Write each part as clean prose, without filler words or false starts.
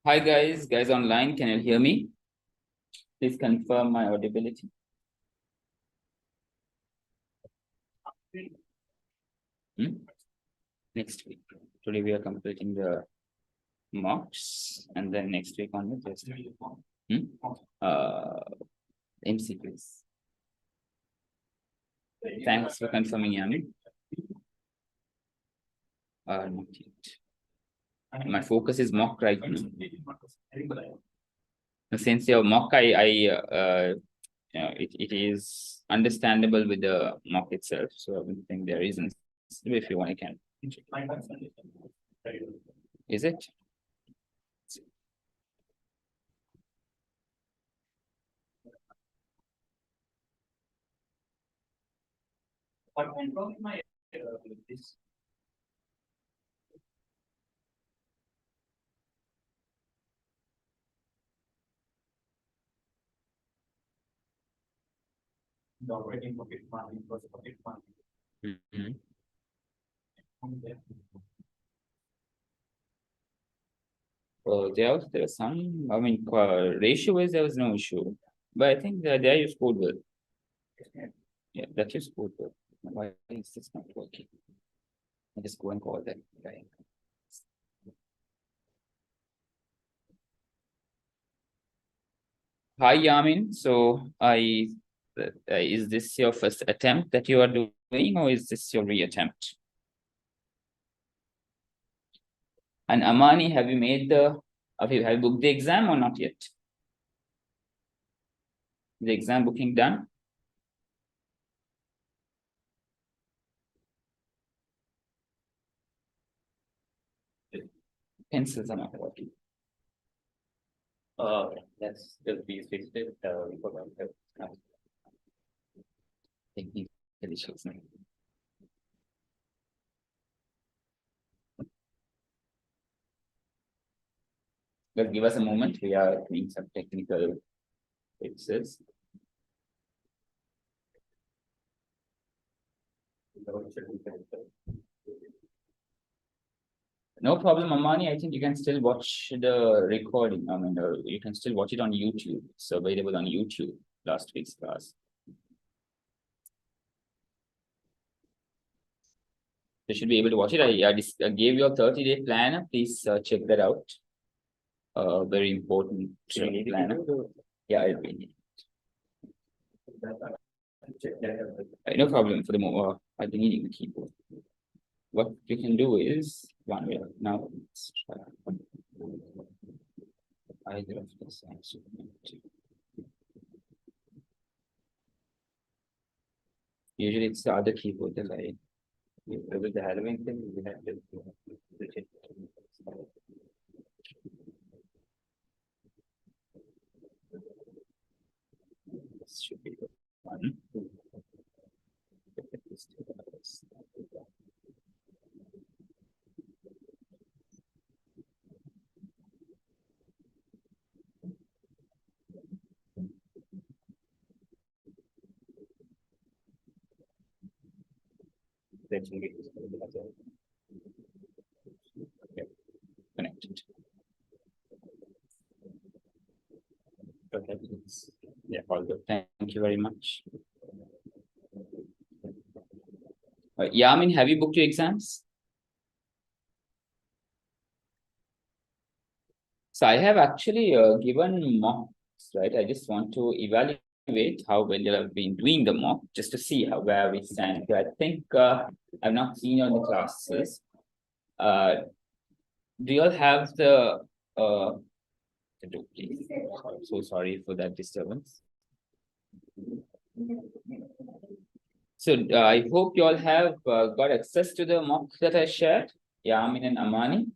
Hi guys online, can you hear me? Please confirm my audibility. Next week. Today we are completing the mocks and then next week onwards. MCQs. Thanks for confirming, Yami. Not yet. My focus is mock right now. Since your mock, it is understandable with the mock itself, so I don't think there isn't. If you want, I can. Is it? There was some, I mean, ratio-wise, there was no issue. But I think there you scored well. Yeah, that you scored well. Why is this not working? I just go and call that guy. Hi, Yamin. So is this your first attempt that you are doing, or is this your reattempt? And Amani, have you booked the exam or not yet? The exam booking done? Pencils are not working. That's still be fixed. Technical issues. But give us a moment. We are doing some technical fixes. No problem, Amani. I think you can still watch the recording. I mean, you can still watch it on YouTube. It's available on YouTube, last week's class. You should be able to watch it. I gave you a 30-day planner. Please check that out. Very important planner. Yeah, I'll be. No problem for the moment. I'll be needing the keyboard. What we can do is one way. Now let's try either of this. Usually it's the other keyboard that I with the Halloween thing we have to this should be the one. Connected. Yeah, all good. Thank you very much. Yamin, have you booked your exams? So I have actually given mocks, right? I just want to evaluate how well you have been doing the mock, just to see where we stand. I think I've not seen you in the classes. Do you all have the please? I'm so sorry for that disturbance. So I hope you all have got access to the mock that I shared. Yamin and Amani.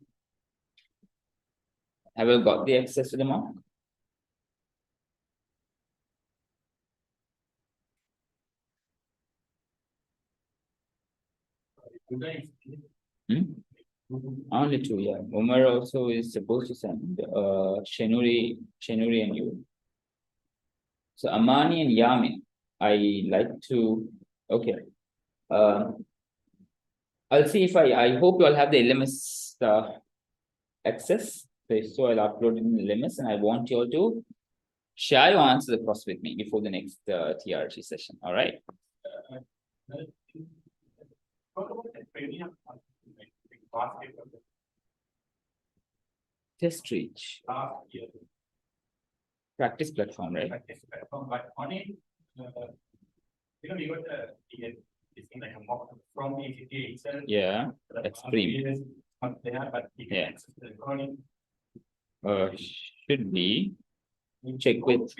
Have you got the access to the mock? Only two, yeah. Umar also is supposed to send Shenuri and you. So Amani and Yamin, I like to I'll see if I hope you all have the LMS access. So I'll upload in the limits, and I want you all to share your answers across with me before the next TRG session. All right. Test reach. Practice platform, right? But on it, we got this thing like a mock from ACCA itself. Yeah, that's premium. Yeah. Should be. Check with.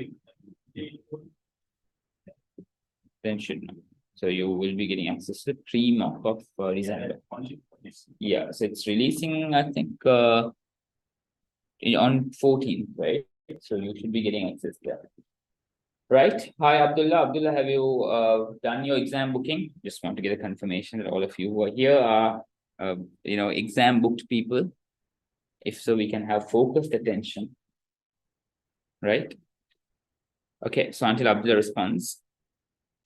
Then should know. So you will be getting access to the pre-mock of December. Yeah, so it's releasing, I think, on 14th, right? So you should be getting access there. Right. Hi, Abdullah. Abdullah, have you done your exam booking? Just want to get a confirmation that all of you who are here are, exam booked people. If so, we can have focused attention. Right. Okay. So until Abdullah responds,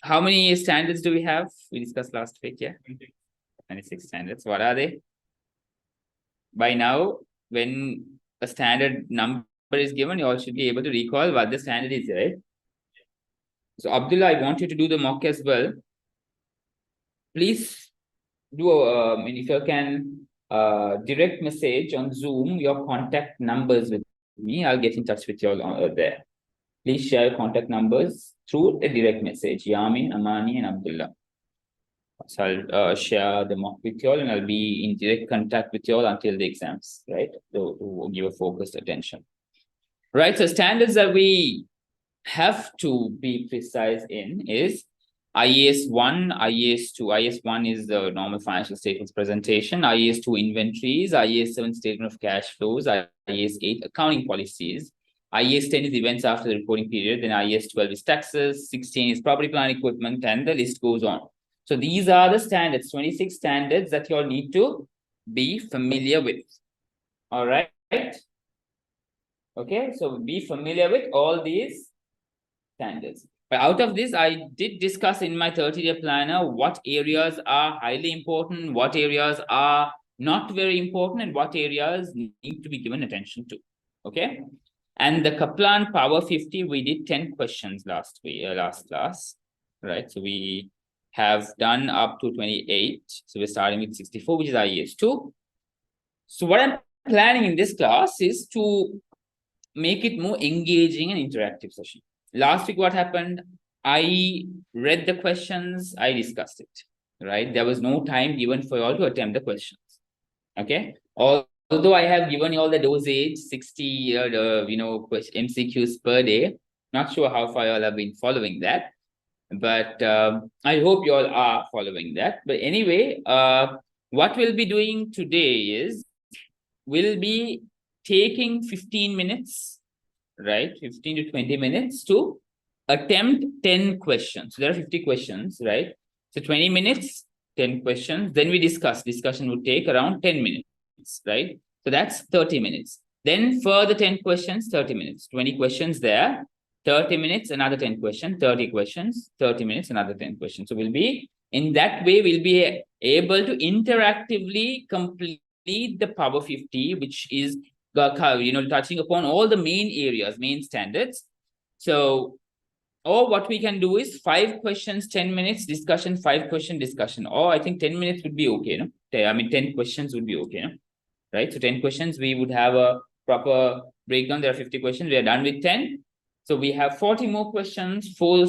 how many standards do we have? We discussed last week, yeah? 26 standards. What are they? By now, when a standard number is given, you all should be able to recall what the standard is, right? So, Abdullah, I want you to do the mock as well. Please do, if you can, direct message on Zoom your contact numbers with me. I'll get in touch with you all there. Please share your contact numbers through a direct message, Yamin, Amani, and Abdullah. So I'll share the mock with you all, and I'll be in direct contact with you all until the exams, right? To give a focused attention. Right, so standards that we have to be precise in is IAS 1, IAS 2. IAS 1 is the normal financial statements presentation, IAS 2 inventories, IAS 7 statement of cash flows, IAS 8 accounting policies, IAS 10 is events after the reporting period, then IAS 12 is taxes, 16 is property, plant, equipment, and the list goes on. So these are the standards, 26 standards that you all need to be familiar with. All right. Okay, so be familiar with all these standards. But out of this, I did discuss in my 30-day planner what areas are highly important, what areas are not very important, and what areas need to be given attention to. Okay. And the Kaplan Power 50, we did 10 questions last class. Right. So we have done up to 28. So we're starting with 64, which is IAS 2. So what I'm planning in this class is to make it more engaging and interactive session. Last week, what happened? I read the questions, I discussed it, right? There was no time given for you all to attempt the questions. Okay. Although I have given you all the dosage, 60, MCQs per day. Not sure how far you all have been following that. But I hope you all are following that. But anyway, what we'll be doing today is we'll be taking 15 minutes, right? 15 to 20 minutes to attempt 10 questions. So there are 50 questions, right? So 20 minutes, 10 questions. Then we discuss. Discussion would take around 10 minutes, right? So that's 30 minutes. Then further 10 questions, 30 minutes. 20 questions there. 30 minutes, another 10 questions, 30 questions, 30 minutes, another 10 questions. So we'll be, in that way, we'll be able to interactively complete the Power 50, which is, touching upon all the main areas, main standards. So, or what we can do is 5 questions, 10 minutes discussion, 5 question discussion. Or I think 10 minutes would be okay, no? I mean, 10 questions would be okay, no? Right? So 10 questions, we would have a proper breakdown. There are 50 questions. We are done with 10. So we have 40 more questions, 4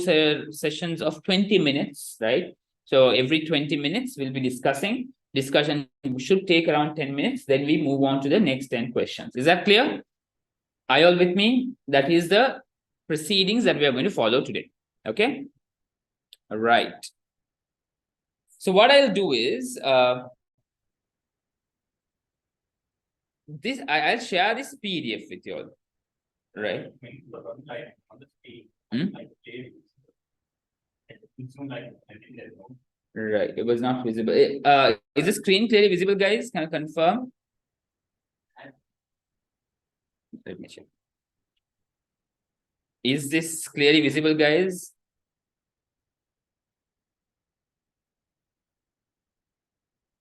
sessions of 20 minutes, right? So every 20 minutes, we'll be discussing. Discussion should take around 10 minutes. Then we move on to the next 10 questions. Is that clear? Are you all with me? That is the proceedings that we are going to follow today. Okay? All right. So what I'll do is, I'll share this PDF with you all. Right. Right. It was not visible. Is the screen clearly visible, guys? Can I confirm? Let me check. Is this clearly visible, guys?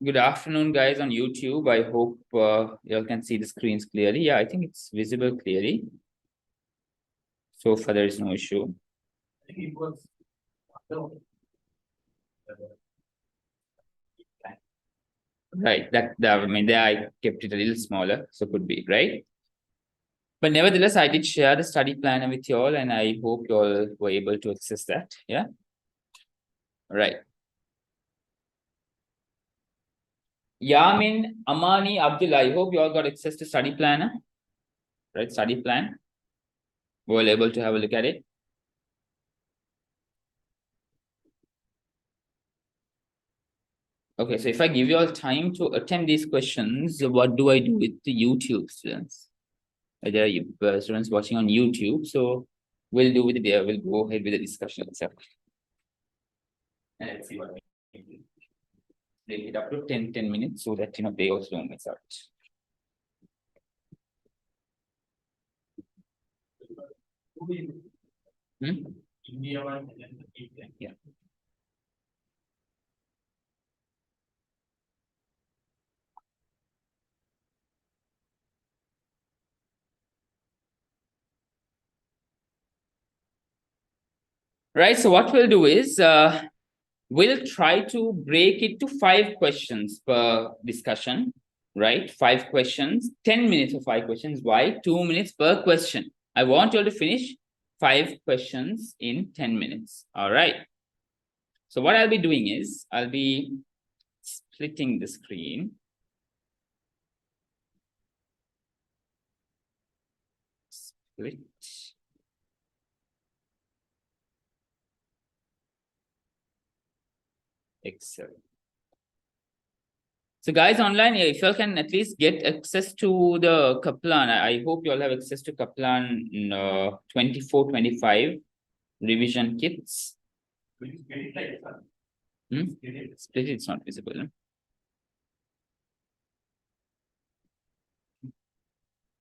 Good afternoon, guys, on YouTube. I hope you all can see the screens clearly. Yeah, I think it's visible clearly. So far, there is no issue. I think it was. No. Right. I mean, there I kept it a little smaller, so could be right. But nevertheless, I did share the study planner with you all, and I hope you all were able to access that. Yeah. Right. Yamin, Amani, Abdullah, I hope you all got access to study planner. Right, study plan. We were able to have a look at it. Okay, so if I give you all time to attempt these questions, what do I do with the YouTube students? There are students watching on YouTube, so we'll go ahead with the discussion itself. And let's see what we can do. Break it up to 10 minutes so that they also don't miss out. India one and then Yeah. Right, so what we'll do is we'll try to break it to 5 questions per discussion, right? 5 questions, 10 minutes for 5 questions. Why? 2 minutes per question. I want you all to finish 5 questions in 10 minutes. All right. So what I'll be doing is I'll be splitting the screen. Split. Excel. So guys online, if you all can at least get access to the Kaplan, I hope you all have access to Kaplan 24-25 revision kits. will you get it like that? Split, it's not visible. No?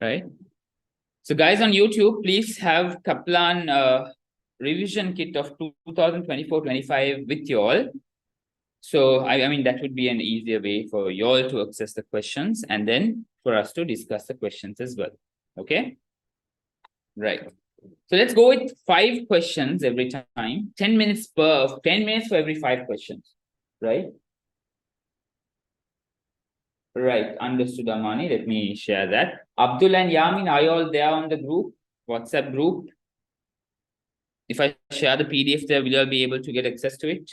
Right. So guys on YouTube, please have Kaplan revision kit of 2024-25 with you all. So I mean, that would be an easier way for you all to access the questions and then for us to discuss the questions as well. Okay. Right. So let's go with 5 questions every time, 10 minutes for every 5 questions, right? Right, understood, Amani. Let me share that. Abdul and Yamin, are you all there on the group, WhatsApp group? If I share the PDF there, will you all be able to get access to it?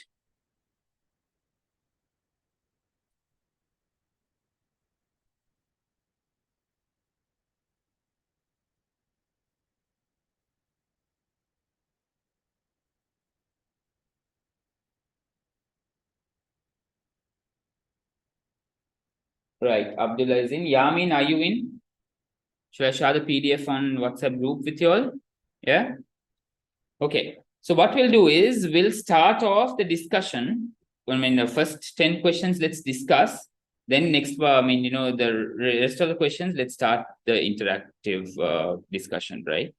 Right, Abdullah is in. Yamin, are you in? Should I share the PDF on WhatsApp group with you all? Yeah? Okay. So what we'll do is we'll start off the discussion. I mean, the first 10 questions, let's discuss. Then next, the rest of the questions, let's start the interactive discussion, right?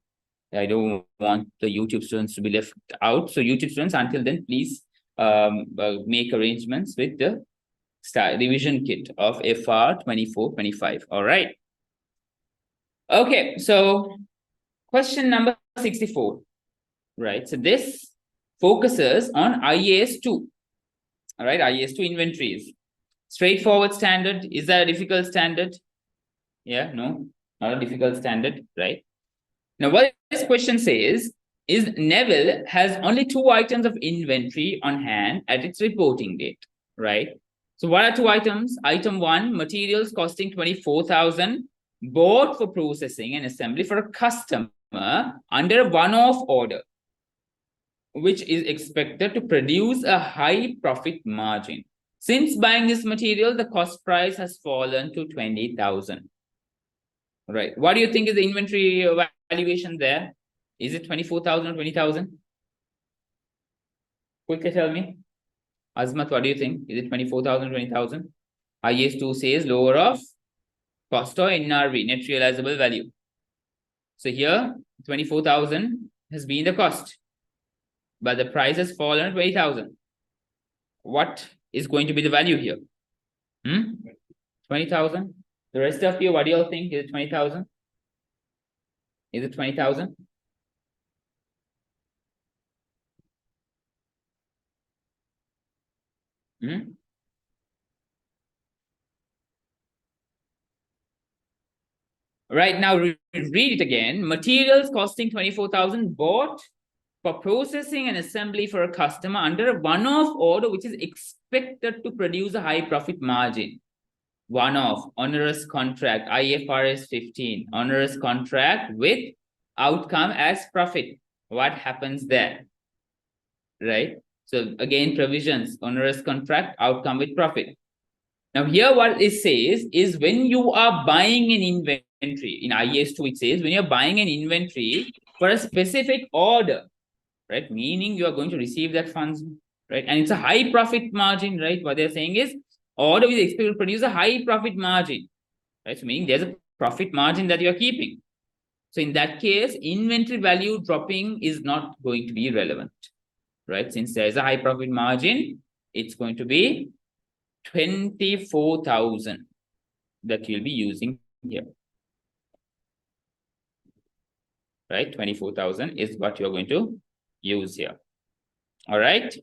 I don't want the YouTube students to be left out. So YouTube students, until then, please make arrangements with the revision kit of FR 24-25. All right. Okay, so question number 64. Right, so this focuses on IAS 2. All right, IAS 2 inventories. Straightforward standard. Is that a difficult standard? Yeah, no, not a difficult standard, right? Now, what this question says is Neville has only 2 items of inventory on hand at its reporting date, right? So what are 2 items? Item 1, materials costing 24,000, bought for processing and assembly for a customer under a one-off order, which is expected to produce a high profit margin. Since buying this material, the cost price has fallen to 20,000. Right. What do you think is the inventory valuation there? Is it 24,000 or 20,000? Quickly tell me. Azmat, what do you think? Is it 24,000, 20,000? IAS 2 says lower of cost or NRV, net realizable value. So here, 24,000 has been the cost, but the price has fallen 20,000. What is going to be the value here? 20,000. The rest of you, what do you all think? Is it 20,000? Is it 20,000? Right now, read it again. Materials costing 24,000 bought for processing and assembly for a customer under a one-off order, which is expected to produce a high profit margin. One-off, onerous contract, IFRS 15, onerous contract with outcome as profit. What happens there? Right? So again, provisions, onerous contract, outcome with profit. Now here what it says is when you are buying an inventory, in IAS2 it says when you're buying an inventory for a specific order, right? Meaning you are going to receive that funds, right? And it's a high profit margin, right? What they're saying is order is expected to produce a high profit margin, right? So meaning there's a profit margin that you're keeping. So in that case, inventory value dropping is not going to be relevant, right? Since there's a high profit margin, it's going to be 24,000 that you'll be using here, right? 24,000 is what you're going to use here. All right.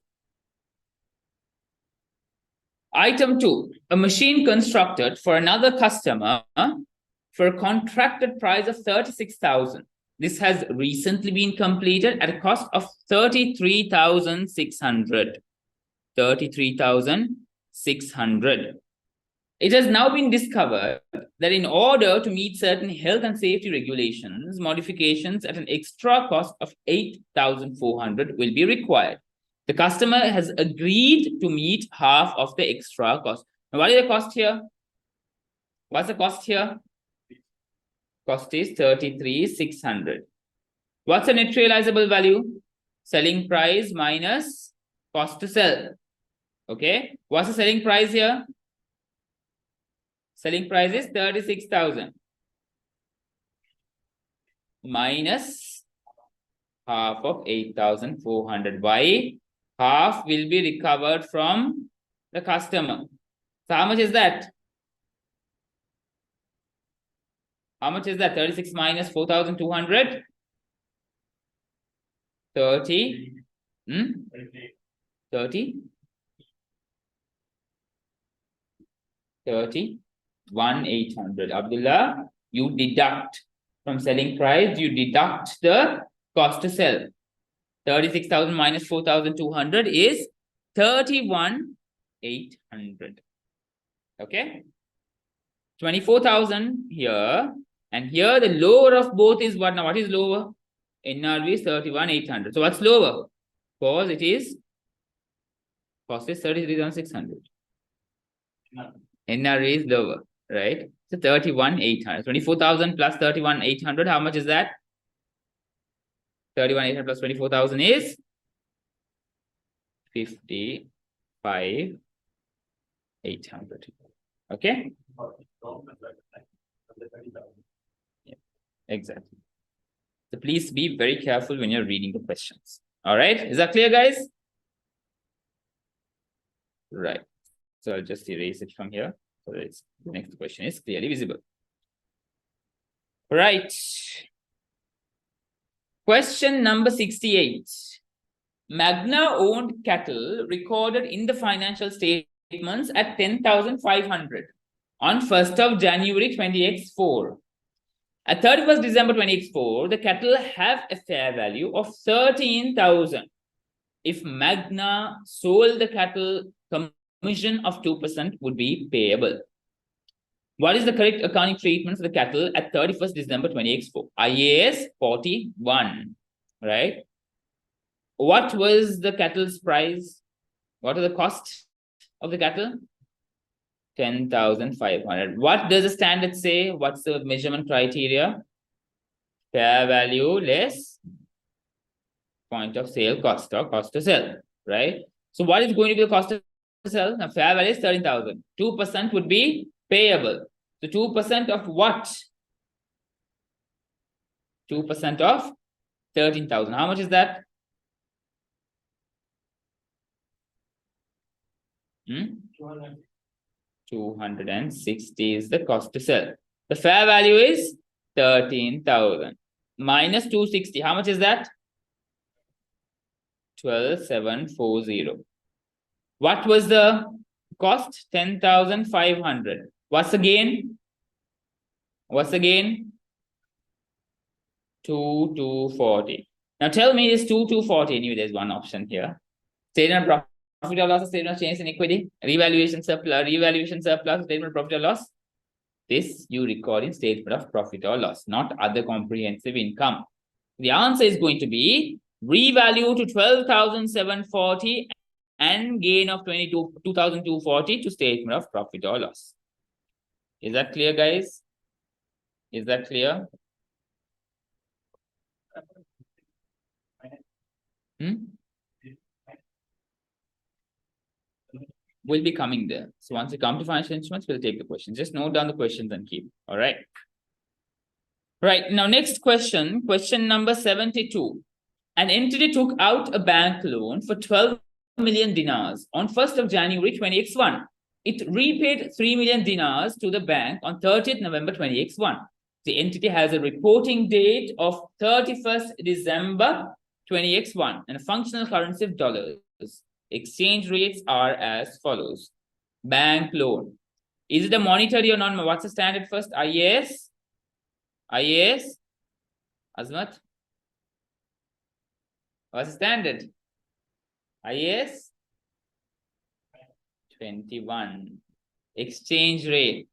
Item 2, a machine constructed for another customer for a contracted price of 36,000. This has recently been completed at a cost of 33,600. 33,600. It has now been discovered that in order to meet certain health and safety regulations, modifications at an extra cost of 8,400 will be required. The customer has agreed to meet half of the extra cost. Now, what is the cost here? What's the cost here? Cost is 33,600. What's the net realizable value? Selling price minus cost to sell. Okay. What's the selling price here? Selling price is 36,000 minus half of 8,400. Why? Half will be recovered from the customer. So how much is that? How much is that? 36 minus 4,200? 30. 30. 31,800. Abdullah, you deduct from selling price, you deduct the cost to sell. 36,000 minus 4,200 is 31,800. Okay. 24,000 here, and here the lower of both is what now? What is lower? NRV is 31,800. So what's lower? Because it is cost is 33,600. NRV is lower, right? So 31,800. 24,000 plus 31,800. How much is that? 31,800 plus 24,000 is 55,800. Okay. Yeah, exactly. So please be very careful when you're reading the questions. All right. Is that clear, guys? Right. So I'll just erase it from here. So the next question is clearly visible. Right. Question number 68. Magna owned cattle recorded in the financial statements at 10,500 on 1st of January 2024. At 31st December 2024, the cattle have a fair value of 13,000. If Magna sold the cattle, commission of 2% would be payable. What is the correct accounting treatment for the cattle at 31st December 2024? IAS 41, right? What was the cattle's price? What are the cost of the cattle? 10,500. What does the standard say? What's the measurement criteria? Fair value less point of sale cost or cost to sell, right? So what is going to be the cost to sell? Now, fair value is 13,000. 2% would be payable. So 2% of what? 2% of 13,000. How much is that? 200. 260 is the cost to sell. The fair value is 13,000 minus 260. How much is that? 12,740. What was the cost? 10,500. What's the gain? What's the gain? 2,240. Now tell me this 2,240. Anyway, there's one option here. Statement of profit or loss, statement of change in equity, revaluation surplus, statement of profit or loss. This you record in statement of profit or loss, not other comprehensive income. The answer is going to be revalue to 12,740 and gain of 2,240 to statement of profit or loss. Is that clear, guys? Is that clear? We'll be coming there. So once we come to financial instruments, we'll take the questions. Just note down the questions and keep. All right. Right. Now, next question, question number 72. An entity took out a bank loan for 12 million dinars on 1st of January 20x1. It repaid 3 million dinars to the bank on 30th November 20x1. The entity has a reporting date of 31st December 20x1 and a functional currency of dollars. Exchange rates are as follows. Bank loan. Is it a monetary or non? What's the standard first? IAS? IAS? Azmat? What's the standard? IAS? 21. Exchange rate.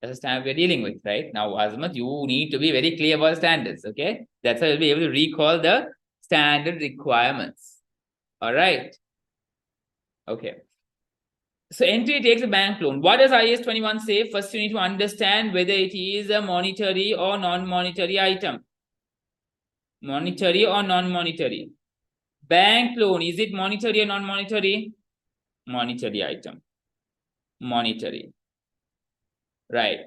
That's the standard we're dealing with, right? Now, Azmat, you need to be very clear about the standards, okay? That's how you'll be able to recall the standard requirements. All right. Okay. So entity takes a bank loan. What does IAS 21 say? First, you need to understand whether it is a monetary or non-monetary item. Monetary or non-monetary. Bank loan, is it monetary or non-monetary? Monetary item. Monetary. Right.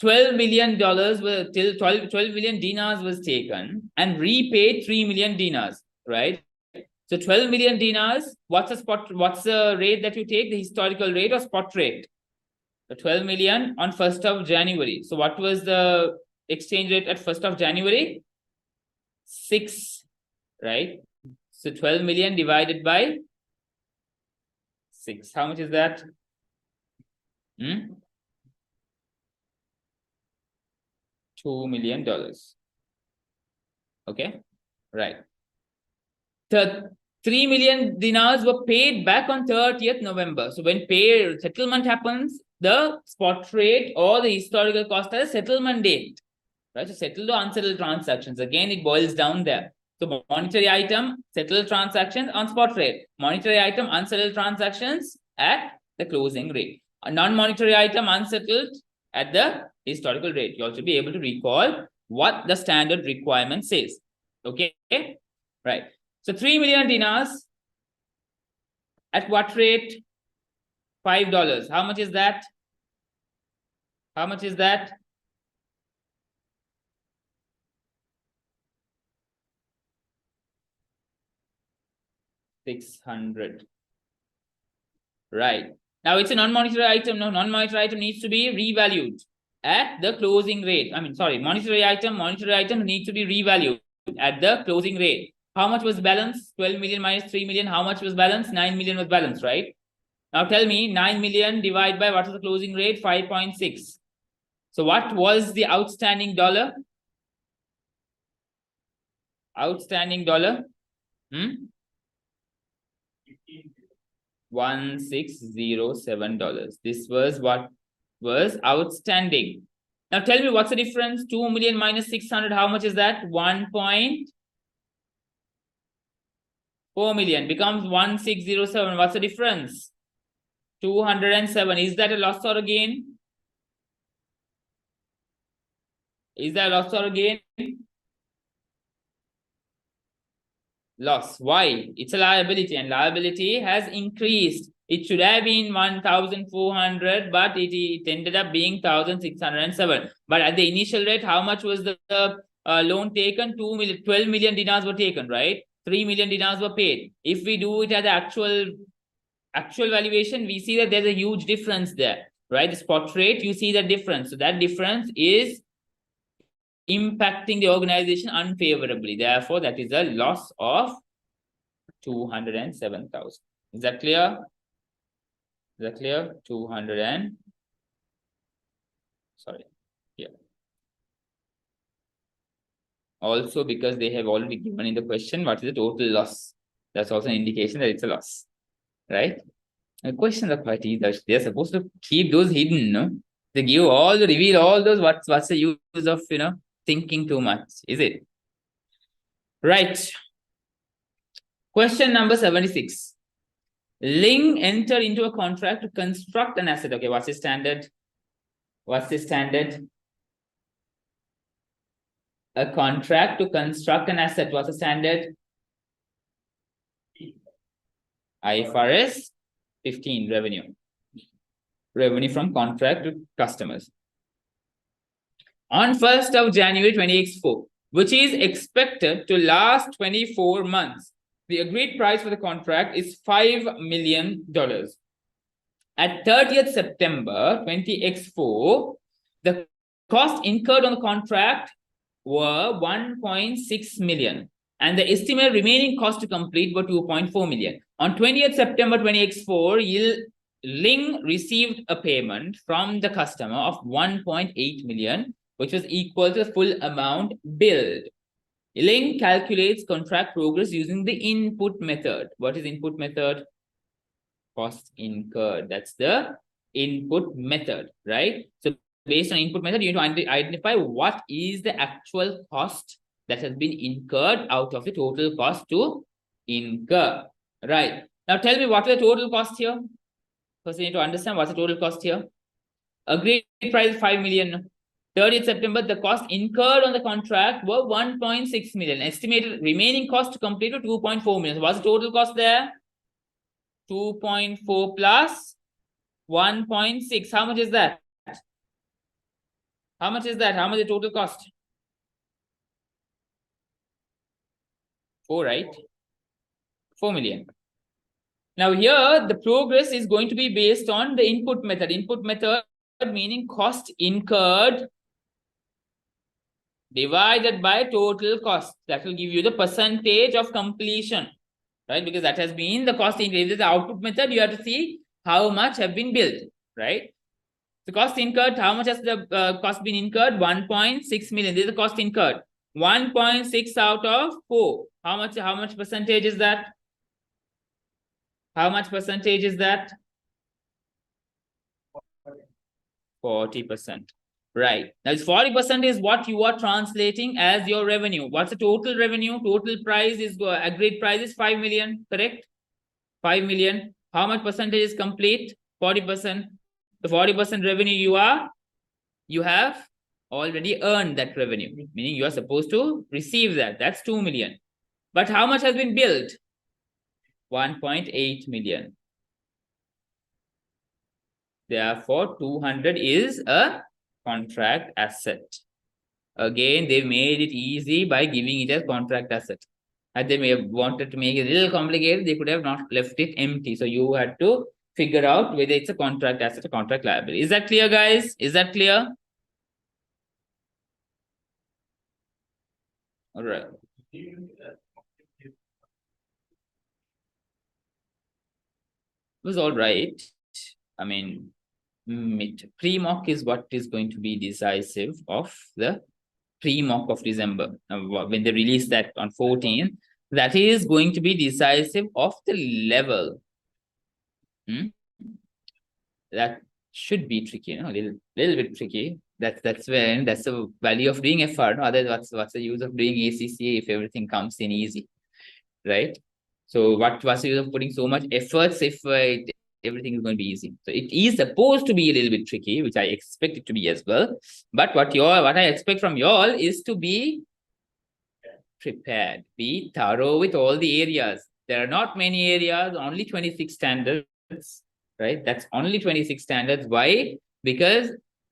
$12 million were till 12 million dinars was taken and repaid 3 million dinars, right? So 12 million dinars, what's the rate that you take? The historical rate or spot rate? The 12 million on 1st of January. So what was the exchange rate at 1st of January? 6, right? So 12 million divided by 6. How much is that? $2 million. Okay, right. The 3 million dinars were paid back on 30th November. So when settlement happens, the spot rate or the historical cost has a settlement date. Right? So settled or unsettled transactions. Again, it boils down there. So monetary item, settled transactions on spot rate. Monetary item, unsettled transactions at the closing rate. A non-monetary item, unsettled at the historical rate. You also be able to recall what the standard requirement says. Okay, right. So 3 million dinars at what rate? $5. How much is that? How much is that? $600. Right. Now it's a non-monetary item. No, non-monetary item needs to be revalued at the closing rate. Monetary item needs to be revalued at the closing rate. How much was balance? 12 million minus 3 million. How much was balance? 9 million was balance, right? Now tell me 9 million divided by what was the closing rate? 5.6. So what was the outstanding dollar? Outstanding dollar? $1,607. This was what was outstanding. Now tell me what's the difference? 2 million minus 600. How much is that? 1.4 million becomes 1,607. What's the difference? 207. Is that a loss or a gain? Is that a loss or a gain? Loss. Why? It's a liability and liability has increased. It should have been 1,400, but it ended up being 1,607. But at the initial rate, how much was the loan taken? 12 million dinars were taken, right? 3 million dinars were paid. If we do it at the actual valuation, we see that there's a huge difference there. right? The spot rate, you see the difference. So that difference is impacting the organization unfavorably. Therefore, that is a loss of 207,000. Is that clear? Is that clear? 200 and sorry. Yeah. Also, because they have already given in the question what is the total loss. That's also an indication that it's a loss, right? The questions are quite easy. They're supposed to keep those hidden, no? They give all the reveal all those. What's the use of thinking too much? Is it? Right. Question number 76. Ling enter into a contract to construct an asset. Okay, what's the standard? What's the standard? A contract to construct an asset. What's the standard? IFRS 15 revenue. Revenue from contract to customers. On 1st of January 2024, which is expected to last 24 months. The agreed price for the contract is $5 million. At 30th September 2024, the cost incurred on the contract were 1.6 million and the estimated remaining cost to complete were 2.4 million. On 20th September 2024, Ling received a payment from the customer of 1.8 million, which was equal to the full amount billed. Ling calculates contract progress using the input method. What is input method? Cost incurred. That's the input method, right? So based on input method, you need to identify what is the actual cost that has been incurred out of the total cost to incur, right? Now tell me what is the total cost here? First, you need to understand what's the total cost here. Agreed price 5 million. 30th September, the cost incurred on the contract were 1.6 million. Estimated remaining cost to complete to 2.4 million. So what's the total cost there? 2.4 plus 1.6. How much is that? How much is that? How much is the total cost? 4, right? 4 million. Now here, the progress is going to be based on the input method. Input method meaning cost incurred divided by total cost. That will give you the percentage of completion, right? Because that has been the cost incurred. If this is the output method, you have to see how much have been billed, right? The cost incurred, how much has the cost been incurred? 1.6 million. This is the cost incurred. 1.6 out of 4. How much percentage is that? How much percentage is that? 40%. Right. Now, 40% is what you are translating as your revenue. What's the total revenue? Total price is agreed price is 5 million, correct? 5 million. How much percentage is complete? 40%. The 40% revenue you have already earned that revenue, meaning you are supposed to receive that. That's 2 million. But how much has been billed? 1.8 million. Therefore, 200 is a contract asset. Again, they made it easy by giving it as contract asset. Had they may have wanted to make it a little complicated, they could have not left it empty. So you had to figure out whether it's a contract asset or contract liability. Is that clear, guys? Is that clear? All right. It was all right. I mean, pre-mock is what is going to be decisive of the pre-mock of December. When they release that on 14th, that is going to be decisive of the level. That should be tricky, a little bit tricky. That's the value of doing FR. No, otherwise, what's the use of doing ACCA if everything comes in easy, right? So what's the use of putting so much efforts if everything is going to be easy? So it is supposed to be a little bit tricky, which I expect it to be as well. But what I expect from y'all is to be prepared, be thorough with all the areas. There are not many areas, only 26 standards, right? That's only 26 standards. Why? Because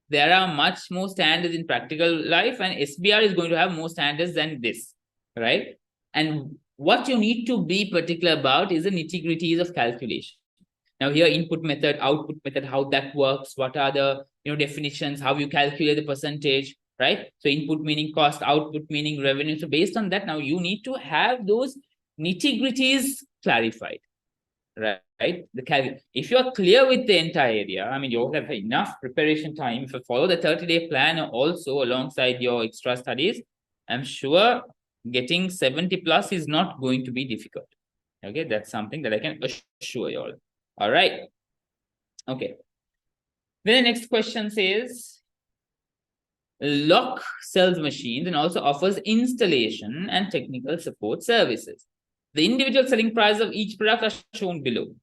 there are much more standards in practical life, and SBR is going to have more standards than this, right? And what you need to be particular about is the nitty-gritties of calculation. Now here input method, output method, how that works, what are the definitions, how you calculate the percentage, right? So input meaning cost, output meaning revenue. So based on that, now you need to have those nitty-gritties clarified, right? If you're clear with the entire area, I mean, you'll have enough preparation time. If you follow the 30-day plan also alongside your extra studies, I'm sure getting 70 plus is not going to be difficult. Okay, that's something that I can assure you all. All right. Okay. Then the next question says, Lock sells machines and also offers installation and technical support services. The individual selling price of each product are shown below.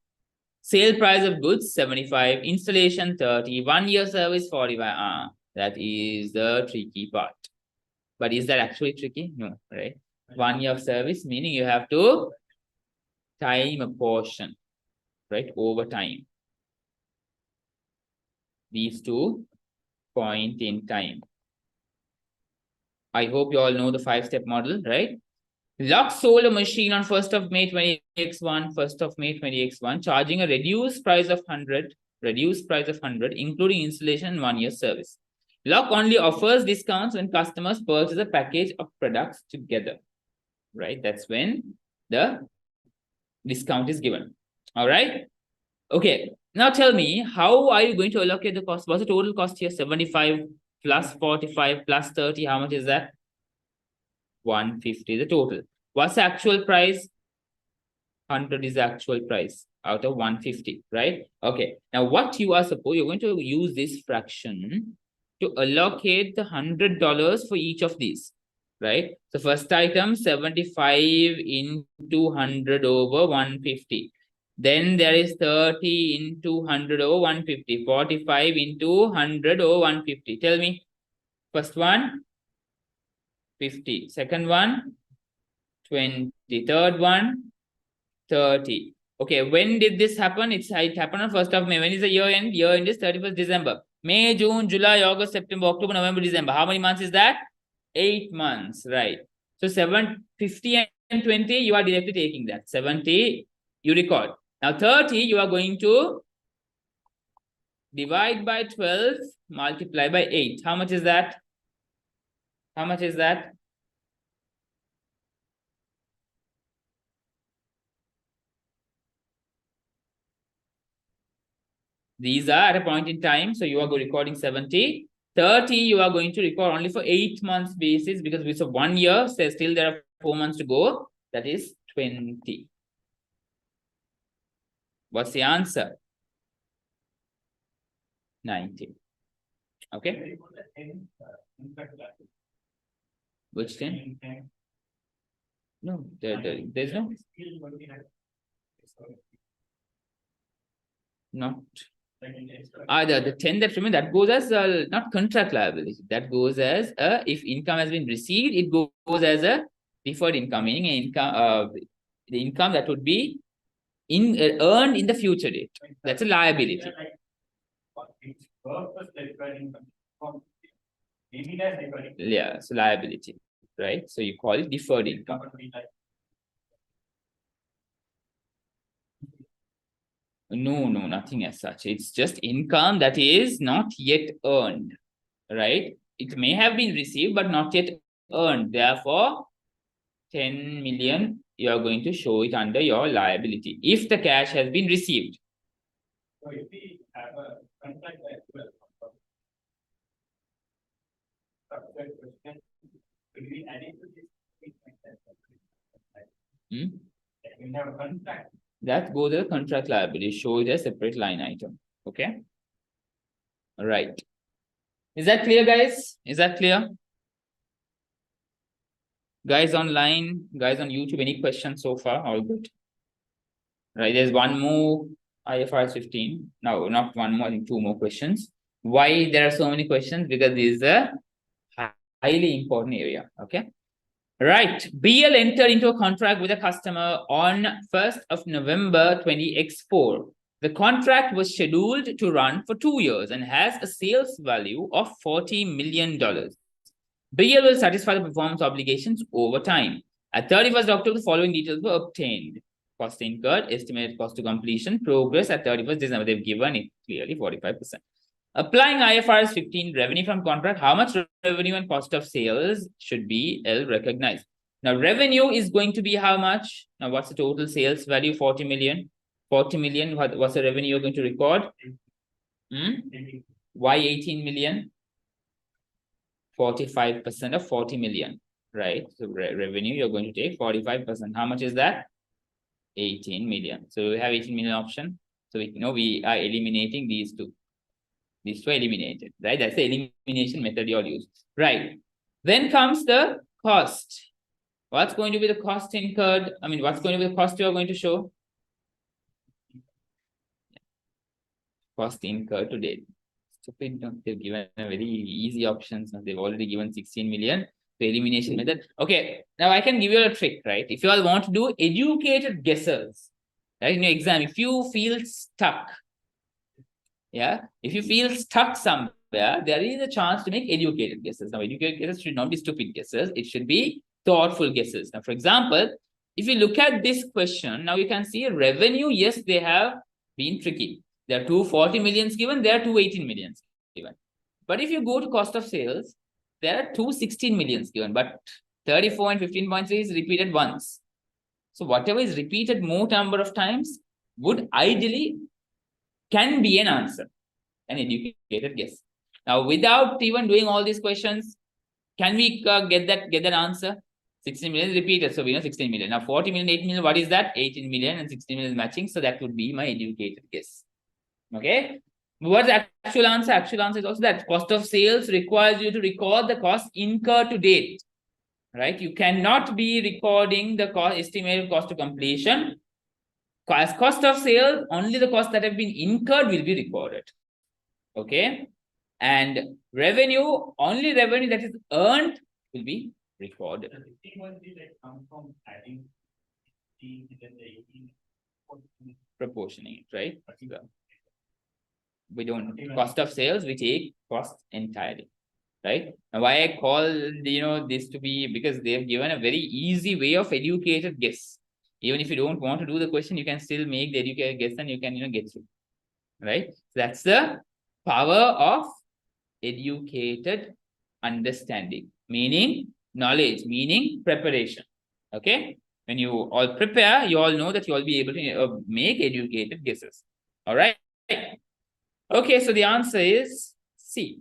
Sale price of goods 75, installation 30, 1 year service 45. That is the tricky part. But is that actually tricky? No, right? 1 year of service, meaning you have to time a portion, right? Over time. These 2 point in time. I hope you all know the 5-step model, right? Lux sold a machine on 1st of May 20x1, charging a reduced price of 100, including installation and 1 year service. Lock only offers discounts when customers purchase a package of products together, right? That's when the discount is given. All right. Okay. Now tell me, how are you going to allocate the cost? What's the total cost here? 75 plus 45 plus 30. How much is that? 150 the total. What's the actual price? 100 is the actual price out of 150, right? Okay. Now what you are supposed, you're going to use this fraction to allocate the $100 for each of these, right? So first item 75 into 100 over 150. Then there is 30 into 100 over 150, 45 into 100 over 150. Tell me, first one 50, second one 20, third one 30. Okay, when did this happen? It happened on 1st of May. When is the year end? Year end is 31st December. May, June, July, August, September, October, November, December. How many months is that? 8 months, right? So 50 and 20, you are directly taking that. 70, you record. Now 30, you are going to divide by 12, multiply by 8. How much is that? How much is that? These are at a point in time. So you are recording 70. 30, you are going to record only for 8 months basis because it's a 1 year. So still there are 4 months to go. That is 20. What's the answer? 90. Okay. Which 10? No, there's no. Not. The 10 that remains, that goes as not contract liability. That goes as if income has been received, it goes as a deferred income, meaning income, the income that would be earned in the future date. That's a liability. Yeah, so liability, right? So you call it deferred income. No, nothing as such. It's just income that is not yet earned, right? It may have been received, but not yet earned. Therefore, 10 million, you are going to show it under your liability if the cash has been received. So if we have a contract as well, could we add it to this? We have a contract. That goes as contract liability. Show it as a separate line item. Okay. All right. Is that clear, guys? Is that clear? Guys online, guys on YouTube, any questions so far? All good. Right. There's one more IFRS 15. No, not one more. I think 2 more questions. Why there are so many questions? Because this is a highly important area. Okay. Right. BL entered into a contract with a customer on 1st of November 20x4. The contract was scheduled to run for 2 years and has a sales value of $40 million. BL will satisfy the performance obligations over time. At 31st October, the following details were obtained. cost incurred, estimated cost to completion, progress at 31st December. They've given it clearly 45%. Applying IFRS 15 revenue from contract, how much revenue and cost of sales should be recognized? Now, revenue is going to be how much? Now, what's the total sales value? 40 million. 40 million, what's the revenue you're going to record? Why 18 million? 45% of 40 million, right? So revenue, you're going to take 45%. How much is that? 18 million. So we have 18 million option. So we are eliminating these two. These two are eliminated, right? That's the elimination method you'll use. Right. Then comes the cost. What's going to be the cost incurred? I mean, what's going to be the cost you're going to show? Cost incurred to date. Stupid, they've given a very easy options. They've already given 16 million. The elimination method. Okay, now I can give you a trick, right? If you all want to do educated guesses, right? In your exam, if you feel stuck, if you feel stuck somewhere, there is a chance to make educated guesses. Now, educated guesses should not be stupid guesses. It should be thoughtful guesses. Now, for example, if you look at this question, now you can see revenue. Yes, they have been tricky. There are 240 millions given, there are 218 millions given. But if you go to cost of sales, there are 216 millions given, but 34 and 15.3 is repeated once. So whatever is repeated more number of times would ideally can be an answer, an educated guess. Now, without even doing all these questions, can we get that answer? 16 million is repeated, so we know 16 million. Now, 40 million, 18 million, what is that? 18 million and 16 million is matching, so that would be my educated guess. Okay, what's the actual answer? Actual answer is also that cost of sales requires you to record the cost incurred to date, right? You cannot be recording the cost estimated cost to completion. As cost of sales, only the costs that have been incurred will be recorded. Okay, and revenue, only revenue that is earned will be recorded. Proportioning, right? We don't cost of sales, we take cost entirely, right? Now, why I call this to be, because they have given a very easy way of educated guess. Even if you don't want to do the question, you can still make the educated guess and you can get through, right? So that's the power of educated understanding, meaning knowledge, meaning preparation. Okay, when you all prepare, you all know that you all be able to make educated guesses. All right. Okay, so the answer is C.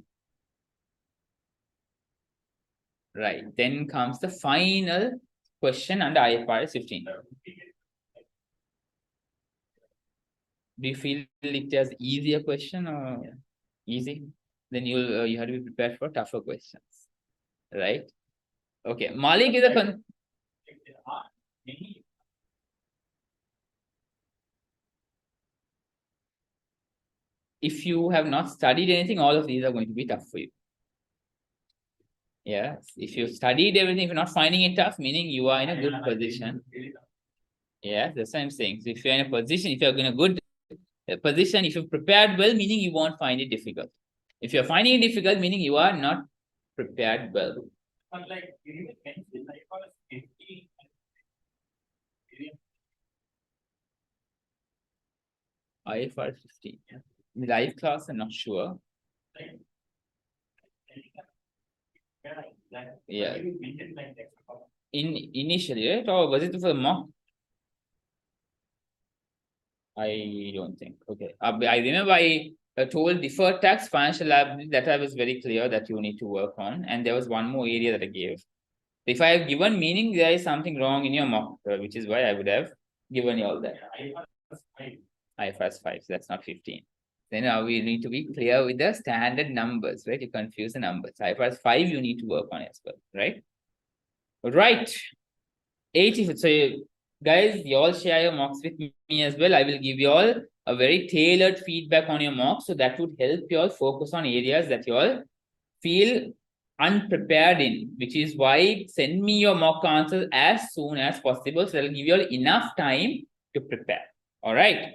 Right, then comes the final question under IFRS 15. Do you feel it as easier question or easy? Then you have to be prepared for tougher questions, right? Okay, Malik is a if you have not studied anything, all of these are going to be tough for you. Yes, if you studied everything, if you're not finding it tough, meaning you are in a good position. Yeah, that's what I'm saying. So if you're in a position, if you're in a good position, if you've prepared well, meaning you won't find it difficult. If you're finding it difficult, meaning you are not prepared well. But like, IFRS 15. In live class, I'm not sure. Yeah. Initially, right? Or was it for the mock? I don't think. Okay. I remember I told deferred tax, financial liability, that I was very clear that you need to work on. And there was one more area that I gave. If I have given meaning, there is something wrong in your mock, which is why I would have given you all that. IFRS 5, so that's not 15. Then now we need to be clear with the standard numbers, right? You confuse the numbers. IFRS 5, you need to work on as well, right? Right. 80. So, guys, you all share your mocks with me as well. I will give you all a very tailored feedback on your mocks. So that would help you all focus on areas that you all feel unprepared in, which is why send me your mock answers as soon as possible. So that'll give you all enough time to prepare. All right.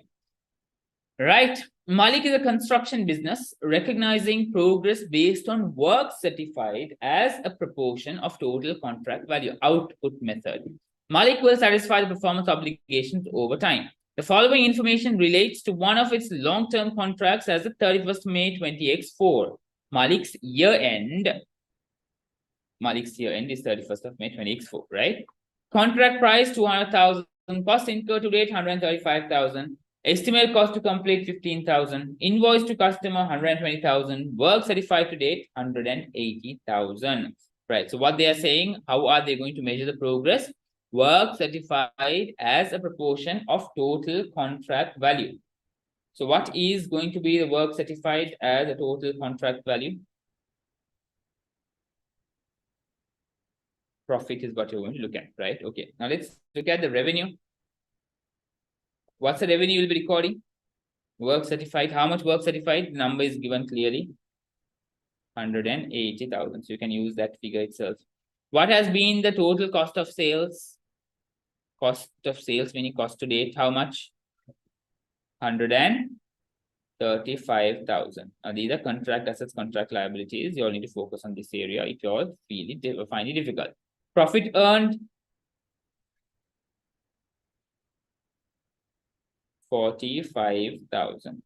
Right. Malik is a construction business recognizing progress based on work certified as a proportion of total contract value, output method. Malik will satisfy the performance obligations over time. The following information relates to one of its long-term contracts as of 31st May 20x4. Malik's year-end is 31st of May 20x4, right? Contract price 200,000, cost incurred to date 135,000, estimate cost to complete 15,000, invoice to customer 120,000, work certified to date 180,000. Right. So what they are saying, how are they going to measure the progress? Work certified as a proportion of total contract value. So what is going to be the work certified as a total contract value? Profit is what you're going to look at, right? Okay. Now let's look at the revenue. What's the revenue you'll be recording? Work certified. How much work certified? The number is given clearly. 180,000. So you can use that figure itself. What has been the total cost of sales? Cost of sales, meaning cost to date, how much? 135,000. These are contract assets, contract liabilities. You all need to focus on this area if you all find it difficult. Profit earned 45,000.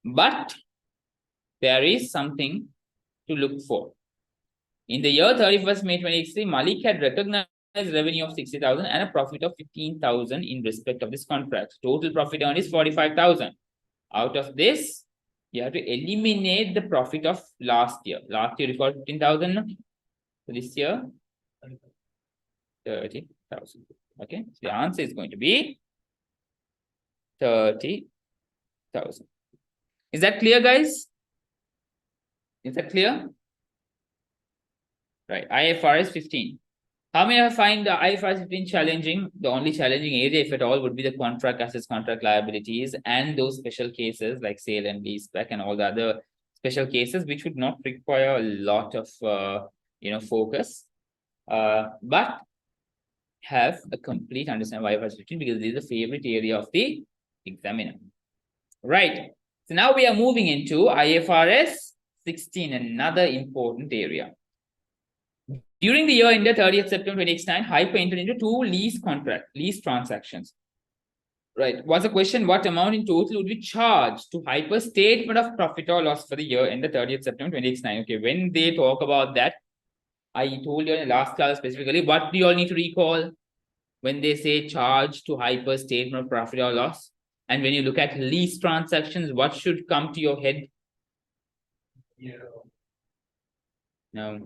But there is something to look for. In the year 31st May 2023, Malik had recognized revenue of 60,000 and a profit of 15,000 in respect of this contract. Total profit earned is 45,000. Out of this, you have to eliminate the profit of last year. Last year recorded 15,000. So this year, 30,000. Okay, so the answer is going to be 30,000. Is that clear, guys? Is that clear? Right, IFRS 15. How many find the IFRS 15 challenging? The only challenging area, if at all, would be the contract assets, contract liabilities, and those special cases like sale and leaseback and all the other special cases, which would not require a lot of focus, but have a complete understanding of IFRS 15 because this is the favorite area of the examiner. Right. So now we are moving into IFRS 16, another important area. During the year ended 30th September 2009, Hyper entered into 2 lease transactions. Right. Was the question, what amount in total would be charged to Hyper statement of profit or loss for the year ended 30th September 2009? Okay, when they talk about that, I told you in the last class specifically, what do you all need to recall when they say charge to Hyper statement of profit or loss? And when you look at lease transactions, what should come to your head? Yeah. No.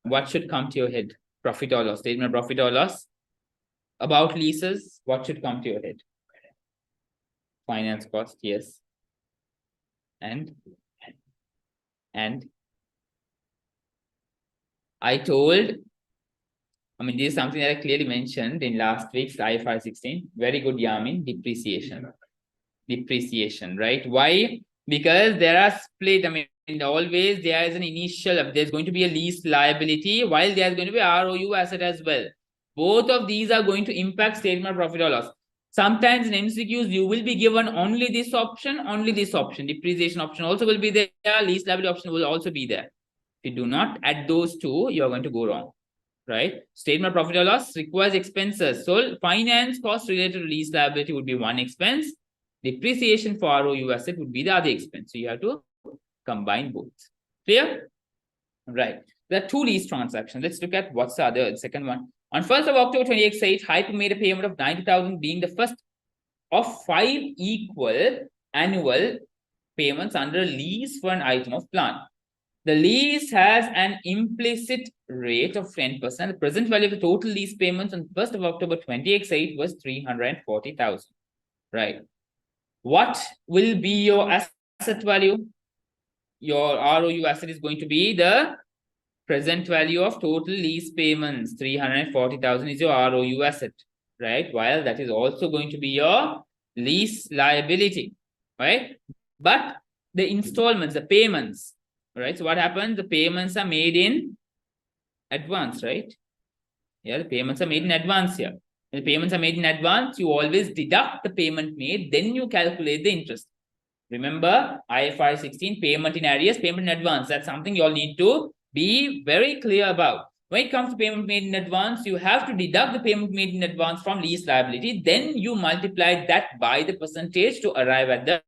What should come to your head? Profit or loss, statement of profit or loss. About leases, what should come to your head? Finance cost, yes. And I told, this is something that I clearly mentioned in last week's IFRS 16. Very good, Yamin. Depreciation, right? Why? Because there are split. Always there is an initial, there's going to be a lease liability, while there's going to be ROU asset as well. Both of these are going to impact statement of profit or loss. Sometimes in MCQs, you will be given only this option. Depreciation option also will be there. Lease liability option will also be there. If you do not add those two, you're going to go wrong. Right? Statement of profit or loss requires expenses. So finance cost related to lease liability would be one expense. Depreciation for ROU asset would be the other expense. So you have to combine both. Clear? Right. There are 2 lease transactions. Let's look at what's the second one. On 1st of October 2008, Hyper made a payment of 90,000, being the first of 5 equal annual payments under lease for an item of plant. The lease has an implicit rate of 10%. The present value of the total lease payments on 1st of October 2008 was 340,000. Right. What will be your asset value? Your ROU asset is going to be the present value of total lease payments. 340,000 is your ROU asset, right? While that is also going to be your lease liability, right? But the installments, the payments, right? So what happens? The payments are made in advance, right? Yeah, the payments are made in advance here. When the payments are made in advance, you always deduct the payment made, then you calculate the interest. Remember, IFRS 16, payment in arrears, payment in advance. That's something you all need to be very clear about. when it comes to payment made in advance, you have to deduct the payment made in advance from lease liability. Then you multiply that by the percentage to arrive at the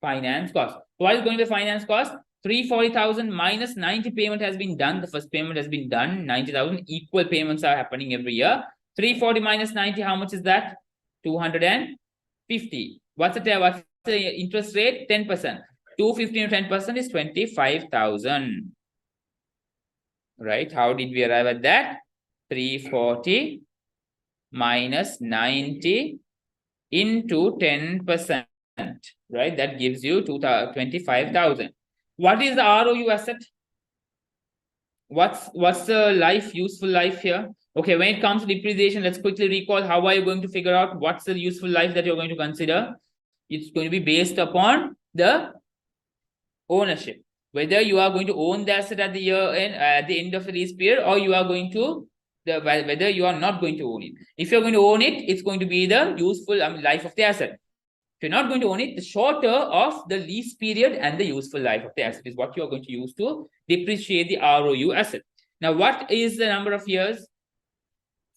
finance cost. So what is going to be the finance cost? 340,000 minus 90 payment has been done. The first payment has been done. 90,000 equal payments are happening every year. 340 minus 90, how much is that? 250. What's the interest rate? 10%. 250 to 10% is 25,000. Right? How did we arrive at that? 340 minus 90 into 10%. Right? That gives you 25,000. What is the ROU asset? What's the useful life here? Okay, when it comes to depreciation, let's quickly recall how are you going to figure out what's the useful life that you're going to consider. It's going to be based upon the ownership. Whether you are going to own the asset at the year end, at the end of the lease period, or you are going to whether you are not going to own it. If you're going to own it, it's going to be the useful life of the asset. If you're not going to own it, the shorter of the lease period and the useful life of the asset is what you are going to use to depreciate the ROU asset. Now, what is the number of years?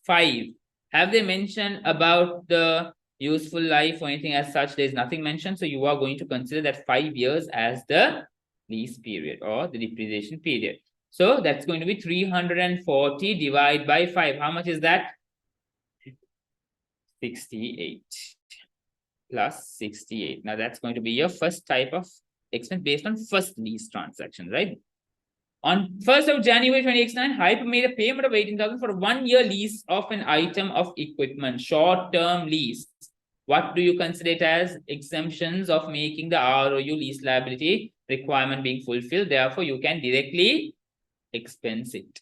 5. Have they mentioned about the useful life or anything as such? There's nothing mentioned. So you are going to consider that 5 years as the lease period or the depreciation period. So that's going to be 340 divided by 5. How much is that? 68 plus 68. Now that's going to be your first type of expense based on first lease transaction, right? On 1st of January 2009, Hyper made a payment of 18,000 for a 1-year lease of an item of equipment, short-term lease. What do you consider it as? Exemptions of making the ROU lease liability requirement being fulfilled. Therefore, you can directly expense it.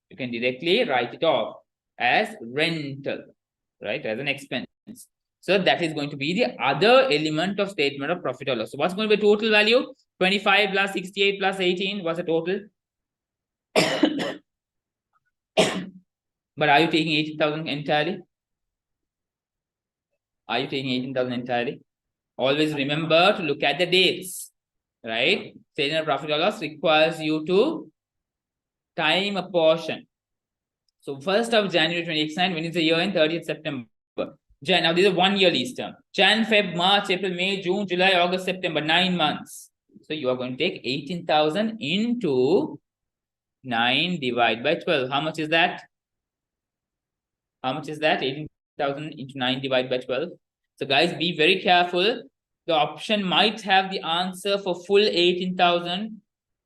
You can directly write it off as rental, right? As an expense. So that is going to be the other element of statement of profit or loss. So what's going to be total value? 25 plus 68 plus 18. What's the total? But are you taking 18,000 entirely? Are you taking 18,000 entirely? Always remember to look at the dates, right? Statement of profit or loss requires you to time a portion. So 1st of January 2009, when is the year end? 30th September. Now this is a 1-year lease term. Jan, Feb, March, April, May, June, July, August, September, 9 months. So you are going to take 18,000 into 9 divided by 12. How much is that? How much is that? 18,000 into 9 divided by 12. So guys, be very careful. The option might have the answer for full 18,000.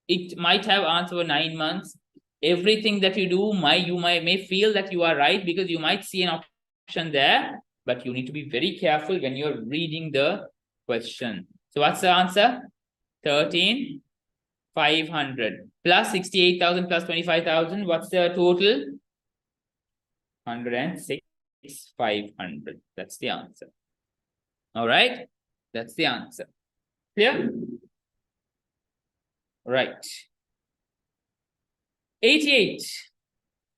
It might have answer for 9 months. Everything that you do, you may feel that you are right because you might see an option there, but you need to be very careful when you're reading the question. So what's the answer? 13,500 plus 68,000 plus 25,000. What's the total? 106,500. That's the answer. All right. That's the answer. Clear? Right. 88.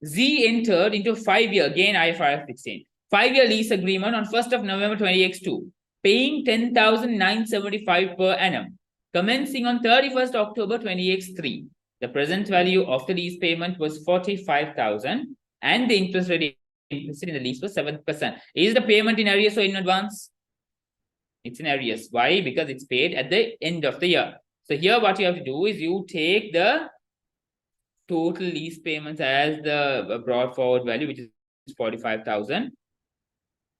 Z entered into 5-year, again IFRS 16, 5-year lease agreement on 1st of November 20x2, paying 10,975 per annum, commencing on 31st October 20x3. The present value of the lease payment was 45,000 and the interest rate implicit in the lease was 7%. Is the payment in arrears or in advance? It's in arrears. Why? Because it's paid at the end of the year. So here what you have to do is you take the total lease payments as the brought forward value, which is 45,000.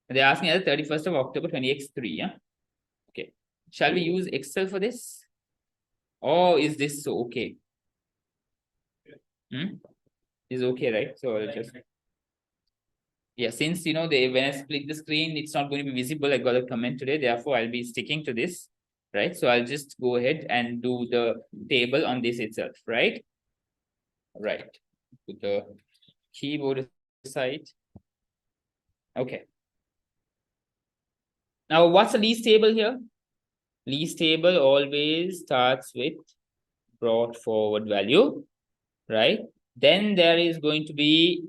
They're asking as the 31st of October 20x3. Yeah. Okay. Shall we use Excel for this? Or is this okay? Is okay, right? So I'll just. Yeah, since when I split the screen, it's not going to be visible. I got a comment today, therefore I'll be sticking to this, right? So I'll just go ahead and do the table on this itself, right? Right. Put the keyboard aside. Okay. Now, what's the lease table here? Lease table always starts with brought forward value, right? Then there is going to be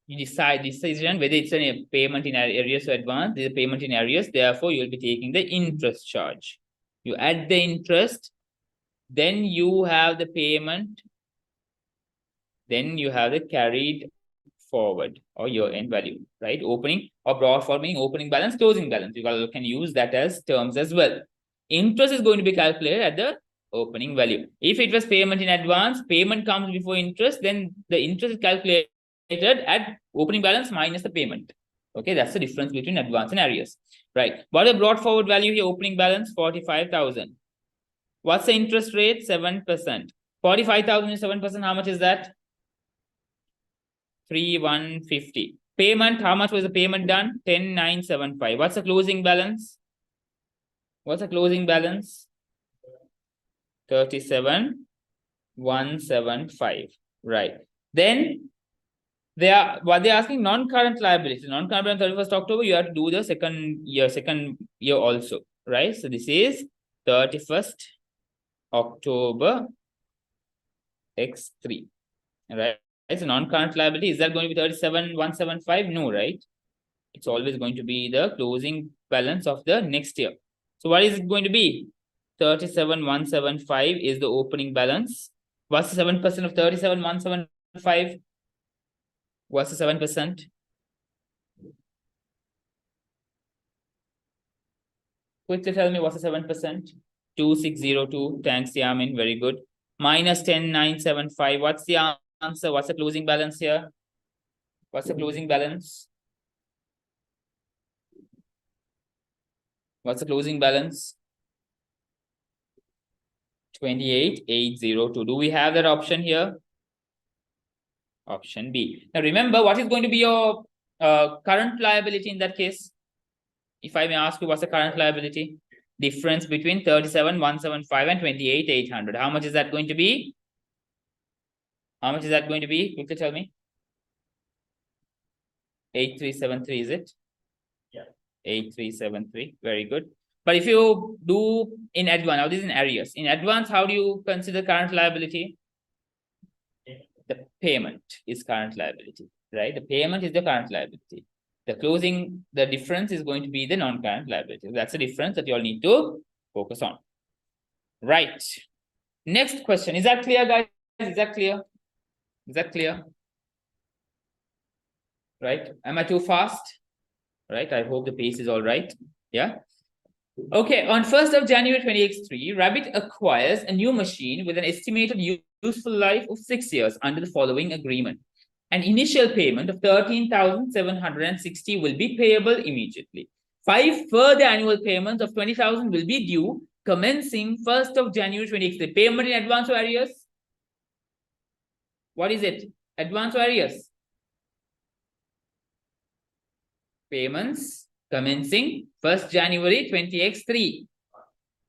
decision whether it's a payment in arrears or advance. There's a payment in arrears, therefore you will be taking the interest charge. You add the interest, then you have the payment Then you have the carried forward or year-end value, right? Opening or brought forward meaning opening balance, closing balance. You can use that as terms as well. Interest is going to be calculated at the opening value. If it was payment in advance, payment comes before interest, then the interest is calculated at opening balance minus the payment. Okay, that's the difference between advance and arrears, right? What is the brought forward value here? Opening balance 45,000. What's the interest rate? 7%. 45,000 is 7%. How much is that? 3,150. Payment, how much was the payment done? 10,975. What's the closing balance? What's the closing balance? 37,175. Right. Then what they're asking non-current liability. Non-current 31st October, you have to do the second year also. Right. So this is 31st October X3. Right. So non-current liability, is that going to be 37,175? No, right? It's always going to be the closing balance of the next year. So what is it going to be? 37,175 is the opening balance. What's the 7% of 37,175? What's the 7%? Quickly tell me what's the 7%? 2,602. Thanks, Yamin. Very good. Minus 10,975. What's the answer? What's the closing balance here? What's the closing balance? What's the closing balance? 28,802. Do we have that option here? Option B. Now remember, what is going to be your current liability in that case? If I may ask you, what's the current liability? Difference between 37,175 and 28,800. How much is that going to be? How much is that going to be? Quickly tell me. 8,373, is it? Yeah. 8,373. Very good. But if you do in advance, now this is in arrears. In advance, how do you consider current liability? The payment is current liability, right? The payment is the current liability. The difference is going to be the non-current liability. That's the difference that you all need to focus on. Right. Next question. Is that clear, guys? Is that clear? Is that clear? Right? Am I too fast? Right? I hope the pace is all right. Yeah. Okay, on 1st of January 2023, Rabbit acquires a new machine with an estimated useful life of 6 years under the following agreement. An initial payment of 13,760 will be payable immediately. 5 further annual payments of 20,000 will be due commencing 1st of January 2023. Payment in advance or arrears? What is it? Advance or arrears? Payments commencing 1st January 2023.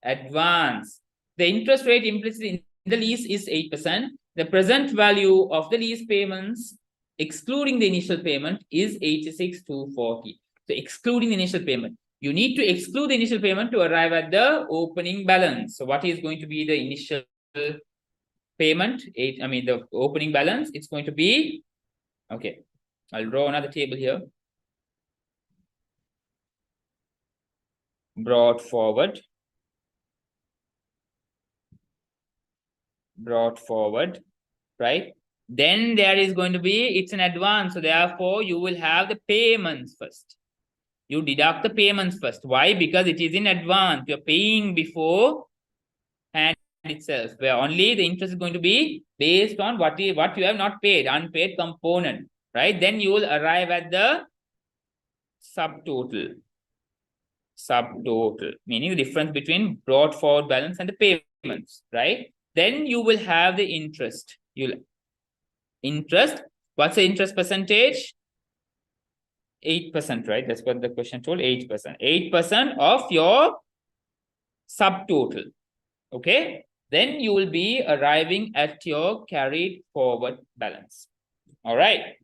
Advance. The interest rate implicit in the lease is 8%. The present value of the lease payments, excluding the initial payment, is 86,240. So excluding the initial payment. You need to exclude the initial payment to arrive at the opening balance. So what is going to be the initial payment? The opening balance, it's going to be, okay, I'll draw another table here. Brought forward, right? Then there is going to be, it's an advance. So therefore, you will have the payments first. You deduct the payments first. Why? Because it is in advance. You're paying before hand itself, where only the interest is going to be based on what you have not paid, unpaid component, right? Then you will arrive at the subtotal, meaning the difference between brought forward balance and the payments, right? Then you will have the interest. What's the interest percentage? 8%, right? That's what the question told, 8%. 8% of your subtotal. Okay? Then you will be arriving at your carried forward balance. All right.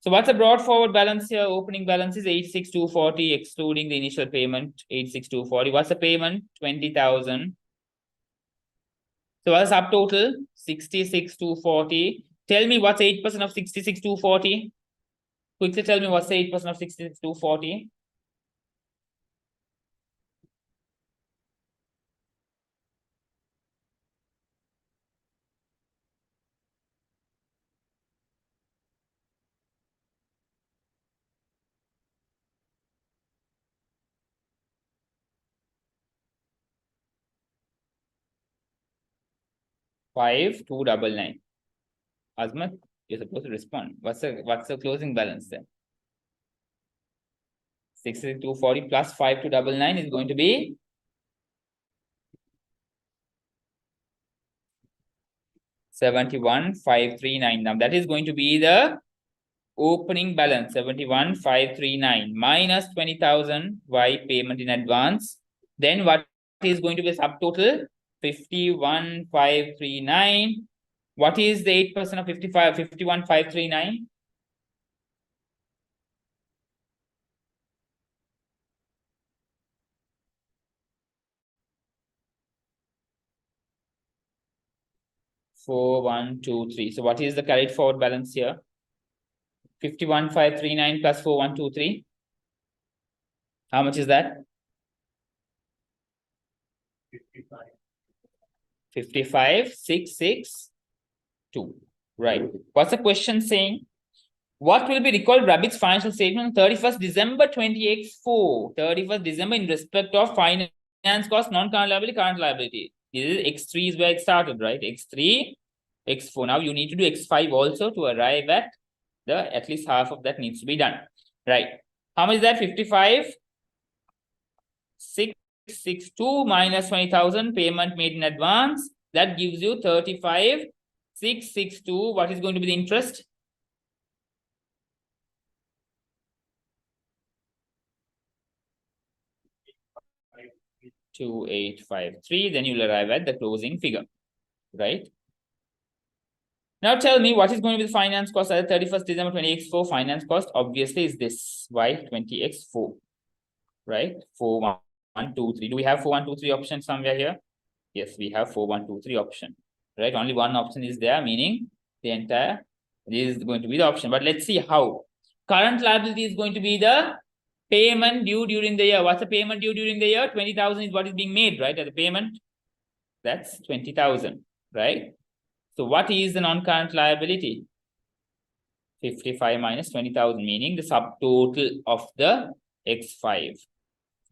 So what's the brought forward balance here? Opening balance is 86,240, excluding the initial payment, 86,240. What's the payment? 20,000. So what's the subtotal? 66,240. Tell me what's 8% of 66,240? Quickly tell me what's 8% of 66,240? 5299. Azmat, you're supposed to respond. What's the closing balance then? 6240 plus 5299 is going to be 71,539. Now that is going to be the opening balance, 71,539 minus 20,000 Y payment in advance. Then what is going to be subtotal? 51,539. What is the 8% of 51,539? Four, 1, 2, 3. So what is the carried forward balance here? 51,539 plus 4,123. How much is that? 55,662. Right. What's the question saying? What will be recalled Rabbit's financial statement on 31st December 20x4? 31st December in respect of finance cost, non-current liability, current liability. This is X3 is where it started, right? X3, X4. Now you need to do X5 also to arrive at at least half of that needs to be done. Right. How much is that? 55,662 minus 20,000 payment made in advance. That gives you 35,662. What is going to be the interest? 2,853. Then you'll arrive at the closing figure, right? Now tell me what is going to be the finance cost at 31st December 20x4. Finance cost obviously is this Y20x4, right? 4123. Do we have 4123 option somewhere here? Yes, we have 4123 option, right? Only one option is there, meaning the entire this is going to be the option. But let's see how. Current liability is going to be the payment due during the year. What's the payment due during the year? 20,000 is what is being made, right? As the payment. That's 20,000, right? So what is the non-current liability? 55 minus 20,000, meaning the subtotal of the X5,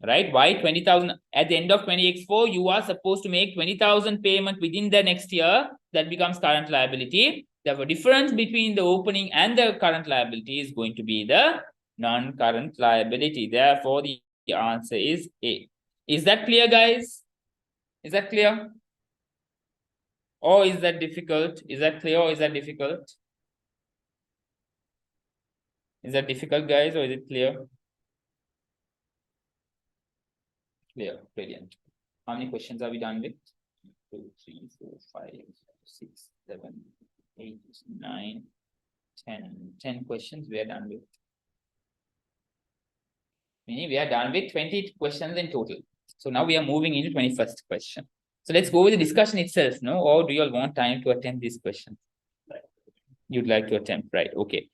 right? Why 20,000? At the end of 20x4, you are supposed to make 20,000 payment within the next year. That becomes current liability. The difference between the opening and the current liability is going to be the non-current liability. Therefore, the answer is A. Is that clear, guys? Is that clear? Or is that difficult? Is that clear or is that difficult? Is that difficult, guys, or is it clear? Clear. Brilliant. How many questions are we done with? 2, 3, 4, 5, 6, 7, 8, 9, 10. 10 questions we are done with. Meaning we are done with 20 questions in total. So now we are moving into 21st question. So let's go with the discussion itself, no? Or do you all want time to attempt this question? You'd like to attempt, right? Okay.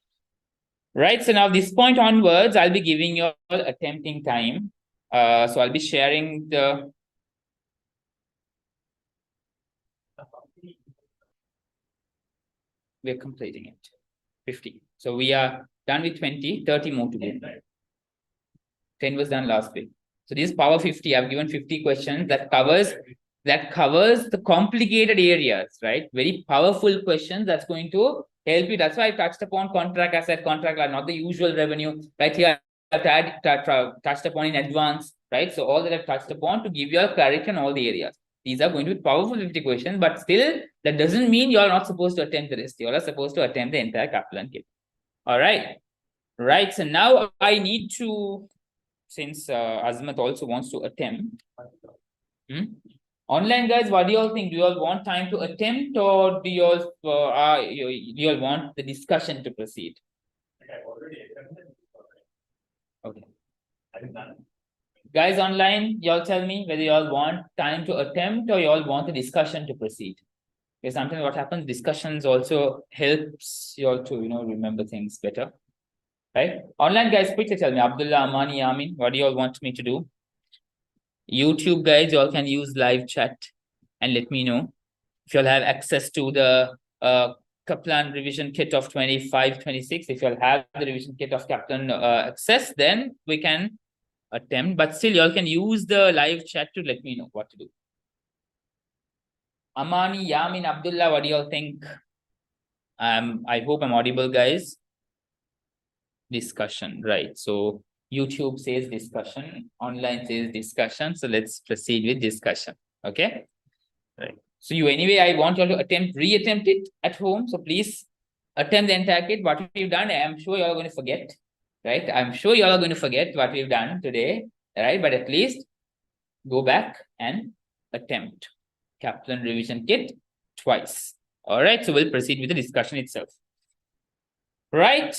Right, so now this point onwards, I'll be giving you all attempting time. So I'll be sharing the... We're completing it. 50. So we are done with 20, 30 more to go. 10 was done last week. So this is power 50. I've given 50 questions that covers the complicated areas, right? Very powerful questions that's going to help you. That's why I touched upon contract asset, contract, not the usual revenue, right? Here I've touched upon in advance, right? So all that I've touched upon to give you a clarity on all the areas. These are going to be powerful 50 questions, but still that doesn't mean you are not supposed to attempt the rest. You are supposed to attempt the entire Kaplan kit. All right. Right. So now I need to, since Azmat also wants to attempt. Online guys, what do you all think? Do you all want time to attempt, or do you all want the discussion to proceed? Okay. Guys online, you all tell me whether you all want time to attempt or you all want the discussion to proceed. Because sometimes what happens, discussions also helps you all to remember things better. Right? Online guys, quickly tell me, Abdullah, Amani, Amin, what do you all want me to do? YouTube guys, you all can use live chat and let me know. If you all have access to the Kaplan revision kit of 25-26, if you all have the revision kit of Kaplan access, then we can attempt. But still, you all can use the live chat to let me know what to do. Amani, Yamin, Abdullah, what do you all think? I hope I'm audible, guys. Discussion, right? So YouTube says discussion, online says discussion. So let's proceed with discussion. Okay. Right. So anyway, I want you all to re-attempt it at home. So please attempt the entire kit. What we've done, I'm sure you all are going to forget, right? I'm sure you all are going to forget what we've done today, right? But at least go back and attempt Kaplan revision kit twice. All right. So we'll proceed with the discussion itself. Right.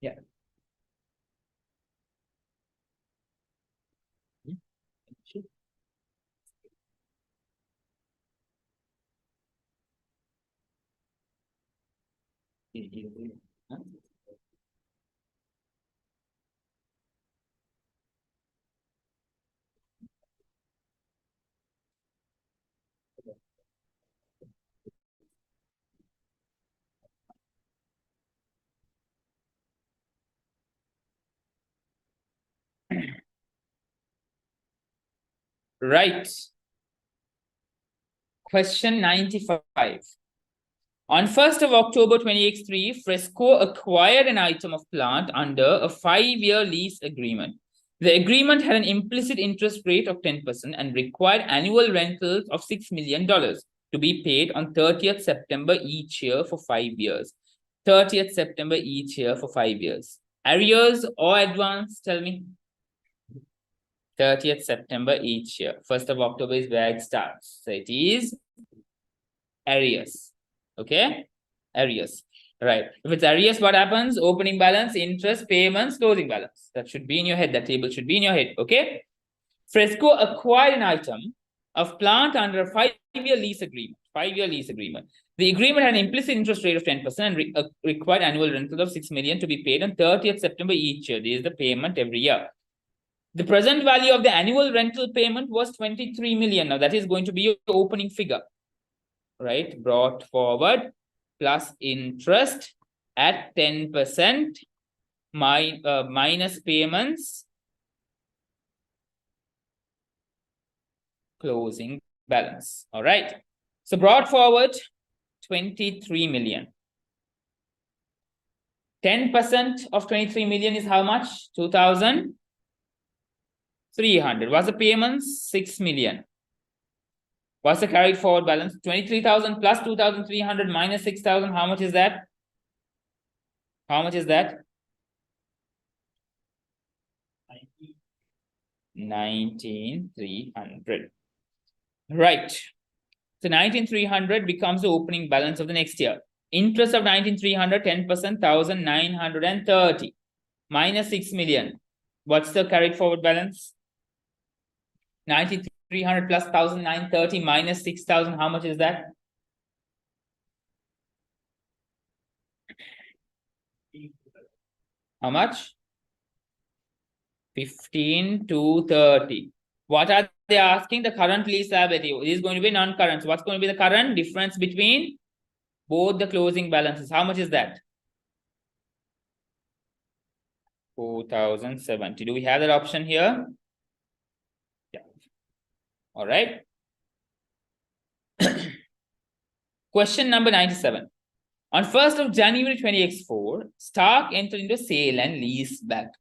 Yeah. Right. Question 95. On 1st of October 2023, Fresco acquired an item of plant under a 5-year lease agreement. The agreement had an implicit interest rate of 10% and required annual rentals of $6 million to be paid on 30th September each year for 5 years. 30th September each year for 5 years. Arrears or advance, tell me. 30th September each year. 1st of October is where it starts. So it is arrears. Okay? Arrears. Right. If it's arrears, what happens? Opening balance, interest, payments, closing balance. That should be in your head. That table should be in your head. Okay? Fresco acquired an item of plant under a 5-year lease agreement. 5-year lease agreement. The agreement had an implicit interest rate of 10% and required annual rental of $6 million to be paid on 30th September each year. This is the payment every year. The present value of the annual rental payment was 23 million. Now that is going to be your opening figure, right? Brought forward plus interest at 10%, minus payments, closing balance. All right. So brought forward 23 million. 10% of 23 million is how much? 2,300. What's the payments? 6 million. What's the carried forward balance? 23,000 plus 2,300 minus 6,000. How much is that? How much is that? 19,300. Right. So 19,300 becomes the opening balance of the next year. Interest of 19,300, 10%, 1,930 minus 6 million. What's the carried forward balance? 19,300 plus 1,930 minus 6,000. How much is that? How much? 15,230. What are they asking? The current lease liability. This is going to be non-current. So what's going to be the current difference between both the closing balances? How much is that? 4,070. Do we have that option here? Yeah. All right. Question number 97. On 1st of January 2024, Stark entered into sale and lease back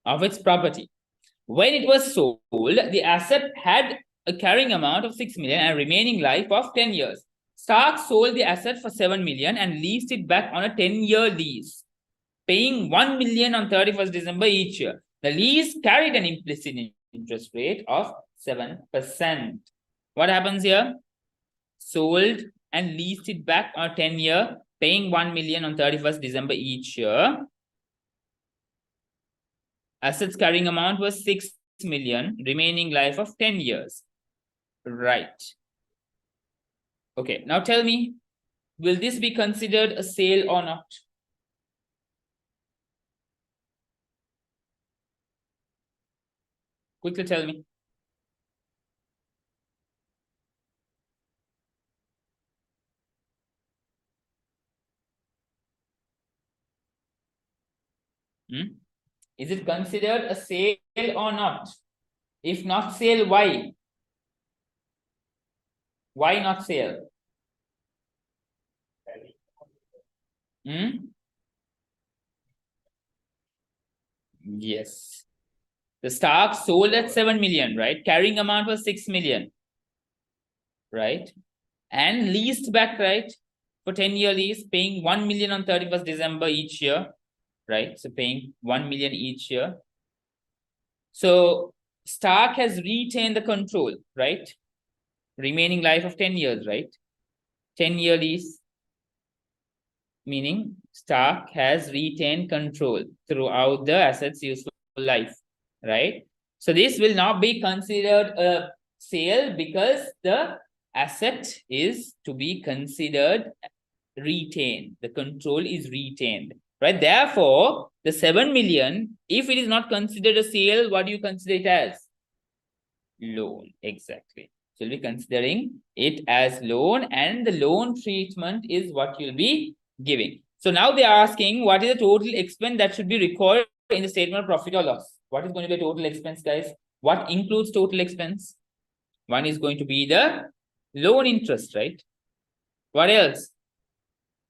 of its property. When it was sold, the asset had a carrying amount of 6 million and a remaining life of 10 years. Stark sold the asset for 7 million and leased it back on a 10-year lease, paying 1 million on 31st December each year. The lease carried an implicit interest rate of 7%. What happens here? Sold and leased it back on a 10-year, paying 1 million on 31st December each year. Assets carrying amount was 6 million, remaining life of 10 years. Right. Okay, now tell me, will this be considered a sale or not? Quickly tell me. Is it considered a sale or not? If not sale, why? Why not sale? Yes. The stock sold at 7 million, right? Carrying amount was 6 million, right? And leased back, right? For 10-year lease, paying 1 million on 31st December each year, right? So paying 1 million each year. So stock has retained the control, right? Remaining life of 10 years, right? 10-year lease, meaning stock has retained control throughout the asset's useful life, right? So this will not be considered a sale because the asset is to be considered retained. The control is retained, right? Therefore, the 7 million, if it is not considered a sale, what do you consider it as? Loan, exactly. So you'll be considering it as loan, and the loan treatment is what you'll be giving. So now they're asking what is the total expense that should be recorded in the statement of profit or loss? What is going to be a total expense, guys? What includes total expense? One is going to be the loan interest, right? What else?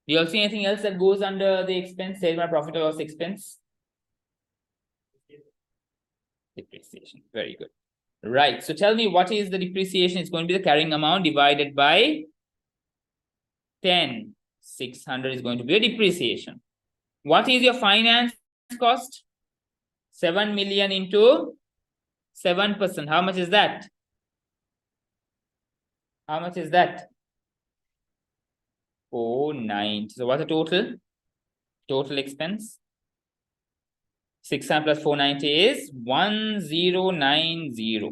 Do you all see anything else that goes under the expense, statement of profit or loss expense? Depreciation. Very good. Right. So tell me, what is the depreciation? It's going to be the carrying amount divided by 10. 600 is going to be a depreciation. What is your finance cost? 7 million into 7%. How much is that? How much is that? 490. So what's the total? Total expense? 600 plus 490 is 1090.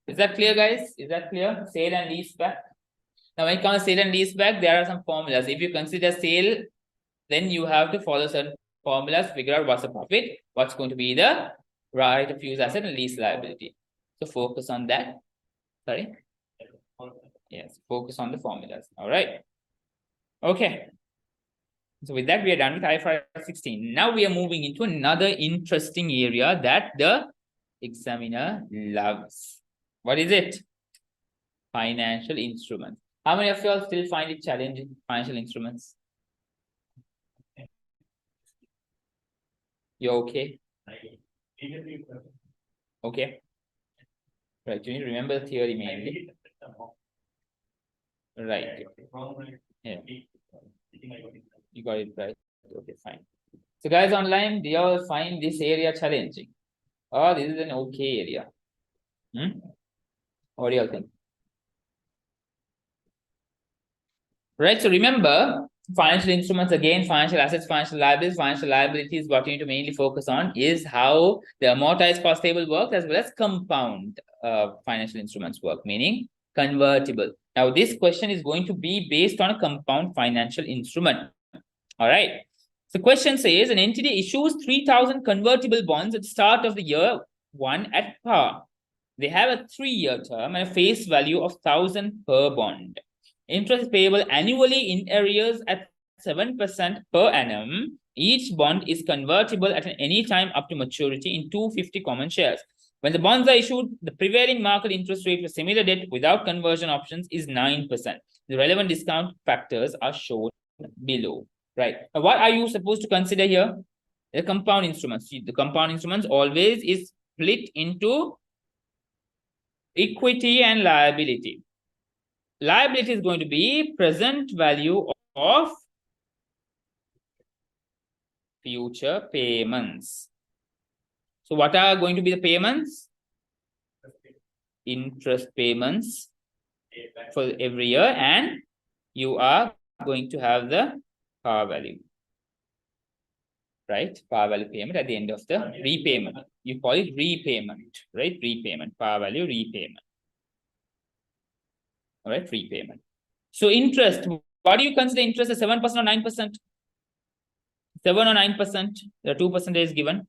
Is that clear, guys? Is that clear? Sale and lease back. Now, when it comes to sale and lease back, there are some formulas. If you consider sale, then you have to follow certain formulas, figure out what's the profit, what's going to be the right of use asset and lease liability. So focus on that. Sorry. Yes, focus on the formulas. All right. Okay. So with that, we are done with IFRS 16. Now we are moving into another interesting area that the examiner loves. What is it? Financial instruments. How many of you all still find it challenging, financial instruments? You're okay? Okay. Right, you need to remember the theory mainly. Right. Yeah. You got it right. Okay, fine. So guys online, do you all find this area challenging? Oh, this is an okay area. What do you all think? Right, so remember, financial instruments, again, financial assets, financial liabilities. Financial liabilities, what you need to mainly focus on is how the amortized cost table works, as well as compound financial instruments work, meaning convertible. Now, this question is going to be based on a compound financial instrument. All right. So question says an entity issues 3,000 convertible bonds at the start of the year one at par. They have a 3-year term and a face value of 1,000 per bond. Interest is payable annually in arrears at 7% per annum. Each bond is convertible at any time up to maturity in 250 common shares. When the bonds are issued, the prevailing market interest rate for similar debt without conversion options is 9%. The relevant discount factors are shown below. Right. Now, what are you supposed to consider here? The compound instruments. The compound instruments always is split into equity and liability. Liability is going to be present value of future payments. So what are going to be the payments? Interest payments for every year, and you are going to have the par value. Right? Par value payment at the end of the repayment. You call it repayment, right? Repayment, par value repayment. All right, repayment. So interest, what do you consider interest as 7% or 9%? 7 or 9%? The 2% is given.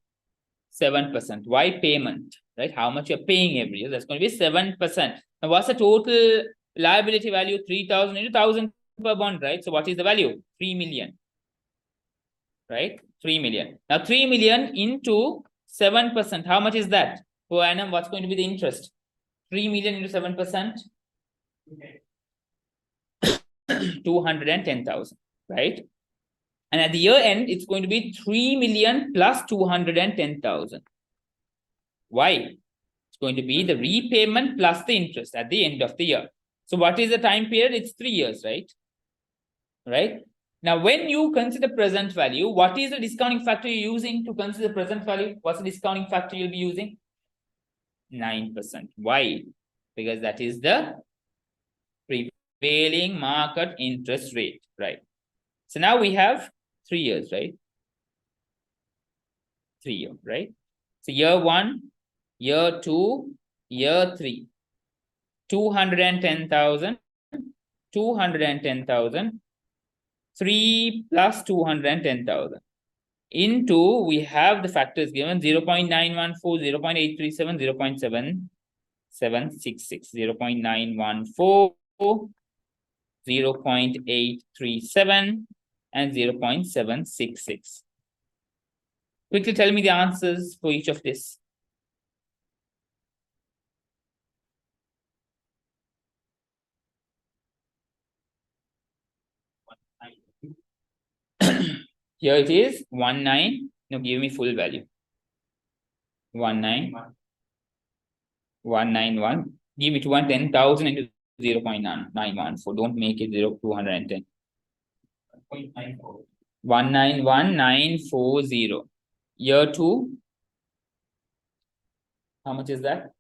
7%. Why payment? Right? How much you're paying every year? That's going to be 7%. Now, what's the total liability value? 3,000 into 1,000 per bond, right? So what is the value? 3 million. Right? 3 million. Now 3 million into 7%. How much is that? Per annum, what's going to be the interest? 3 million into 7%? 210,000, right? And at the year end, it's going to be 3 million plus 210,000. Why? It's going to be the repayment plus the interest at the end of the year. So what is the time period? It's 3 years, right? Right? Now, when you consider present value, what is the discounting factor you're using to consider present value? What's the discounting factor you'll be using? 9%. Why? Because that is the prevailing market interest rate, right? So now we have 3 years, right? 3 years, right? So year 1, year 2, year 3. 210,000, 210,000, 3 plus 210,000. Into, we have the factors given 0.914, 0.837, 0.7766, 0.914, 0.837, and 0.766. Quickly tell me the answers for each of this. Here it is 19. No, give me full value. 191. Give it 10,000 into 0.914. Don't make it 210. 191,940. Year 2. How much is that?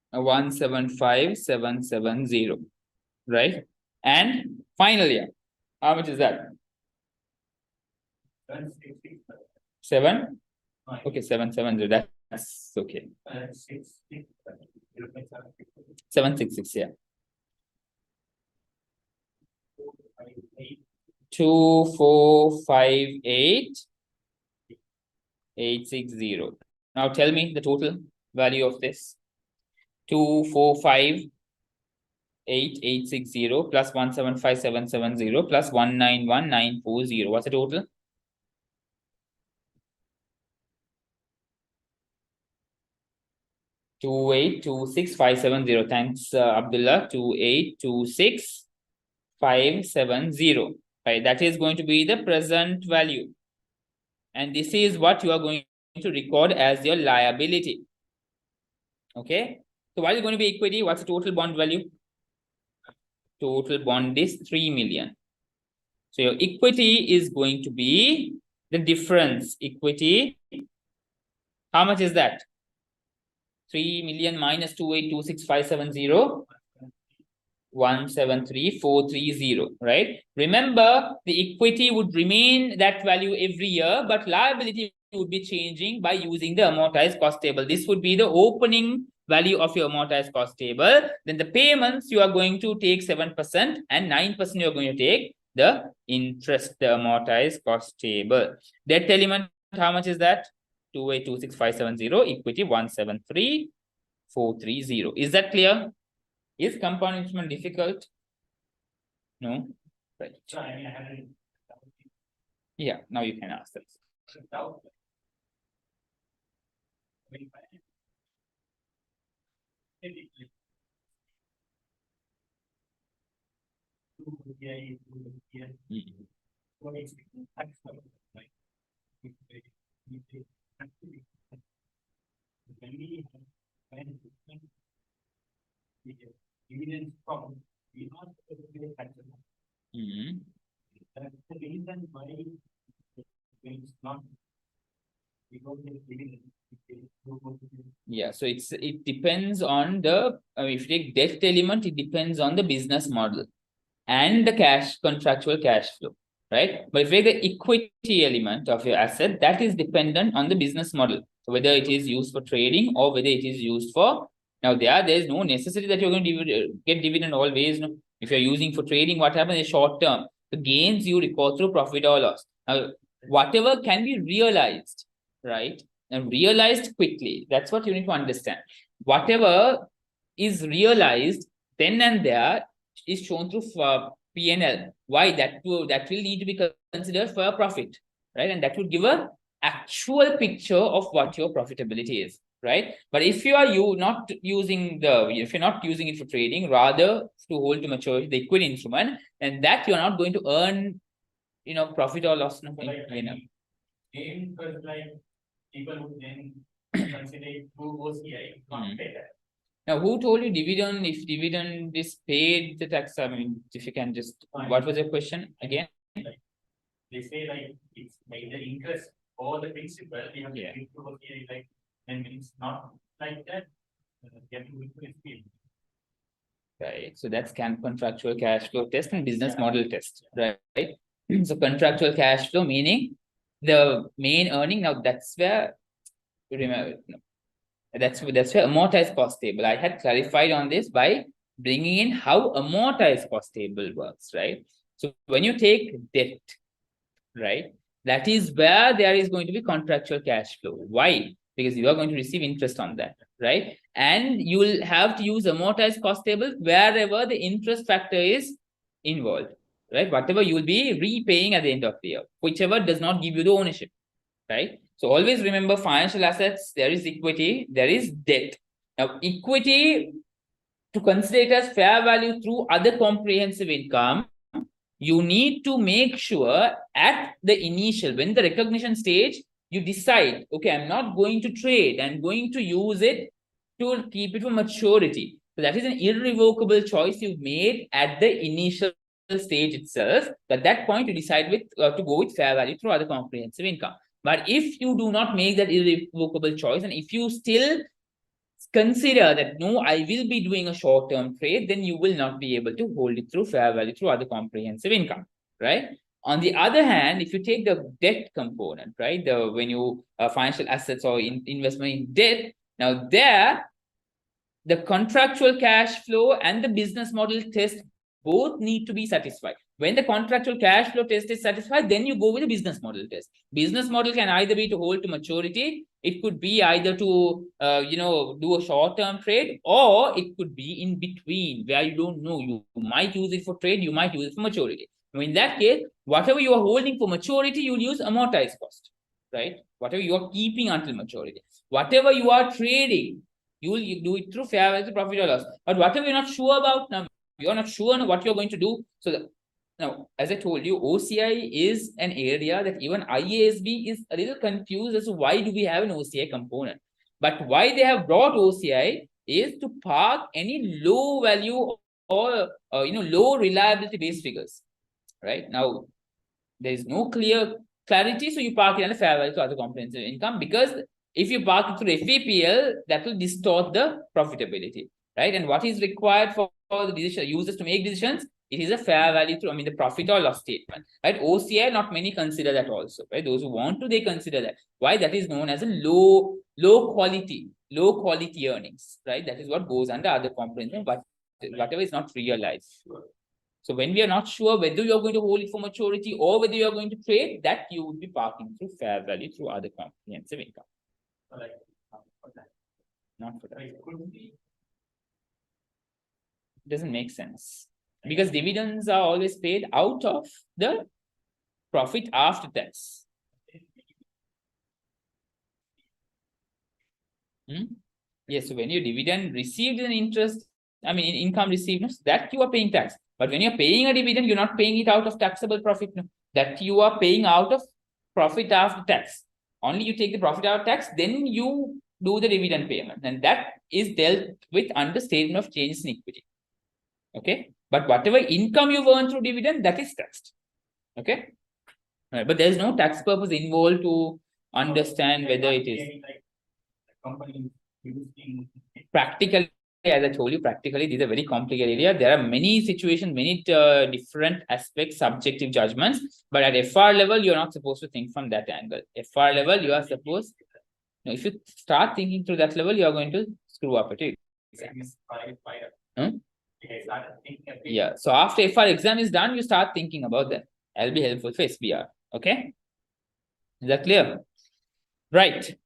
175,770. Right? And final year, how much is that? 7? Okay, 770. That's okay. 766, yeah. 2,458,860. Now tell me the total value of this. 2,458,860 plus 175,770 plus 191,940. What's the total? 2,826,570. Thanks, Abdullah. 2,826,570. Right, that is going to be the present value. And this is what you are going to record as your liability. Okay. So what is going to be equity? What's the total bond value? Total bond is 3 million. So your equity is going to be the difference. Equity. How much is that? 3 million minus 2,826,570. 173,430, right? Remember, the equity would remain that value every year, but liability would be changing by using the amortized cost table. This would be the opening value of your amortized cost table. Then the payments, you are going to take 7% and 9% you are going to take the interest, the amortized cost table. Debt element, how much is that? 2,826,570, equity 173,430. Is that clear? Is compound instrument difficult? No? Right. Yeah, now you can ask this. Dividends from we not taxes. That's the reason why it's not yeah, so it depends on the if you take debt element, it depends on the business model and the contractual cash flow, right? But if you take the equity element of your asset, that is dependent on the business model. So whether it is used for trading or whether it is used for now there's no necessity that you're going to get dividend always. No? If you're using for trading, what happens is short term. The gains you record through profit or loss. Now, whatever can be realized, right? And realized quickly. That's what you need to understand. Whatever is realized then and there is shown through P&L. Why? That will need to be considered for a profit, right? And that would give a actual picture of what your profitability is. right? But if you are not using if you're not using it for trading, rather to hold to maturity, the equity instrument, then that you're not going to earn, profit or loss. So like, because like people would then consider it through OCI, not pay that. Now, who told you dividend? If dividend is paid, the tax, I mean, if you can just, what was your question again? They say like it's either interest or the principal, you have to Yeah. give to OCI, like, and it's not like that. You have to do it with Right. So that's contractual cash flow test and business model test, right? So contractual cash flow meaning the main earning. Now that's where, remember, that's where amortized cost table. I had clarified on this by bringing in how amortized cost table works, right? So when you take debt, right, that is where there is going to be contractual cash flow. Why? Because you are going to receive interest on that, right? And you will have to use amortized cost table wherever the interest factor is involved, right? Whatever you will be repaying at the end of the year, whichever does not give you the ownership, right? So always remember, financial assets, there is equity, there is debt. Now, equity, to consider it as fair value through other comprehensive income, you need to make sure at the initial, when the recognition stage, you decide, okay, I'm not going to trade, I'm going to use it to keep it for maturity. So that is an irrevocable choice you've made at the initial stage itself. At that point, you decide to go with fair value through other comprehensive income. But if you do not make that irrevocable choice, and if you still consider that, no, I will be doing a short-term trade, then you will not be able to hold it through fair value through other comprehensive income, right? On the other hand, if you take the debt component, right, when you financial assets or investment in debt, now there, the contractual cash flow and the business model test both need to be satisfied. When the contractual cash flow test is satisfied, then you go with the business model test. Business model can either be to hold to maturity, it could be either to do a short-term trade, or it could be in between where you don't know. You might use it for trade, you might use it for maturity. Now, in that case, whatever you are holding for maturity, you'll use amortized cost, right? Whatever you are keeping until maturity. Whatever you are trading, you do it through fair value, profit or loss. But whatever you're not sure about, now you're not sure what you're going to do. So now, as I told you, OCI is an area that even IASB is a little confused as to why do we have an OCI component. But why they have brought OCI is to park any low value or low reliability based figures. Right now, there is no clarity, so you park it under fair value to other comprehensive income, because if you park it through FVPL, that will distort the profitability, right? And what is required for the decision users to make decisions? It is a fair value through, the profit or loss statement, right? OCI, not many consider that also, right? Those who want to, they consider that. Why? That is known as a low quality earnings, right? That is what goes under other comprehensive, but whatever is not realized. So when we are not sure whether you're going to hold it for maturity or whether you're going to trade, that you would be parking through fair value through other comprehensive income. Not for that. It doesn't make sense, because dividends are always paid out of the profit after tax. Yes, so when your dividend received an interest, income received, that you are paying tax. But when you're paying a dividend, you're not paying it out of taxable profit. No, that you are paying out of profit after tax. Only you take the profit after tax, then you do the dividend payment. And that is dealt with under statement of changes in equity. Okay. But whatever income you've earned through dividend, that is taxed. Okay. Right. But there's no tax purpose involved to understand whether it is. Practically, as I told you, practically, these are very complicated area. There are many situations, many different aspects, subjective judgments. But at FR level, you're not supposed to think from that angle. FR level, you are supposed. If you start thinking through that level, you are going to screw up it. Yeah. So after FR exam is done, you start thinking about that. That'll be helpful for SBR. Okay. Is that clear? Right.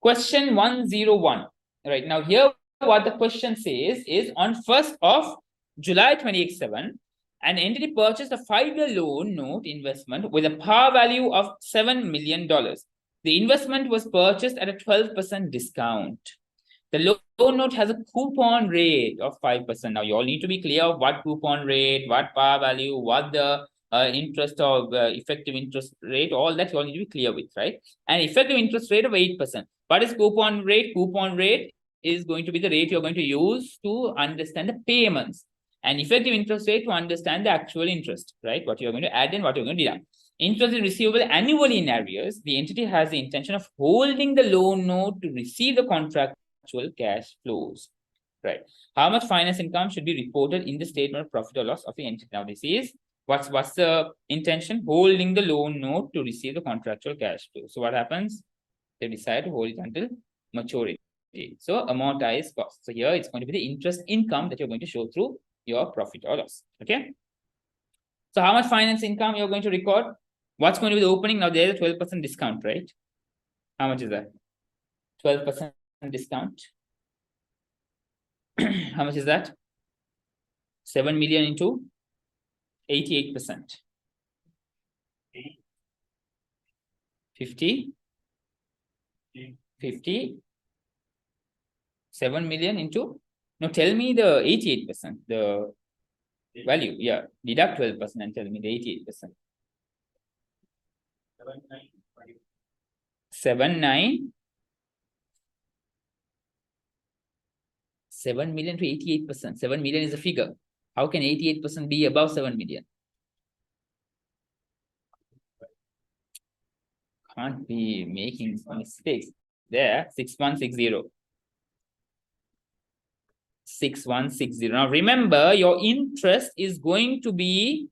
Question 101. Right now, here what the question says is, on 1st of July 2007, an entity purchased a 5-year loan note investment with a par value of $7 million. The investment was purchased at a 12% discount. The loan note has a coupon rate of 5%. Now, you all need to be clear of what coupon rate, what par value, what the interest or effective interest rate, all that you all need to be clear with, right? And effective interest rate of 8%. What is coupon rate? Coupon rate is going to be the rate you're going to use to understand the payments. And effective interest rate to understand the actual interest, right? What you're going to add and what you're going to deduct. Interest is receivable annually in arrears. The entity has the intention of holding the loan note to receive the contractual cash flows, right? How much finance income should be reported in the statement of profit or loss of the entity? Now, this is what's the intention? Holding the loan note to receive the contractual cash flow. So what happens? They decide to hold it until maturity. So amortized cost. So here it's going to be the interest income that you're going to show through your profit or loss. Okay. So how much finance income you're going to record? What's going to be the opening? Now there's a 12% discount, right? How much is that? 12% discount. How much is that? 7 million into 88%. 50. 7 million into, no, tell me the 88%, the value. Yeah, deduct 12% and tell me the 88%. 7 million to 88%. 7 million is a figure. How can 88% be above 7 million? Can't be making mistakes. There, 6160. 6160. Now remember, your interest is going to be,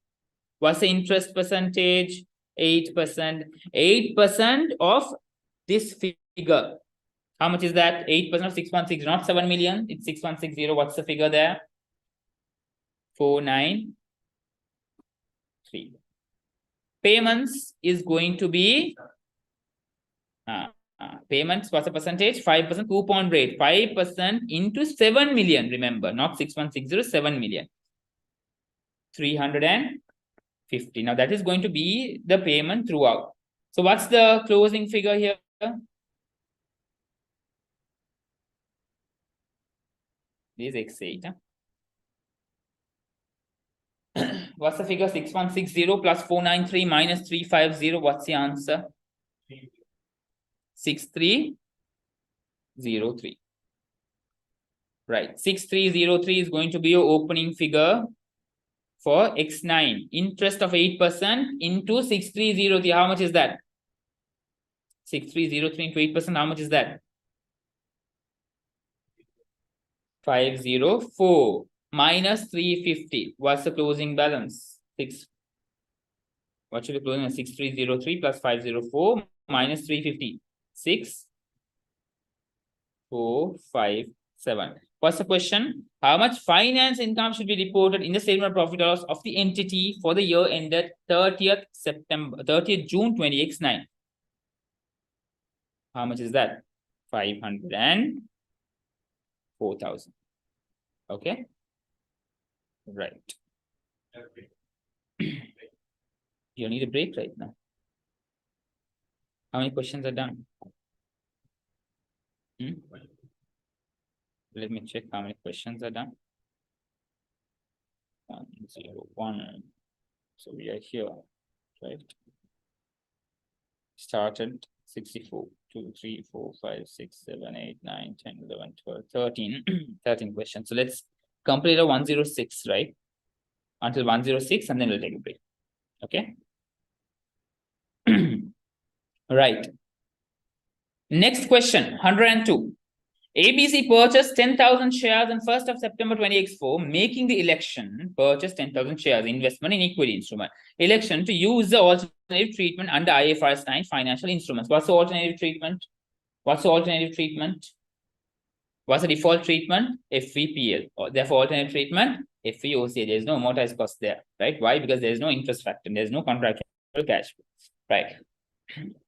what's the interest percentage? 8%. 8% of this figure. How much is that? 8% of 6160, not 7 million. It's 6160. What's the figure there? 493. Payments is going to be payments, what's the percentage? 5% coupon rate. 5% into 7 million. Remember, not 6160, 7 million. 350. Now that is going to be the payment throughout. So what's the closing figure here? This is X8. What's the figure? 6160 plus 493 minus 350. What's the answer? 6303. Right. 6303 is going to be your opening figure for X9. Interest of 8% into 6303. How much is that? 6303 into 8%. How much is that? 504 minus 350. What's the closing balance? 6. What should be closing? 6303 plus 504 minus 350. 6457. What's the question? How much finance income should be reported in the statement of profit or loss of the entity for the year ended 30th June 20X9? How much is that? 504,000. Okay. Right. You need a break right now. How many questions are done? Let me check how many questions are done. 101. So we are here, right? Started 64. 2, 3, 4, 5, 6, 7, 8, 9, 10, 11, 12, 13. 13 questions. So let's complete a 106, right? Until 106, and then we'll take a break. Okay. Right. Next question, 102. ABC purchased 10,000 shares on 1st of September 20X4, making the election purchase 10,000 shares, investment in equity instrument. Election to use the alternative treatment under IFRS 9 financial instruments. What's the alternative treatment? What's the alternative treatment? What's the default treatment? FVPL. Therefore, alternative treatment, FVOCA. There's no amortized cost there, right? Why? Because there's no interest factor. There's no contractual cash flow, right?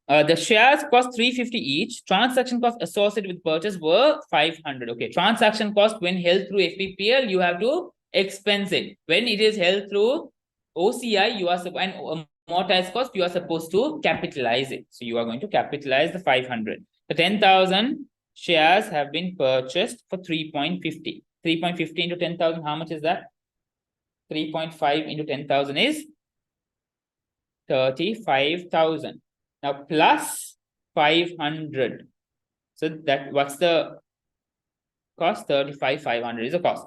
The shares cost 350 each. Transaction costs associated with purchase were 500. Okay. Transaction cost when held through FPPL, you have to expense it. When it is held through OCI, you are and amortized cost, you are supposed to capitalize it. So you are going to capitalize the 500. The 10,000 shares have been purchased for 3.50. 3.50 into 10,000, how much is that? 3.5 into 10,000 is 35,000. Now plus 500. So that what's the cost? 35,500 is the cost.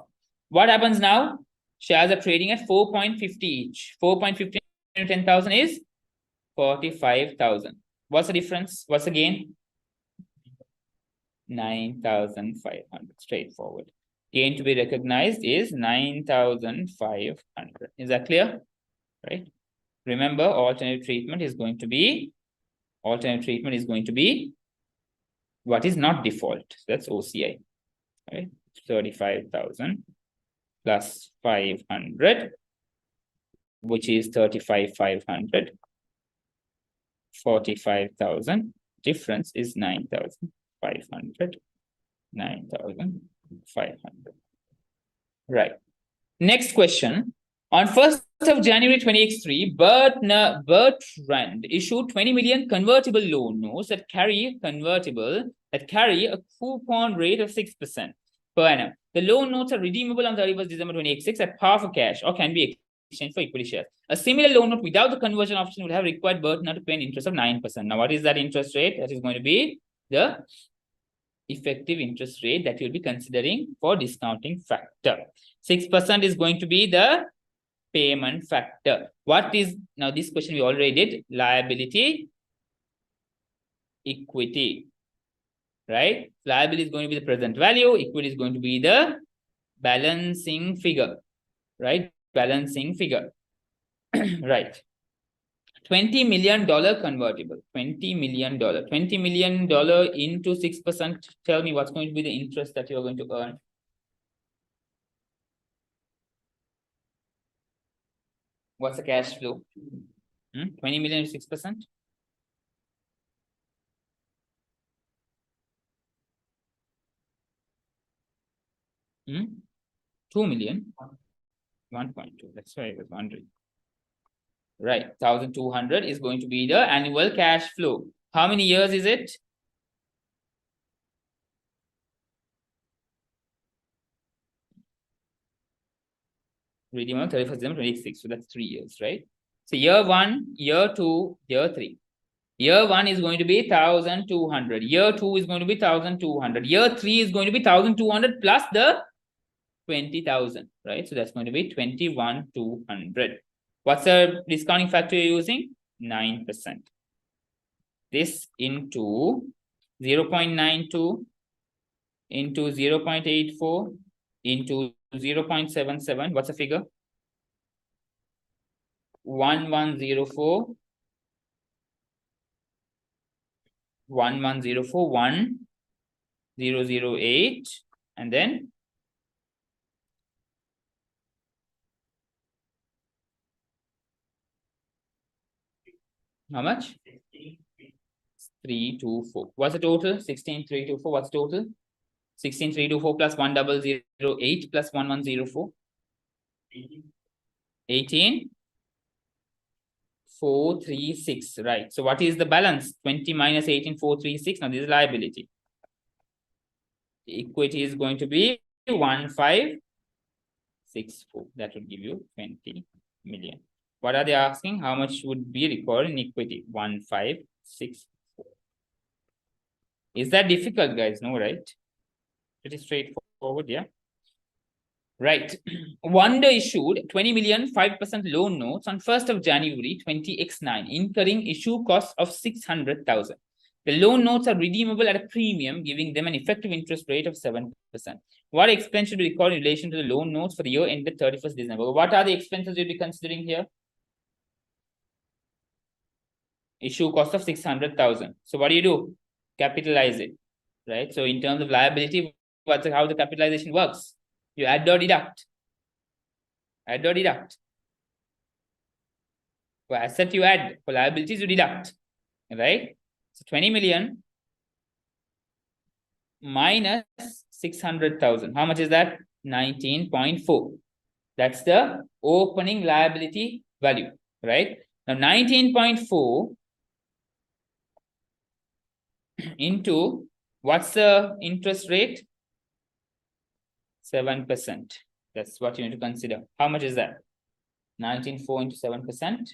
What happens now? Shares are trading at 4.50 each. 4.50 into 10,000 is 45,000. What's the difference? What's the gain? 9,500. Straightforward. Gain to be recognized is 9,500. Is that clear? Right? Remember, alternative treatment is going to be what is not default. So that's OCI. Right? 35,000 plus 500, which is 35,500. 45,000. Difference is 9,500. 9,500. Right. Next question. On 1st of January 2023, Bertrand issued 20 million convertible loan notes that carry a coupon rate of 6% per annum. The loan notes are redeemable on 31st December 2026 at par for cash or can be exchanged for equity shares. A similar loan note without the conversion option would have required Bertrand to pay an interest of 9%. Now, what is that interest rate? That is going to be the effective interest rate that you'll be considering for discounting factor. 6% is going to be the payment factor. What is, now this question we already did, liability, equity, right? Liability is going to be the present value, equity is going to be the balancing figure, right? Balancing figure, right? $20 million convertible, $20 million into 6%. Tell me what's going to be the interest that you're going to earn. What's the cash flow? 20 million is 6%. Hmm? 2 million. 1.2. That's why I was wondering. Right. 1,200 is going to be the annual cash flow. How many years is it? Redeem on 31st December 2026. So that's 3 years, right? So year 1, year 2, year 3. Year 1 is going to be 1,200. Year 2 is going to be 1,200. Year 3 is going to be 1,200 plus the 20,000, right? So that's going to be 21,200. What's the discounting factor you're using? 9%. This into 0.92 into 0.84 into 0.77. What's the figure? 1104. 1104, 1008, and then how much? 324. What's the total? 16,324. What's total? 16,324 plus 1008 plus 1104. 18,436. Right. So what is the balance? 20 minus 18,436. Now this is liability. Equity is going to be 1,564. That would give you 20 million. What are they asking? How much would be required in equity? 1,564. Is that difficult, guys? No, right? Pretty straightforward, yeah. Right. Wonder issued 20 million 5% loan notes on 1st of January 20x9, incurring issue costs of 600,000. The loan notes are redeemable at a premium, giving them an effective interest rate of 7%. What expense should we record in relation to the loan notes for the year ended 31st December? What are the expenses you'll be considering here? Issue cost of 600,000. So what do? Capitalize it, right? So in terms of liability, what's how the capitalization works? You add or deduct. Add or deduct. For asset you add, for liabilities you deduct, right? So 20 million minus 600,000. How much is that? 19.4. That's the opening liability value, right? Now 19.4 into what's the interest rate? 7%. That's what you need to consider. How much is that? 19.4 into 7%.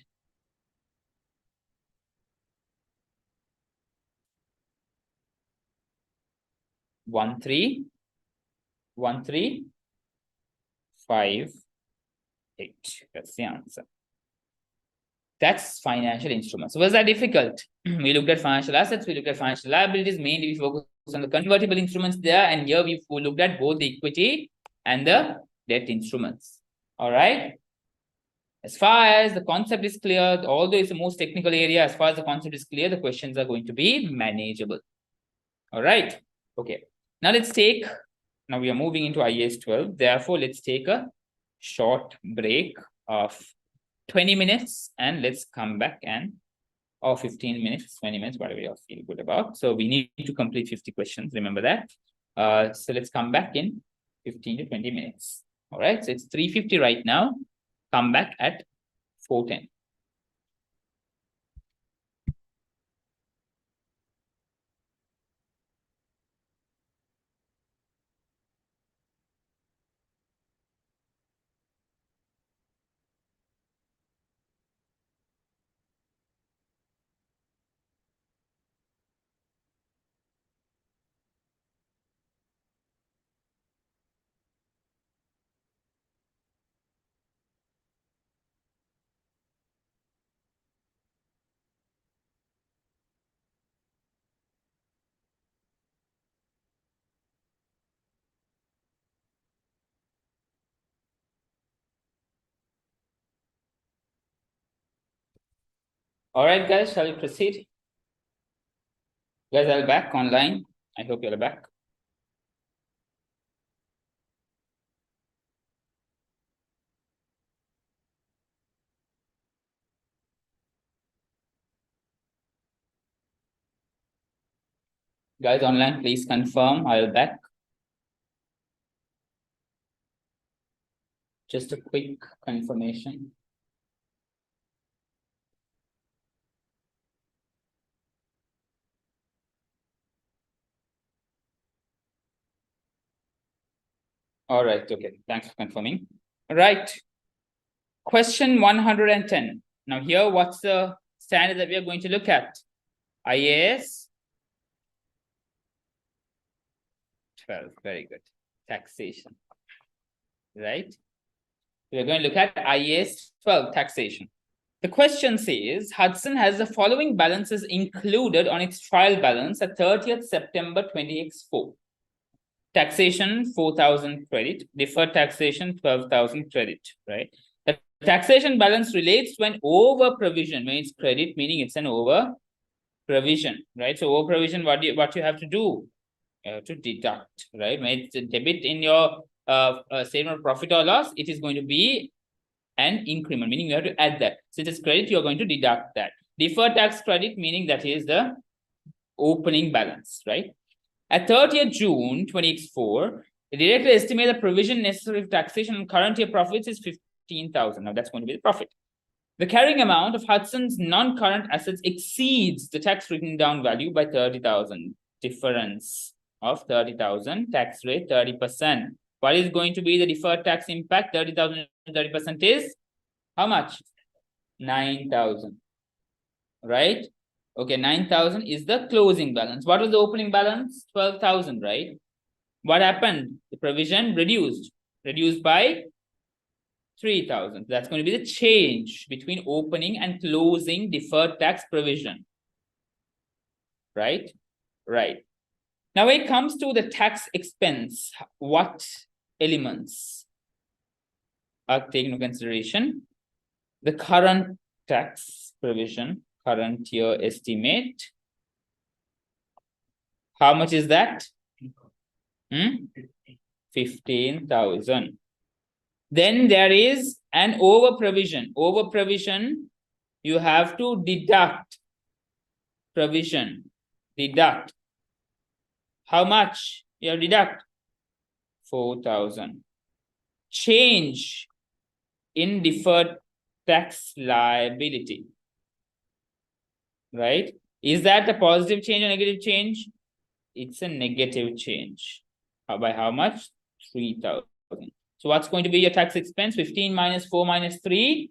13,1358. That's the answer. That's financial instruments. Was that difficult? We looked at financial assets, we looked at financial liabilities. Mainly we focus on the convertible instruments there, and here we looked at both the equity and the debt instruments. All right. As far as the concept is clear, although it's the most technical area, as far as the concept is clear, the questions are going to be manageable. All right. Okay. Now now we are moving into IAS 12. Therefore, let's take a short break of 20 minutes and let's come back or 15 minutes, 20 minutes, whatever you feel good about. So we need to complete 50 questions. Remember that. So let's come back in 15 to 20 minutes. All right. So it's 3:50 right now. Come back at 4:10. All right, guys, shall we proceed? Guys are back online. I hope you're back. Guys online, please confirm I'll back. Just a quick confirmation. All right, okay. Thanks for confirming. All right. Question 110. Now here, what's the standard that we are going to look at? IAS 12. Very good. Taxation. Right? We're going to look at IAS 12, taxation. The question says, Hudson has the following balances included on its trial balance at 30th September 2024. Taxation, 4,000 credit. Deferred taxation, 12,000 credit, right? The taxation balance relates to an over provision. When it's credit, meaning it's an over provision, right? So over provision, what you have to do? You have to deduct, right? When it's a debit in your statement of profit or loss, it is going to be an increment, meaning you have to add that. So it is credit, you're going to deduct that. Deferred tax credit, meaning that is the opening balance, right? At 30th June 2024, the director estimated the provision necessary for taxation on current year profits is 15,000. Now that's going to be the profit. The carrying amount of Hudson's non-current assets exceeds the tax written down value by 30,000. Difference of 30,000, tax rate 30%. What is going to be the deferred tax impact? 30,000 30% is how much? 9,000. Right? Okay, 9,000 is the closing balance. What was the opening balance? 12,000, right? What happened? The provision reduced by 3,000. That's going to be the change between opening and closing deferred tax provision. Right? Right. Now, when it comes to the tax expense, what elements are taken into consideration? The current tax provision, current year estimate. How much is that? 15,000. Then there is an over provision. Over provision, you have to deduct provision. Deduct. How much? You have deduct 4,000. Change in deferred tax liability. right? Is that a positive change or negative change? It's a negative change. By how much? 3,000. So what's going to be your tax expense? 15 minus 4 minus 3?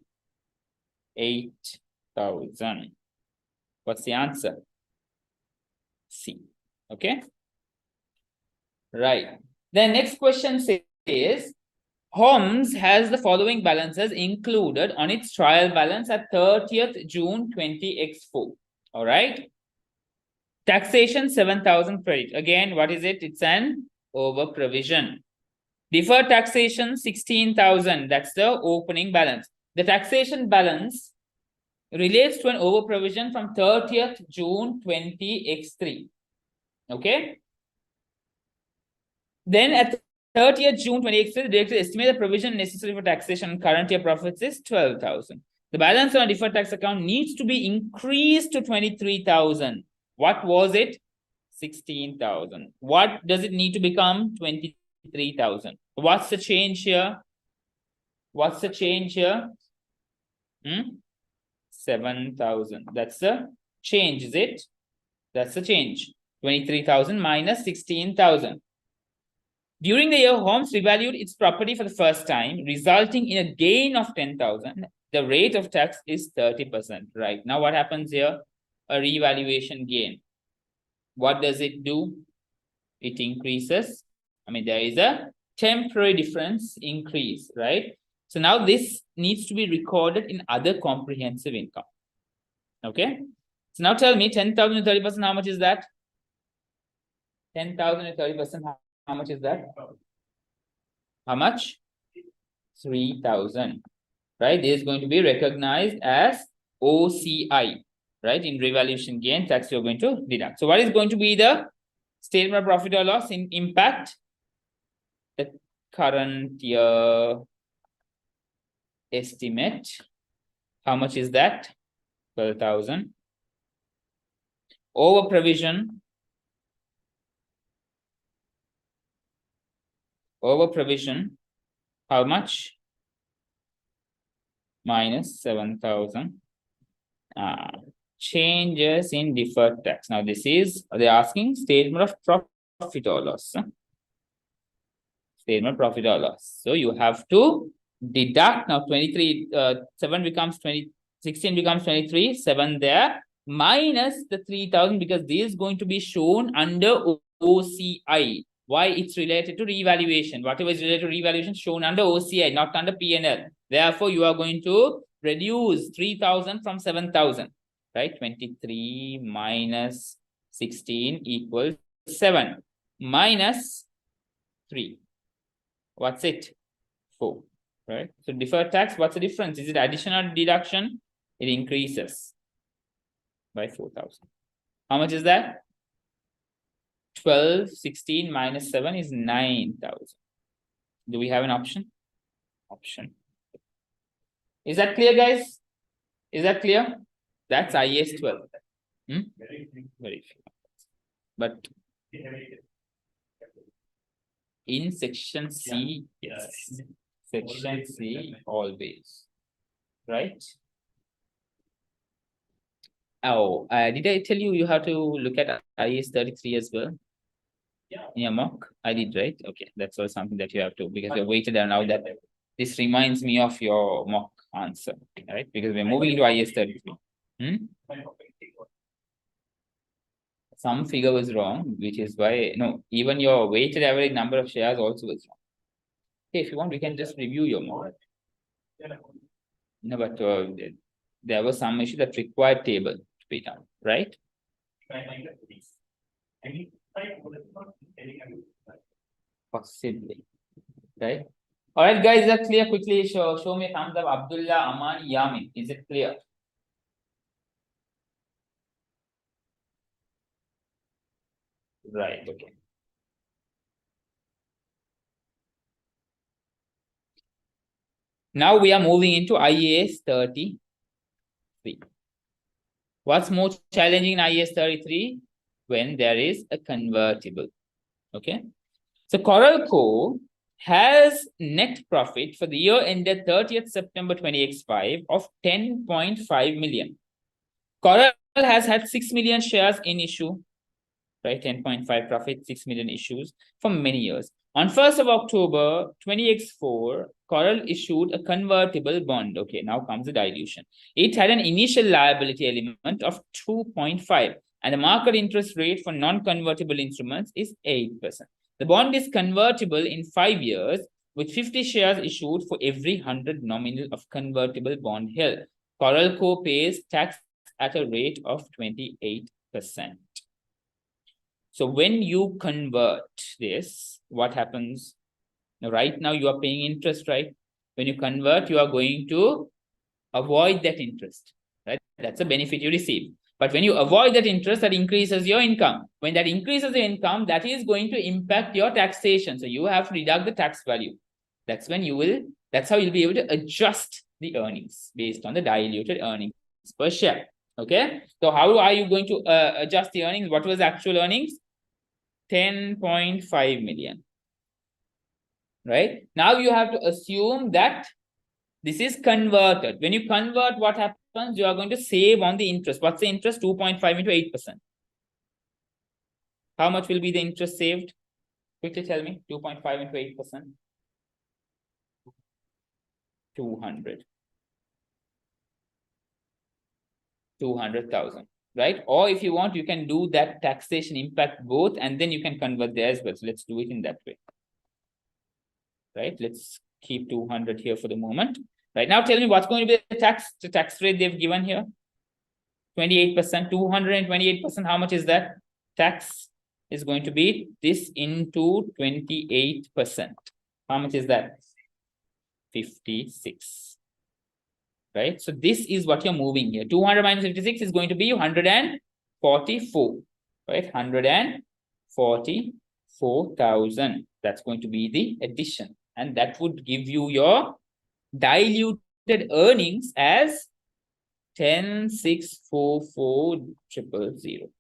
8,000. What's the answer? C. Okay. Right. The next question says, Homs has the following balances included on its trial balance at 30th June 20x4. All right. Taxation 7,000 credit. Again, what is it? It's an over provision. Deferred taxation 16,000. That's the opening balance. The taxation balance relates to an over provision from 30th June 20x3. Okay. Then at 30th June 20x3, the director estimated the provision necessary for taxation on current year profits is 12,000. The balance on a deferred tax account needs to be increased to 23,000. What was it? 16,000. What does it need to become? 23,000. What's the change here? What's the change here? 7,000. That's the change, is it? That's the change. 23,000 minus 16,000. During the year, Homes revalued its property for the first time, resulting in a gain of 10,000. The rate of tax is 30%. Right. Now, what happens here? A revaluation gain. What does it do? It increases. I mean, there is a temporary difference increase, right? So now this needs to be recorded in other comprehensive income. Okay. So now tell me 10,000 to 30%, how much is that? 10,000 to 30%, how much is that? How much? 3,000. Right? This is going to be recognized as OCI. Right? In revaluation gain, tax you're going to deduct. So what is going to be the statement of profit or loss in impact? The current year estimate. How much is that? 12,000. Over provision. Over provision. How much? Minus 7,000. Changes in deferred tax. Now this is, they're asking statement of profit or loss. Statement of profit or loss. So you have to deduct now 23, 7 becomes 20, 16 becomes 23, 7 there, minus the 3,000 because this is going to be shown under OCI. Why? It's related to revaluation. Whatever is related to revaluation shown under OCI, not under P&L. Therefore, you are going to reduce 3,000 from 7,000. Right? 23 minus 16 equals 7 minus 3. What's it? 4. Right? So deferred tax, what's the difference? Is it addition or deduction? It increases by 4,000. How much is that? 12, 16 minus 7 is 9,000. Do we have an option? Option. Is that clear, guys? Is that clear? That's IAS 12. Very few. But in section C, yes. Section C always. Right? Oh, did I tell you you have to look at IAS 33 as well? Yeah. In your mock? I did, right? Okay, that's also something that you have to, because you're weighted and now that this reminds me of your mock answer, right? Because we're moving into IAS 33. Some figure was wrong, which is why, no, even your weighted average number of shares also was wrong. Okay, if you want, we can just review your mock. No, but there was some issue that required table to be done, right? Possibly, right? All right, guys, is that clear? Quickly show me a thumbs up. Abdullah, Aman, Yamin. Is it clear? Right, okay. Now we are moving into IAS 33. What's more challenging in IAS 33? When there is a convertible. Okay. So Coral Co has net profit for the year ended 30th September 20x5 of 10.5 million. Coral has had 6 million shares in issue, right? 10.5 profit, 6 million issues for many years. On 1st of October 20x4, Coral issued a convertible bond. Okay, now comes the dilution. It had an initial liability element of 2.5, and the market interest rate for non-convertible instruments is 8%. The bond is convertible in 5 years with 50 shares issued for every 100 nominal of convertible bond held. Coral Co pays tax at a rate of 28%. So when you convert this, what happens? Right now you are paying interest, right? When you convert, you are going to avoid that interest, right? That's a benefit you receive. But when you avoid that interest, that increases your income. When that increases the income, that is going to impact your taxation. So you have to deduct the tax value. That's when you will, that's how you'll be able to adjust the earnings based on the diluted earnings per share. Okay. So how are you going to adjust the earnings? What was the actual earnings? 10.5 million. Right? Now you have to assume that this is converted. When you convert, what happens? You are going to save on the interest. What's the interest? 2.5 into 8%. How much will be the interest saved? Quickly tell me. 2.5 into 8%. 200. 200,000. Right? Or if you want, you can do that taxation impact both, and then you can convert there as well. So let's do it in that way. Right? Let's keep 200 here for the moment. Right now, tell me what's going to be the tax rate they've given here. 28%, 228%. How much is that? Tax is going to be this into 28%. How much is that? 56. Right? So this is what you're moving here. 200 minus 56 is going to be 144. Right? 144,000. That's going to be the addition. And that would give you your diluted earnings as 10,644,000.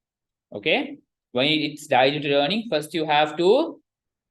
Okay? When it's diluted earning, first you have to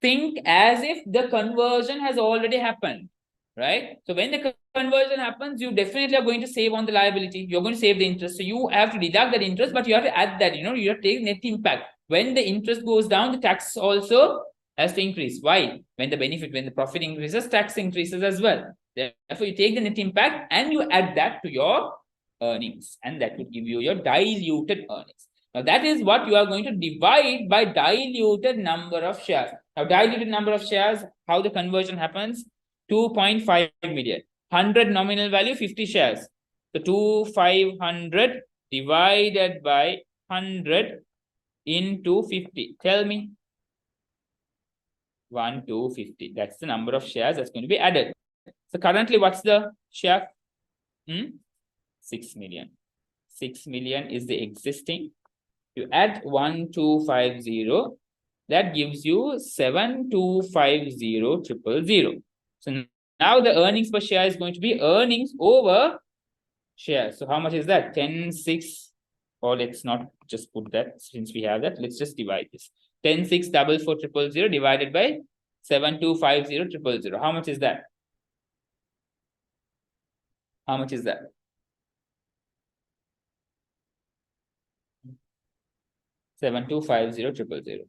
think as if the conversion has already happened. Right? So when the conversion happens, you definitely are going to save on the liability. You're going to save the interest. So you have to deduct that interest, but you have to add that, you have to take net impact. When the interest goes down, the tax also has to increase. Why? When the profit increases, tax increases as well. Therefore, you take the net impact and you add that to your earnings, and that will give you your diluted earnings. Now, that is what you are going to divide by diluted number of shares. Now, diluted number of shares, how the conversion happens? 2.5 million. 100 nominal value, 50 shares. So 2,500 divided by 100 into 50. Tell me. 1 to 50. That's the number of shares that's going to be added. So currently, what's the share? 6 million. 6 million is the existing. You add 1,250. That gives you 7,250,000. So now the earnings per share is going to be earnings over share. So how much is that? 10,600, or let's not just put that since we have that. Let's just divide this. 10,644,000 divided by 7,250,000. How much is that? How much is that? Seven two five zero triple zero,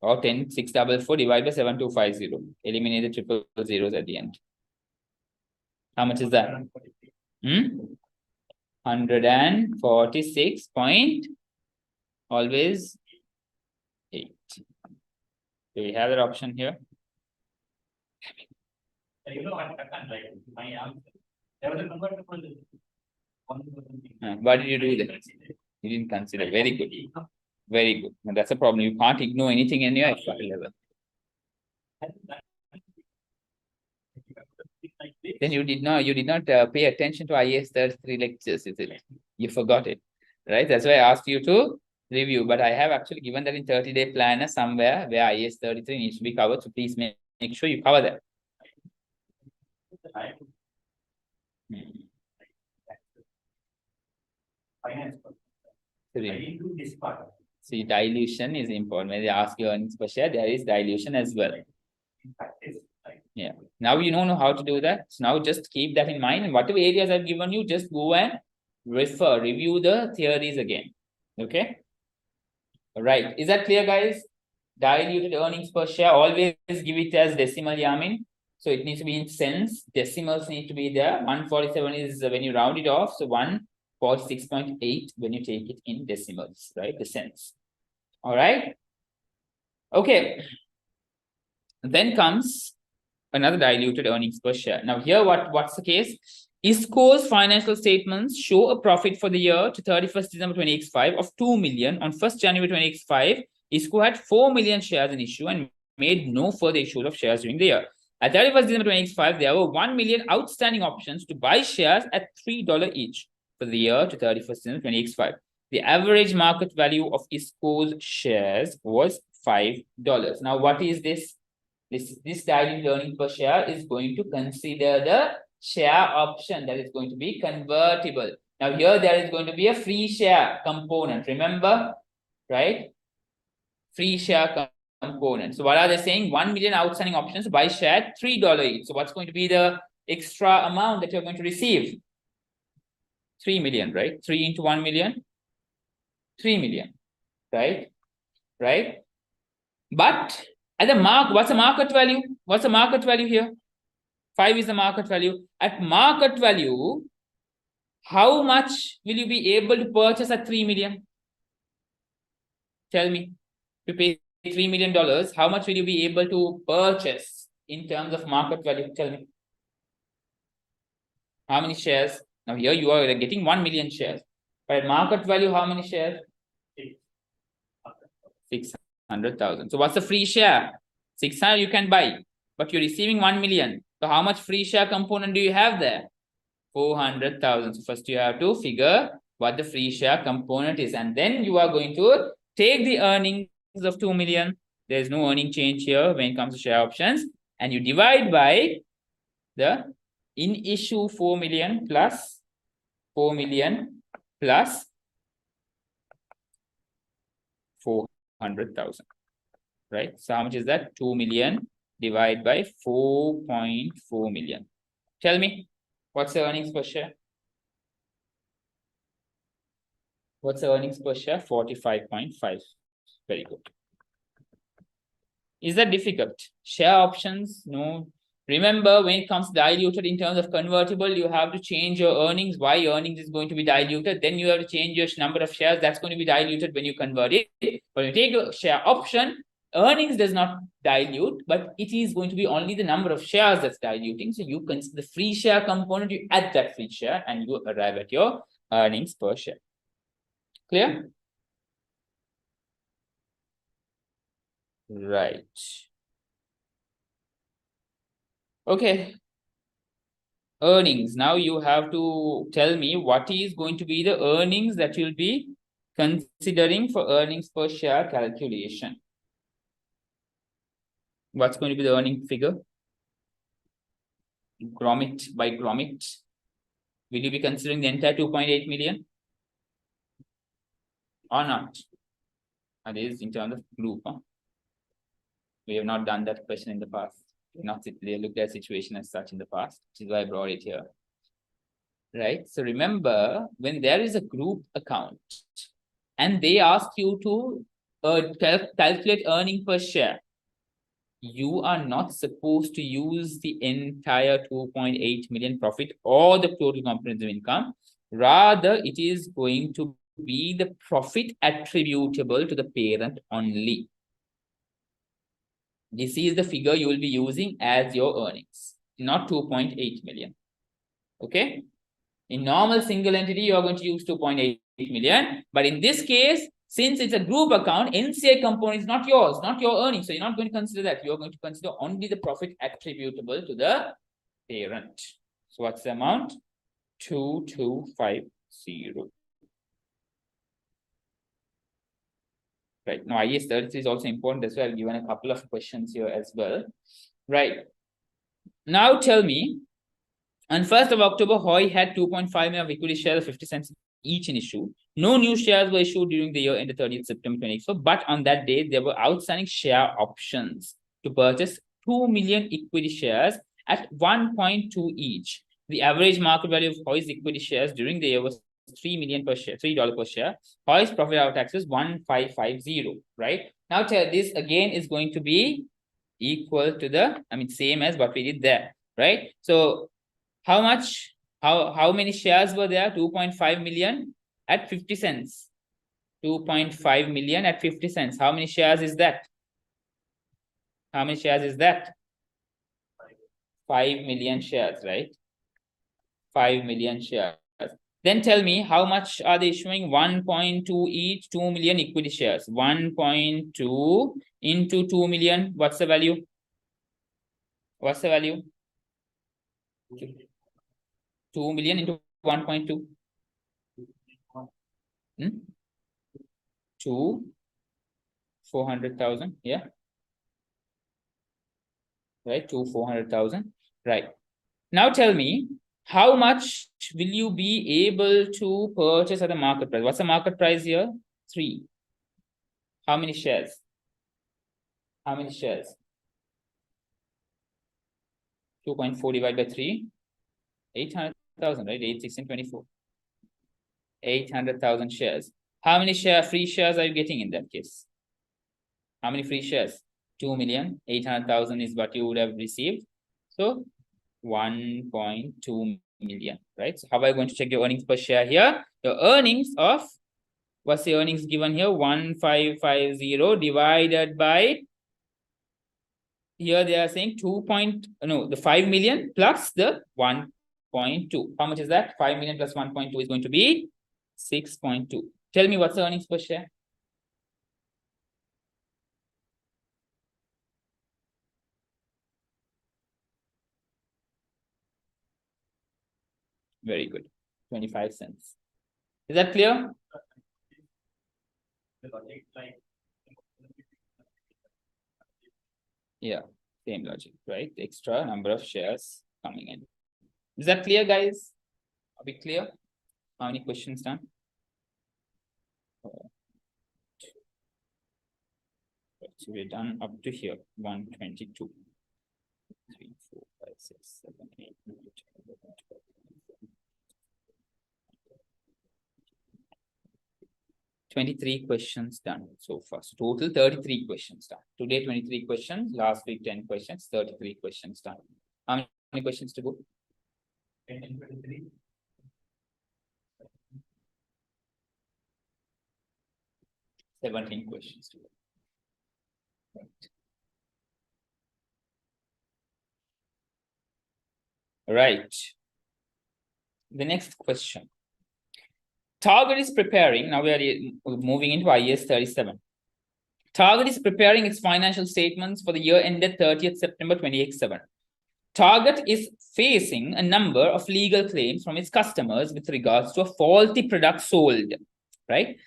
or 10,644 divided by 7,250. Eliminate the triple zeros at the end. How much is that? 146 point always 8. Do we have that option here? My answer. There was a convertible. Why did you do that? You didn't consider. Very good. Very good. And that's a problem. You can't ignore anything in your extra level. Then you did not pay attention to IAS 33 lectures, is it? You forgot it, right? That's why I asked you to review. But I have actually given that in 30-day planner somewhere where IAS 33 needs to be covered. So please make sure you cover that. See, dilution is important. When they ask you earnings per share, there is dilution as well. Yeah. Now you don't know how to do that. So now just keep that in mind. And whatever areas I've given you, just go and review the theories again. Okay. Right. Is that clear, guys? Diluted earnings per share, always give it as decimal, Yamin. So it needs to be in cents. Decimals need to be there. 147 is when you round it off. So 146.8 when you take it in decimals, right? The cents. All right. Okay. Then comes another diluted earnings per share. Now here, what's the case? ISCO's financial statements show a profit for the year to 31st December 2025 of 2 million. On 1st January 2025, ISCO had 4 million shares in issue and made no further issues of shares during the year. At 31st December 2025, there were 1 million outstanding options to buy shares at $3 each for the year to 31st December 2025. The average market value of ISCO's shares was $5. Now, what is this? This diluted earnings per share is going to consider the share option that is going to be convertible. Now here there is going to be a free share component. Remember, right? Free share component. So what are they saying? 1 million outstanding options to buy share at $3 each. So what's going to be the extra amount that you're going to receive? 3 million, right? 3 into 1 million? 3 million, right? Right? But at the what's the market value? What's the market value here? 5 is the market value. At market value, how much will you be able to purchase at 3 million? Tell me. If you pay $3 million, how much will you be able to purchase in terms of market value? Tell me. How many shares? Now here you are getting 1 million shares. But at market value, how many shares? 600,000. So what's the free share? 600 you can buy, but you're receiving 1 million. So how much free share component do you have there? 400,000. So first you have to figure what the free share component is, and then you are going to take the earnings of 2 million. There's no earning change here when it comes to share options, and you divide by the in issue 4 million plus 4 million plus 400,000. Right? So how much is that? 2 million divided by 4.4 million. Tell me, what's the earnings per share? What's the earnings per share? 45.5. Very good. Is that difficult? Share options? No. Remember, when it comes diluted in terms of convertible, you have to change your earnings. Why earnings is going to be diluted? Then you have to change your number of shares. That's going to be diluted when you convert it. When you take a share option, earnings does not dilute, but it is going to be only the number of shares that's diluting. So you consider the free share component, you add that free share, and you arrive at your earnings per share. Clear? Right. Okay. Earnings. Now you have to tell me what is going to be the earnings that you'll be considering for earnings per share calculation. What's going to be the earning figure? Grommet by grommet. Will you be considering the entire 2.8 million? Or not? That is in terms of group. Huh? We have not done that question in the past. Not looked at situation as such in the past, which is why I brought it here. Right? So remember, when there is a group account and they ask you to calculate earning per share, you are not supposed to use the entire 2.8 million profit or the total comprehensive income. Rather, it is going to be the profit attributable to the parent only. This is the figure you will be using as your earnings, not 2.8 million. Okay? In normal single entity, you are going to use 2.8 million. But in this case, since it's a group account, NCI component is not yours, not your earnings. So you're not going to consider that. You're going to consider only the profit attributable to the parent. So what's the amount? 2250. Right. Now, IAS 33 is also important as well. I've given a couple of questions here as well. Right. Now tell me, on 1st of October, Hoy had 2.5 million of equity shares of 50 cents each in issue. No new shares were issued during the year ended 30th September 2024. But on that day, there were outstanding share options to purchase 2 million equity shares at 1.2 each. The average market value of Hoy's equity shares during the year was $3 million per share, $3 per share. His profit after tax is 1550, right? Now this again is going to be equal to the, same as what we did there, right? So how much, how many shares were there? 2.5 million at 50 cents. 2.5 million at 50 cents. How many shares is that? How many shares is that? 5 million shares, right? 5 million shares. Then tell me, how much are they issuing? 1.2 each, 2 million equity shares. 1.2 into 2 million. What's the value? What's the value? 2 million into 1.2. 400,000. Yeah. Right. 400,000. Right. Now tell me, how much will you be able to purchase at the market price? What's the market price here? 3. How many shares? How many shares? 2.4 divided by 3. 800,000, right? 8, 16, 24. 800,000 shares. How many free shares are you getting in that case? How many free shares? 2 million. 800,000 is what you would have received. So 1.2 million, right? So how are you going to check your earnings per share here? Your earnings of, what's the earnings given here? 1550 divided by, here they are saying the 5 million plus the 1.2. How much is that? 5 million plus 1.2 is going to be 6.2. Tell me, what's the earnings per share? Very good. 25 cents. Is that clear? Yeah, same logic, right? Extra number of shares coming in. Is that clear, guys? Are we clear? How many questions done? So we're done up to here. 122. 3, 4, 5, 6, 7, 8, 9, 10, 11, 12. 23 questions done so far. So total 33 questions done. Today 23 questions, last week 10 questions, 33 questions done. How many questions to go? 23. 17 questions to go. Right. The next question. Target is preparing. Now we are moving into IAS 37. Target is preparing its financial statements for the year ended 30th September 2027. Target is facing a number of legal claims from its customers with regards to a faulty product sold, right?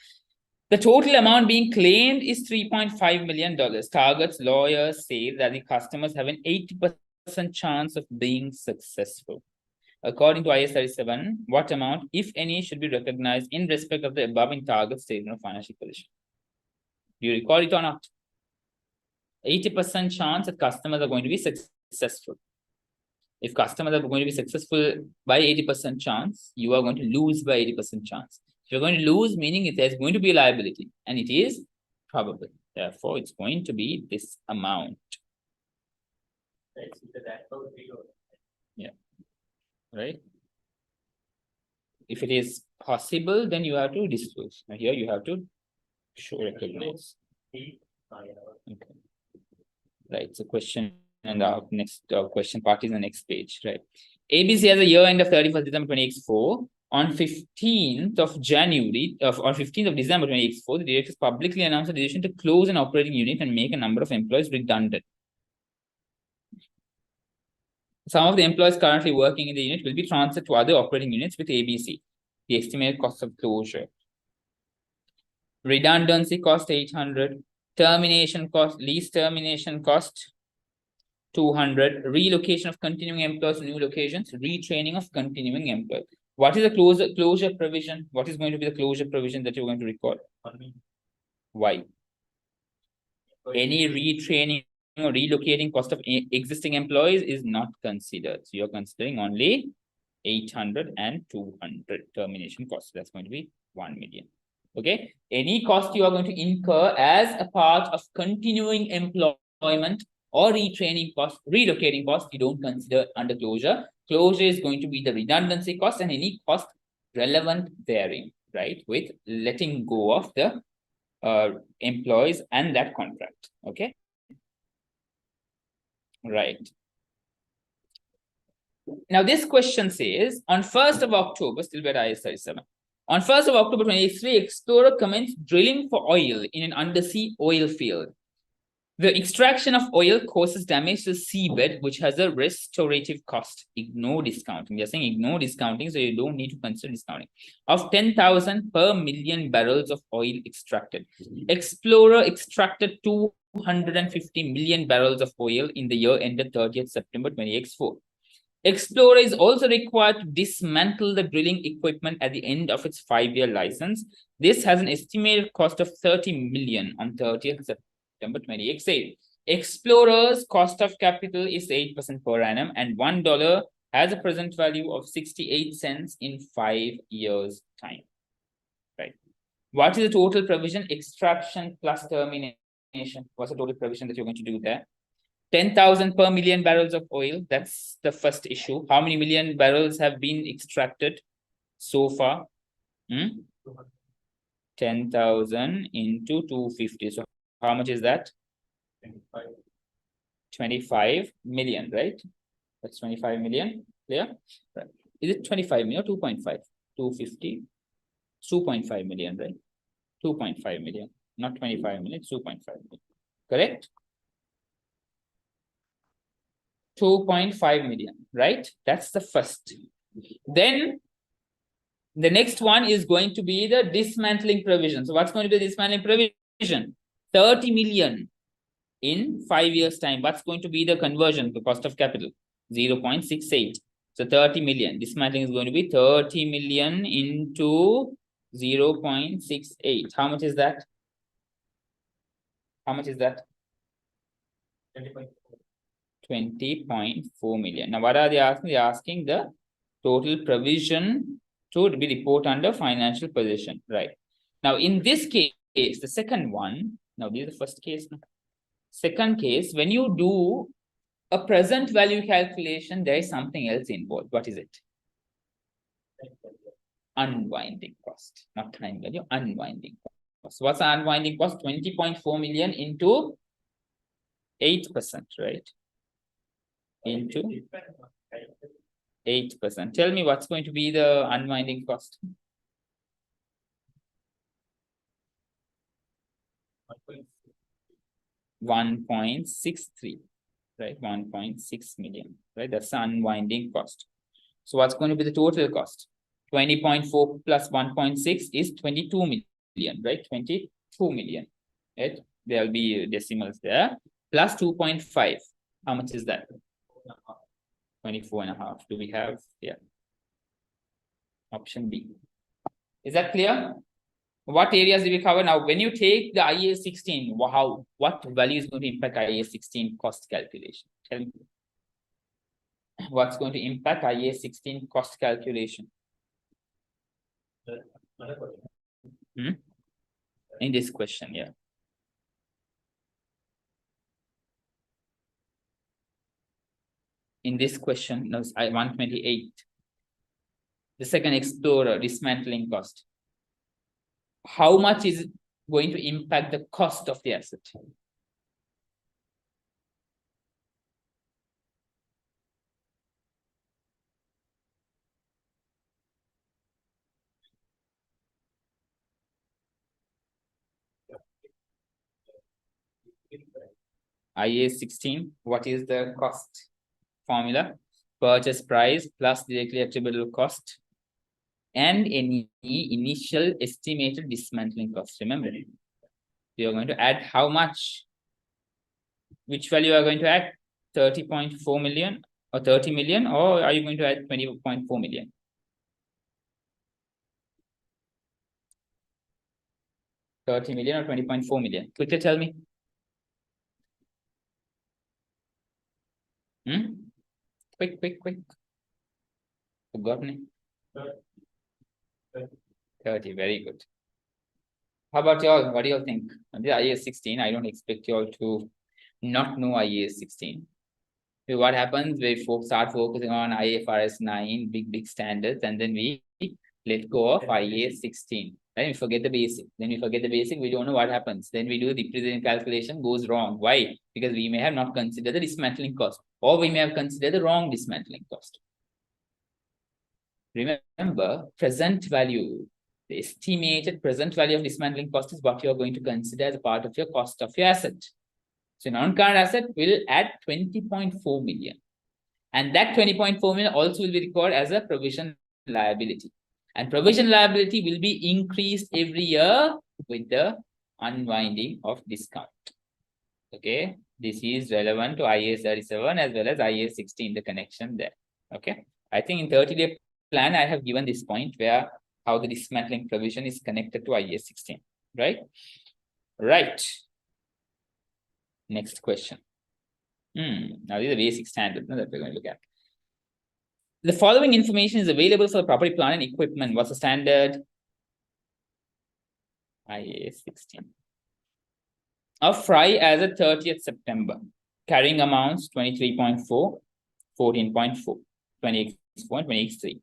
The total amount being claimed is $3.5 million. Target's lawyers say that the customers have an 80% chance of being successful. According to IAS 37, what amount, if any, should be recognized in respect of the above in Target's statement of financial position? Do you recall it or not? 80% chance that customers are going to be successful. If customers are going to be successful by 80% chance, you are going to lose by 80% chance. If you're going to lose, meaning there's going to be a liability, and it is probable. Therefore, it's going to be this amount. Yeah. Right? If it is possible, then you have to disclose. Now here you have to recognize. Okay. Right. So question and our next question part is the next page. Right. ABC has a year end of 31st December 2084. On 15th of January, on 15th of December 2084, the directors publicly announced a decision to close an operating unit and make a number of employees redundant. Some of the employees currently working in the unit will be transferred to other operating units with ABC. The estimated cost of closure. Redundancy cost 800. Termination cost, lease termination cost 200. Relocation of continuing employees to new locations. Retraining of continuing employees. What is the closure provision? What is going to be the closure provision that you're going to record? Why? Any retraining or relocating cost of existing employees is not considered. So you're considering only 800 and 200 termination cost. That's going to be 1 million. Okay. Any cost you are going to incur as a part of continuing employment or retraining cost, relocating cost, you don't consider under closure. Closure is going to be the redundancy cost and any cost relevant therein, right? With letting go of the employees and that contract. Okay. Right. Now, this question says, on 1st of October, still by IS 37, on 1st of October 2023, Explorer commenced drilling for oil in an undersea oil field. The extraction of oil causes damage to the seabed, which has a restorative cost. Ignore discounting. They're saying ignore discounting, so you don't need to consider discounting. Of 10,000 per million barrels of oil extracted. Explorer extracted 250 million barrels of oil in the year ended 30th September 2024. Explorer is also required to dismantle the drilling equipment at the end of its 5-year license. This has an estimated cost of 30 million on 30th September 2028. Explorer's cost of capital is 8% per annum and $1 has a present value of 68 cents in 5 years' time. Right. What is the total provision? Extraction plus termination. What's the total provision that you're going to do there? 10,000 per million barrels of oil. That's the first issue. How many million barrels have been extracted so far? 10,000 into 250. So how much is that? 25 million, right? That's 25 million. Clear? Right. Is it 25 million or 2.5? 250. 2.5 million, right? 2.5 million. Not 25 million, 2.5 million. Correct? 2.5 million, right? That's the first. Then the next one is going to be the dismantling provision. So what's going to be the dismantling provision? 30 million in 5 years' time. What's going to be the conversion, the cost of capital? 0.68. So 30 million. Dismantling is going to be 30 million into 0.68. How much is that? How much is that? 20.4 million. Now, what are they asking? They're asking the total provision to be report under financial position. Right. Now, in this case, the second one, now this is the first case. Second case, when you do a present value calculation, there is something else involved. What is it? Unwinding cost, not time value, unwinding cost. What's the unwinding cost? 20.4 million into 8%, right? Into 8%. Tell me what's going to be the unwinding cost? 1.63, right? 1.6 million, right? That's the unwinding cost. So what's going to be the total cost? 20.4 plus 1.6 is 22 million, right? 22 million, right? There'll be decimals there. Plus 2.5. How much is that? 24.5. Do we have? Yeah. Option B. Is that clear? What areas did we cover? Now, when you take the IAS 16, what value is going to impact IAS 16 cost calculation? Tell me. What's going to impact IAS 16 cost calculation? In this question, yeah. In this question, no, 128. The second Explorer dismantling cost. How much is it going to impact the cost of the asset? IAS 16, what is the cost formula? Purchase price plus directly attributable cost and any initial estimated dismantling cost. Remember, you're going to add how much? Which value are going to add? 30.4 million or 30 million, or are you going to add 20.4 million? $30 million or 20.4 million? Quickly tell me. Quick. Forgotten? Thirty. 30, very good. How about y'all? What do y'all think? The IAS 16, I don't expect y'all to not know IAS 16. So what happens? We start focusing on IFRS 9, big standards, and then we let go of IAS 16. Then we forget the basic. We don't know what happens. Then we do the depreciation calculation, goes wrong. Why? Because we may have not considered the dismantling cost, or we may have considered the wrong dismantling cost. Remember, present value, the estimated present value of dismantling cost is what you're going to consider as a part of your cost of your asset. So non-current asset will add 20.4 million. And that 20.4 million also will be recorded as a provision liability. And provision liability will be increased every year with the unwinding of discount. Okay, this is relevant to IAS 37 as well as IAS 16, the connection there. Okay, I think in 30-day plan, I have given this point where how the dismantling provision is connected to IAS 16, right? Right. Next question. Now these are basic standards that we're going to look at. The following information is available for the property, plant, and equipment. What's the standard? IAS 16. Of FRI as of 30th September. Carrying amounts 23.4, 14.4, 20x4, 20x3.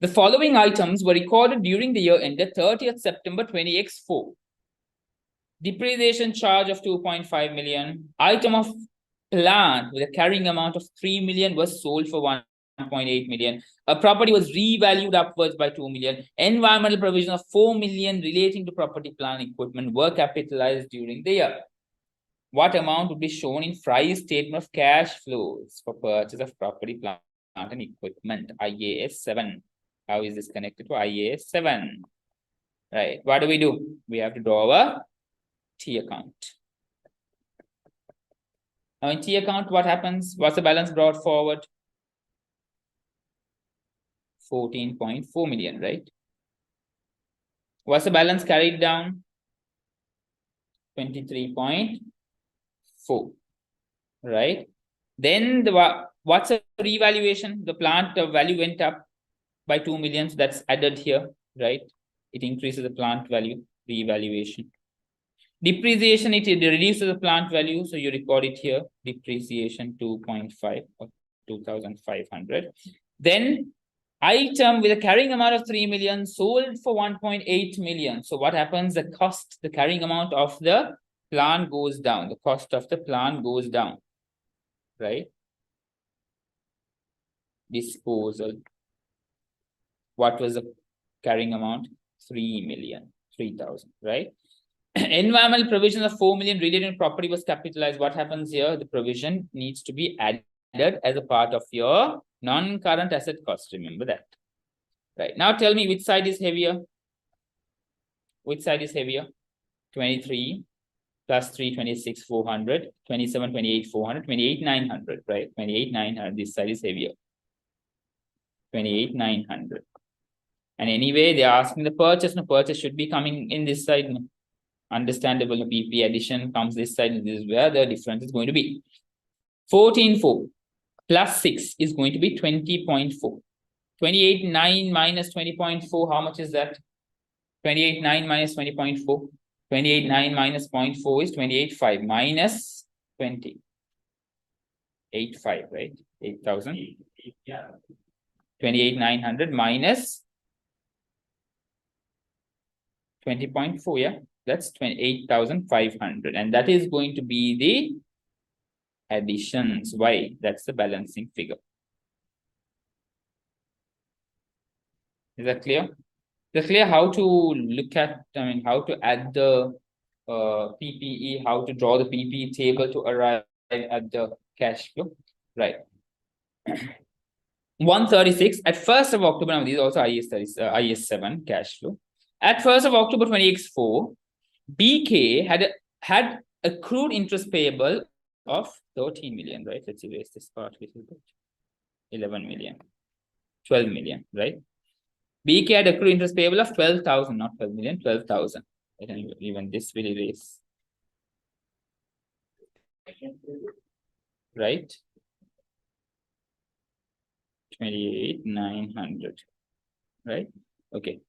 The following items were recorded during the year ended 30th September 20x4. Depreciation charge of 2.5 million. Item of plant with a carrying amount of 3 million was sold for 1.8 million. A property was revalued upwards by 2 million. Environmental provision of 4 million relating to property, plant, equipment were capitalized during the year. What amount would be shown in FRI's statement of cash flows for purchase of property, plant, and equipment? IAS 7. How is this connected to IAS 7? Right. What do? We have to draw a T account. Now in T account, what happens? What's the balance brought forward? 14.4 million, right? What's the balance carried down? 23.4, right? Then what's the revaluation? The plant value went up by 2 million, so that's added here, right? It increases the plant value, revaluation. Depreciation, it reduces the plant value, so you record it here. Depreciation 2.5 or 2,500. Then item with a carrying amount of 3 million sold for 1.8 million. So what happens? The cost, the carrying amount of the plant goes down. The cost of the plant goes down, right? Disposal. What was the carrying amount? 3 million, 3,000, right? Environmental provision of 4 million related to property was capitalized. What happens here? The provision needs to be added as a part of your non-current asset cost. Remember that. Right. Now tell me which side is heavier? Which side is heavier? 23 plus 3, 26, 400, 27, 28, 400, 28, 900, right? 28, 900. This side is heavier. 28, 900. And anyway, they're asking the purchase. No, purchase should be coming in this side. No? Understandable. No, PP addition comes this side. And this is where the difference is going to be. 14.4 plus 6 is going to be 20.4. 28.9 minus 20.4. How much is that? 28.9 minus 20.4. 28.9 minus 0.4 is 28.5 minus 20. 8.5, right? 8,000. Yeah. 28,900 minus 20.4, yeah, that's 28,500, and that is going to be the additions. Why? That's the balancing figure. Is that clear? Is it clear how to look at, how to add the PPE, how to draw the PPE table to arrive at the cash flow, right? 136 at 1st of October. Now, these are also IAS 7 cash flow. At 1st of October 20x4, BK had accrued interest payable of 13 million, right? Let's erase this part. 11 million, 12 million, right? BK had accrued interest payable of 12,000, not 12 million, 12,000. Even this will erase, right? 28,900, right? Okay.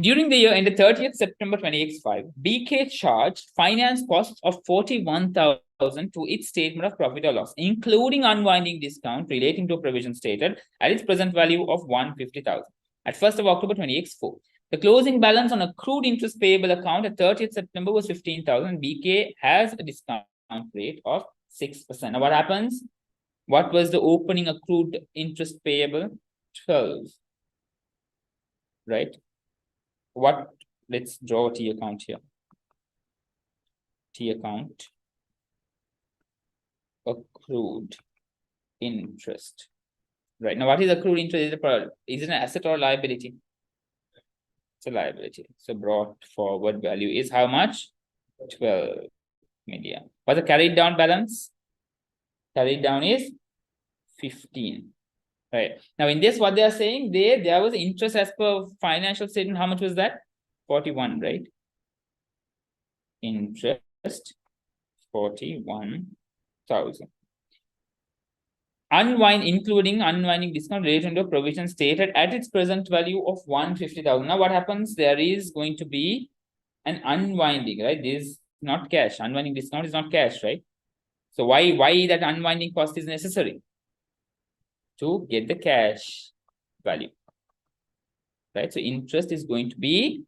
During the year ended 30th September 2025, BK charged finance costs of 41,000 to its statement of profit or loss, including unwinding discount relating to a provision stated at its present value of 150,000. At 1st of October 2024, the closing balance on accrued interest payable account at 30th September was 15,000. BK has a discount rate of 6%. Now, what happens? What was the opening accrued interest payable? 12, right? What? Let's draw a T account here. T account. Accrued interest. Right. Now, what is accrued interest? Is it an asset or a liability? It's a liability. So brought forward value is how much? 12 million. What's the carried down balance? Carried down is 15. Right. Now, in this, what they are saying, there was interest as per financial statement. How much was that? 41, right? Interest 41,000. Including unwinding discount related to a provision stated at its present value of 150,000. Now, what happens? There is going to be an unwinding, right? This is not cash. Unwinding discount is not cash, right? So why that unwinding cost is necessary? To get the cash value, right? So interest is going to be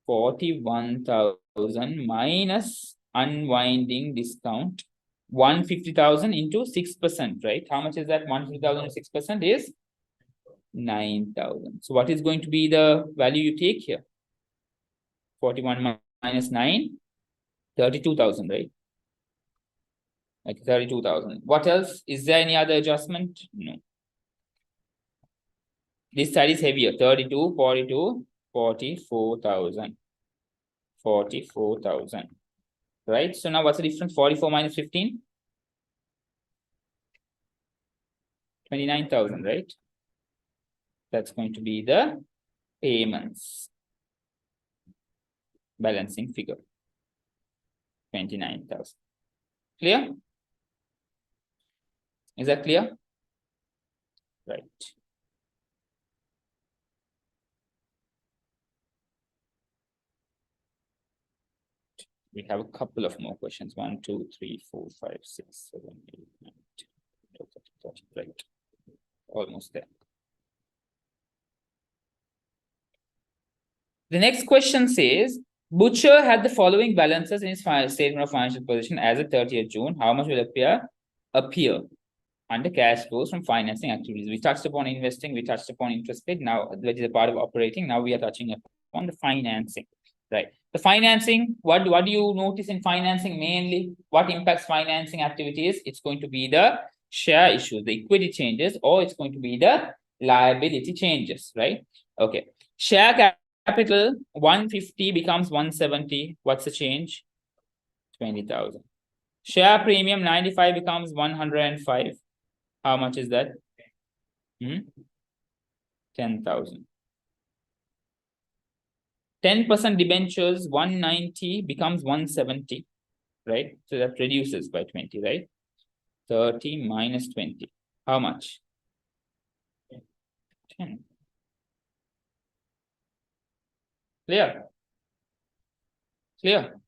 41,000 minus unwinding discount 150,000 into 6%, right? How much is that? 150,000 6% is 9,000. So what is going to be the value you take here? 41 minus 9, 32,000, right? Like 32,000. What else? Is there any other adjustment? No. This side is heavier. 32, 42, 44,000. 44,000. Right? So now what's the difference? 44 minus 15? 29,000, right? That's going to be the payments. Balancing figure. 29,000. Clear? Is that clear? Right. We have a couple of more questions. 1, 2, 3, 4, 5, 6, 7, 8, 9, 10, 12, 13, 14. Right. Almost there. The next question says, Butcher had the following balances in his statement of financial position as of 30th June. How much will appear under cash flows from financing activities? We touched upon investing, we touched upon interest paid, now which is a part of operating. Now we are touching upon the financing, right? The financing, what do you notice in financing mainly? What impacts financing activities? It's going to be the share issues, the equity changes, or it's going to be the liability changes, right? Okay. Share capital 150 becomes 170. What's the change? 20,000. Share premium 95 becomes 105. How much is that? 10,000. 10% debentures 190 becomes 170, right? So that reduces by 20, right? 30 minus 20. How much? 10. Clear? Clear?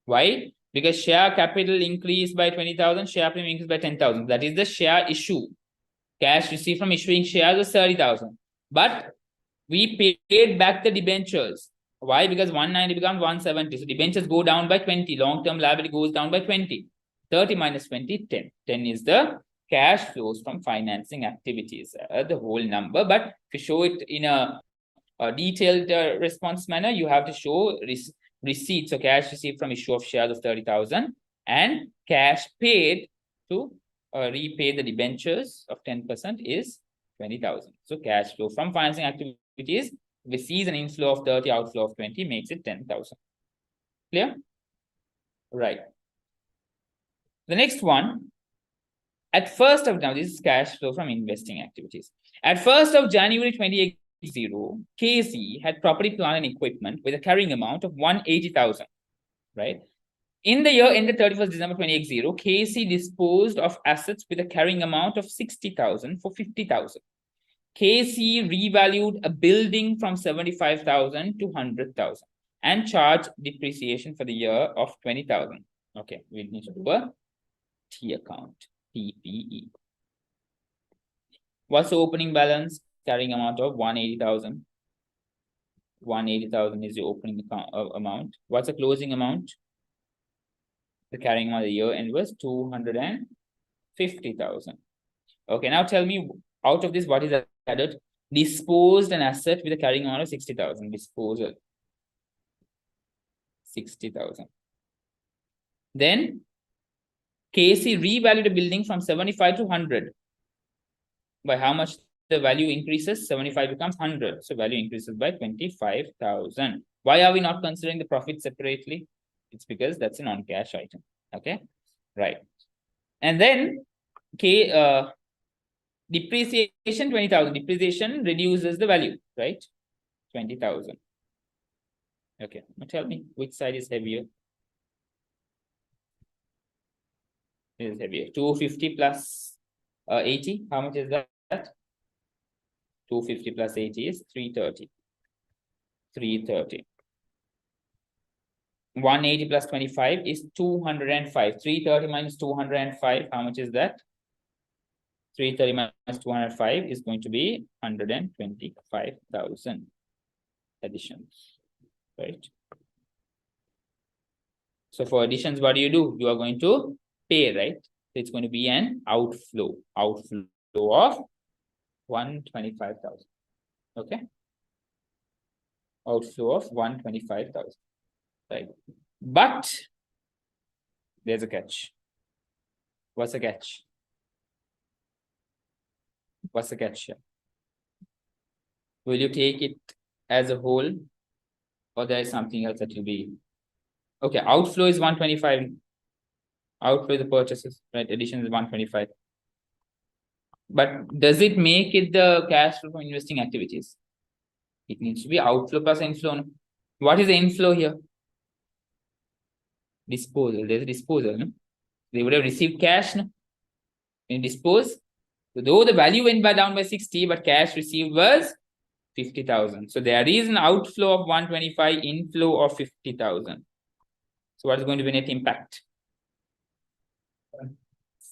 Why? Because share capital increased by 20,000, share premium increased by 10,000. That is the share issue. Cash received from issuing shares was 30,000. But we paid back the debentures. Why? Because 190 becomes 170. So debentures go down by 20. Long-term liability goes down by 20. 30 minus 20, 10. 10 is the cash flows from financing activities, the whole number. But to show it in a detailed response manner, you have to show receipts. So cash received from issue of shares of 30,000 and cash paid to repay the debentures of 10% is 20,000. So cash flow from financing activities receives an inflow of 30, outflow of 20, makes it 10,000. Clear? Right. The next one, at first of now, this is cash flow from investing activities. At 1st of January 2080, KC had property, plant, and equipment with a carrying amount of 180,000, right? In the year ended 31st December 2080, KC disposed of assets with a carrying amount of 60,000 for 50,000. KC revalued a building from 75,000 to 100,000 and charged depreciation for the year of 20,000. Okay, we need to do a T account, TPE. What's the opening balance? Carrying amount of 180,000. 180,000 is the opening amount. What's the closing amount? The carrying amount of the year end was 250,000. Okay, now tell me, out of this, what is added? Disposed an asset with a carrying amount of 60,000. Disposal. 60,000. Then KC revalued a building from 75 to 100. By how much the value increases? 75 becomes 100. So value increases by 25,000. Why are we not considering the profit separately? It's because that's a non-cash item. Okay, right. And then depreciation 20,000. Depreciation reduces the value, right? 20,000. Okay, now tell me which side is heavier. It is heavier. 250 plus 80. How much is that? 250 plus 80 is 330. 330. 180 plus 25 is 205. 330 minus 205. How much is that? 330 minus 205 is going to be 125,000 additions, right? So for additions, what do? You are going to pay, right? So it's going to be an outflow of 125,000. Okay. Outflow of 125,000. Right. But there's a catch. What's the catch? What's the catch here? Will you take it as a whole, or there is something else that will be? Okay, outflow is 125. Outflow is the purchases, right? Addition is 125. But does it make it the cash flow from investing activities? It needs to be outflow plus inflow. No? What is the inflow here? Disposal. There's a disposal. No? They would have received cash. No? In dispose. So though the value went down by 60, but cash received was 50,000. So there is an outflow of 125, inflow of 50,000. So what is going to be net impact?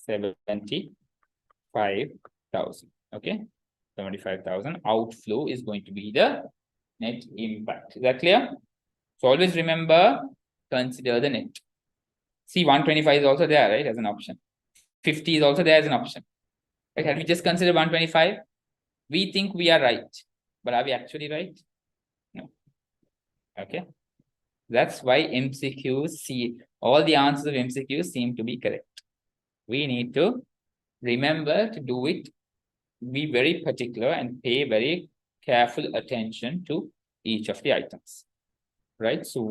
75,000. Okay. 75,000. Outflow is going to be the net impact. Is that clear? So always remember, consider the net. See, 125 is also there, right, as an option. 50 is also there as an option. Right? Had we just considered 125, we think we are right. But are we actually right? No. Okay. That's why MCQs see, all the answers of MCQs seem to be correct. We need to remember to do it, be very particular and pay very careful attention to each of the items. Right? So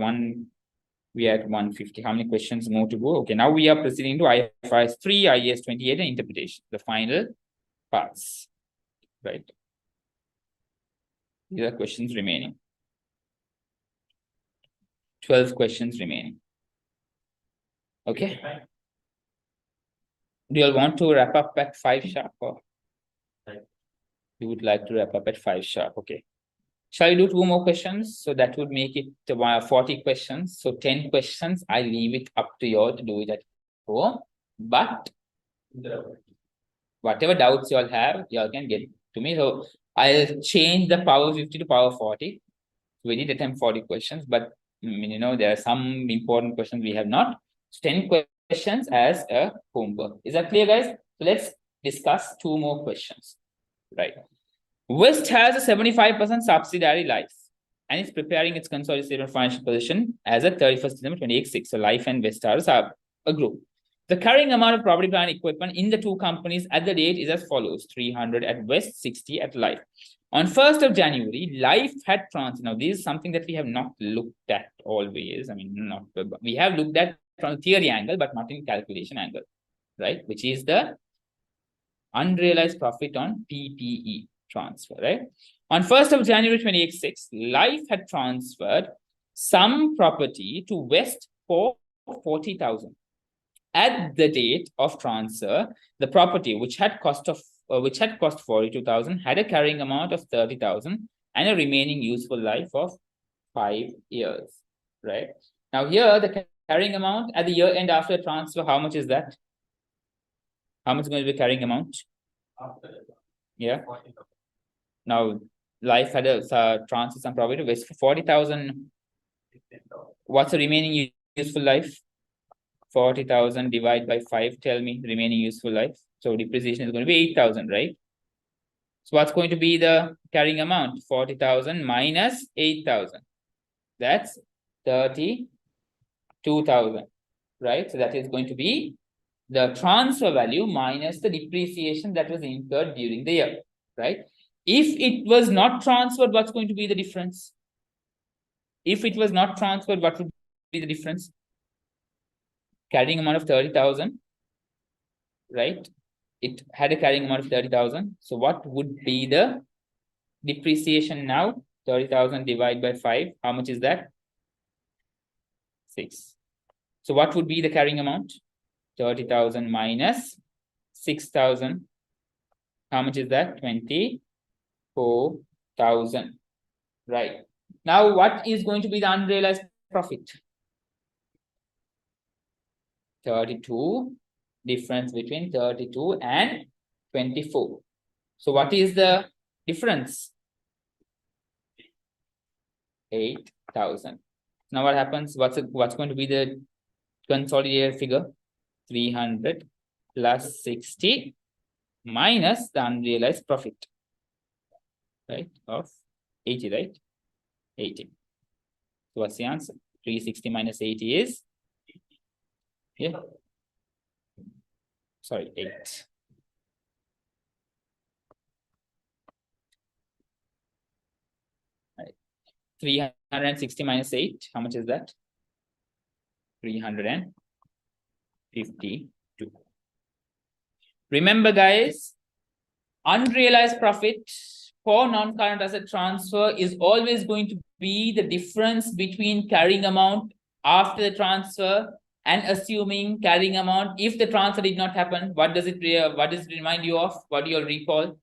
we are at 150. How many questions more to go? Okay, now we are proceeding to IFRS 3, IAS 28 and interpretation, the final parts. Right? These are questions remaining. 12 questions remaining. Okay. Do you all want to wrap up at 5 sharp, or you would like to wrap up at 5 sharp? Okay. Shall we do 2 more questions? So that would make it 40 questions. So 10 questions. I leave it up to you all to do it at home. But whatever doubts you all have, you all can get to me. So I'll change the power 50 to power 40. We did attempt 40 questions, but you know, there are some important questions we have not. So 10 questions as a homework. Is that clear, guys? So let's discuss 2 more questions. Right. West has a 75% subsidiary Life and is preparing its consolidated financial position as at 31st December 2086. So Life and West are a group. The carrying amount of property, plant, and equipment in the 2 companies at the date is as follows: 300 at West, 60 at Life. On 1st of January, Life had transferred. Now, this is something that we have not looked at always. I mean, we have looked at from a theory angle, but not in calculation angle, right? Which is the unrealized profit on PPE transfer, right? On 1st of January 2086, Life had transferred some property to West for 40,000. At the date of transfer, the property which had cost 42,000 had a carrying amount of 30,000 and a remaining useful life of 5 years. Right now, here the carrying amount at the year end after transfer, how much is that? How much is going to be carrying amount? Yeah. Now, life had a transfer some property with 40,000. What's the remaining useful life? 40,000 divided by 5. Tell me the remaining useful life. So depreciation is going to be 8,000, right? So what's going to be the carrying amount? 40,000 minus 8,000. That's 32,000, right? So that is going to be the transfer value minus the depreciation that was incurred during the year, right? If it was not transferred, what's going to be the difference? If it was not transferred, what would be the difference? Carrying amount of 30,000, right? It had a carrying amount of 30,000. So what would be the depreciation now? 30,000 divided by 5. How much is that? 6. So what would be the carrying amount? 30,000 minus 6,000. How much is that? 24,000. Right. Now, what is going to be the unrealized profit? 32. Difference between 32 and 24. So what is the difference? 8,000. Now what happens? What's going to be the consolidated figure? 300 plus 60 minus the unrealized profit, right, of 80, right? 80. So what's the answer? 360 minus 80 is, yeah, sorry, 8. Right. 360 minus 8, how much is that? 352. Remember, guys, unrealized profit for non-current asset transfer is always going to be the difference between carrying amount after the transfer and assuming carrying amount. If the transfer did not happen, what does it remind you of? What do you all recall?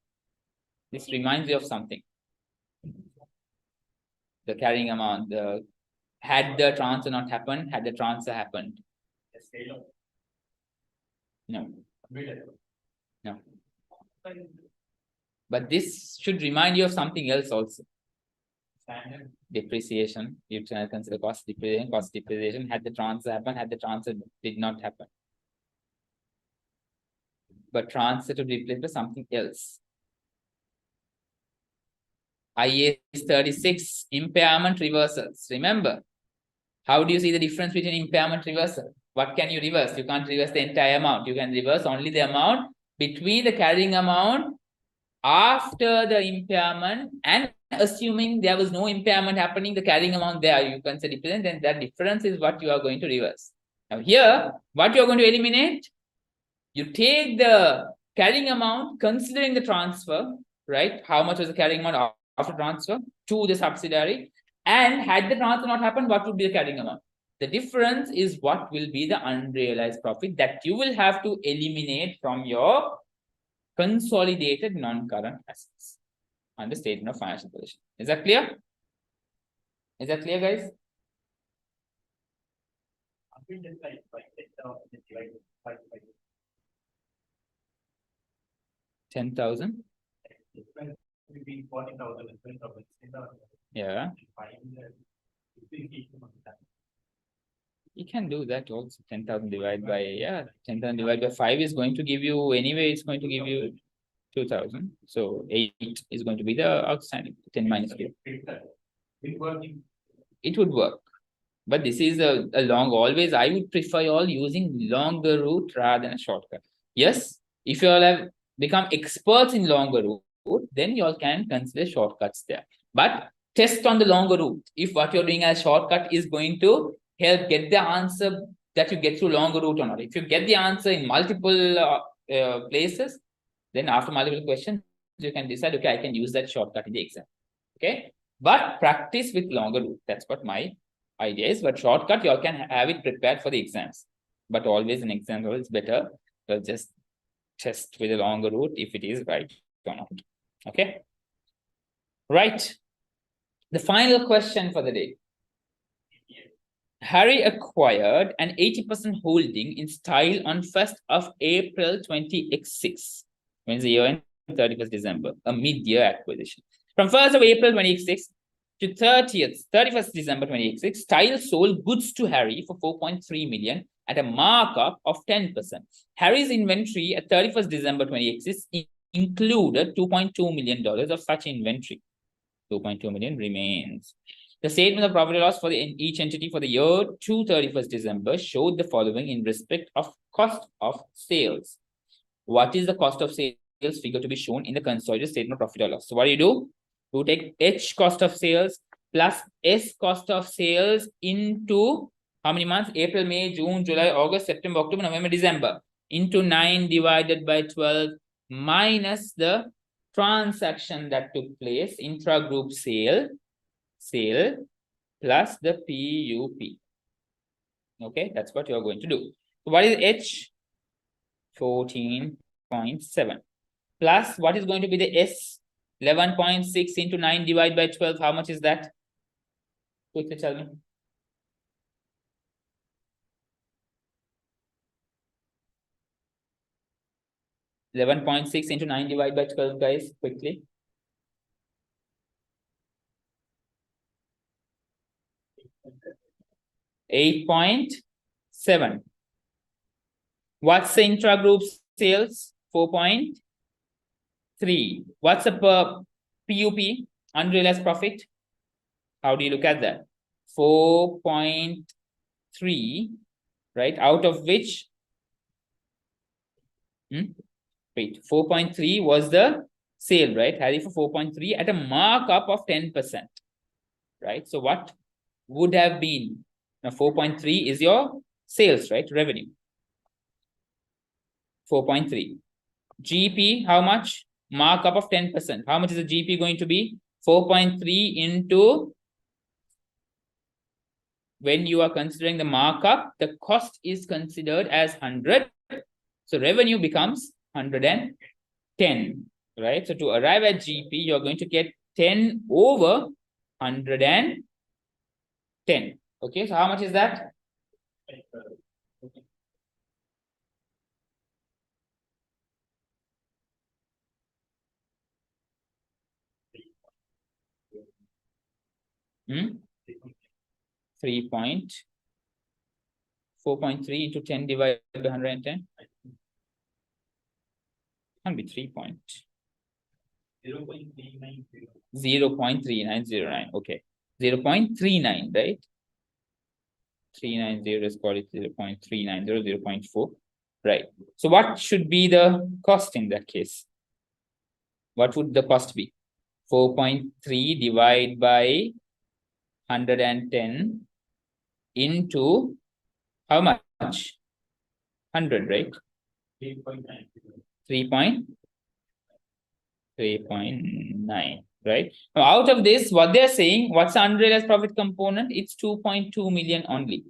This reminds you of something. The carrying amount, had the transfer not happened, had the transfer happened. No. No. But this should remind you of something else also. Depreciation. You can consider cost depreciation. Cost depreciation. Had the transfer happened, had the transfer did not happen. But transfer to replace by something else. IAS 36, impairment reversals. Remember, how do you see the difference between impairment reversal? What can you reverse? You can't reverse the entire amount. You can reverse only the amount between the carrying amount after the impairment and assuming there was no impairment happening, the carrying amount there, you consider different, then that difference is what you are going to reverse. Now here, what you are going to eliminate, you take the carrying amount considering the transfer, right? How much was the carrying amount after transfer to the subsidiary? And had the transfer not happened, what would be the carrying amount? The difference is what will be the unrealized profit that you will have to eliminate from your consolidated non-current assets on the statement of financial position. Is that clear? Is that clear, guys? 10,000. Between 40,000 and 20,000. Yeah. You can do that also. 10,000 divided by 10,000 divided by 5 is going to give you anyway. It's going to give you 2,000. So 8 is going to be the outstanding. 10 minus 2. It would work. But this is a long, always I would prefer all using longer route rather than a shortcut. Yes, if you all have become experts in longer route, then you all can consider shortcuts there. But test on the longer route. If what you're doing as shortcut is going to help get the answer that you get through longer route or not. If you get the answer in multiple places, then after multiple questions, you can decide, okay, I can use that shortcut in the exam. Okay. But practice with longer route. That's what my ideas, but shortcut, you all can have it prepared for the exams. But always an exam is better. So just test with a longer route if it is right or not. Okay. Right. The final question for the day. Harry acquired an 80% holding in Style on 1st of April 2026. When's the year end? 31st December, a mid-year acquisition. From 1st of April 2026 to 31st December 2026, Style sold goods to Harry for 4.3 million at a markup of 10%. Harry's inventory at 31st December 2026 included $2.2 million of such inventory. 2.2 million remains. The statement of profit or loss for each entity for the year to 31st December showed the following in respect of cost of sales. What is the cost of sales figure to be shown in the consolidated statement of profit or loss? So what do? You take H cost of sales plus S cost of sales into how many months? April, May, June, July, August, September, October, November, December. Into 9 divided by 12 minus the transaction that took place, intra-group sale plus the PUP. Okay, that's what you're going to do. So what is H? 14.7 plus what is going to be the S? 11.6 into 9 divided by 12. How much is that? Quickly tell me. $11.6 into 9 divided by 12, guys, quickly. 8.7. What's the intra-group sales? 4.3. What's the PUP, unrealized profit? How do you look at that? 4.3, right? Out of which, wait, 4.3 was the sale, right? Harry for 4.3 at a markup of 10%, right? So what would have been? Now 4.3 is your sales, right? Revenue. 4.3. GP, how much? Markup of 10%. How much is the GP going to be? 4.3 into, when you are considering the markup, the cost is considered as 100. So revenue becomes 110, right? So to arrive at GP, you're going to get 10 over 110. Okay, so how much is that? Hmm? 4.3 into 10 divided by 110. Can't be 3 point. 0.3909. Okay. 0.39, right? 390, let's call it 0.390, 0.4. Right. So what should be the cost in that case? What would the cost be? 4.3 divided by 110 into how much? 100, right? 3.9, right? Now, out of this, what they're saying, what's the unrealized profit component? It's 2.2 million only,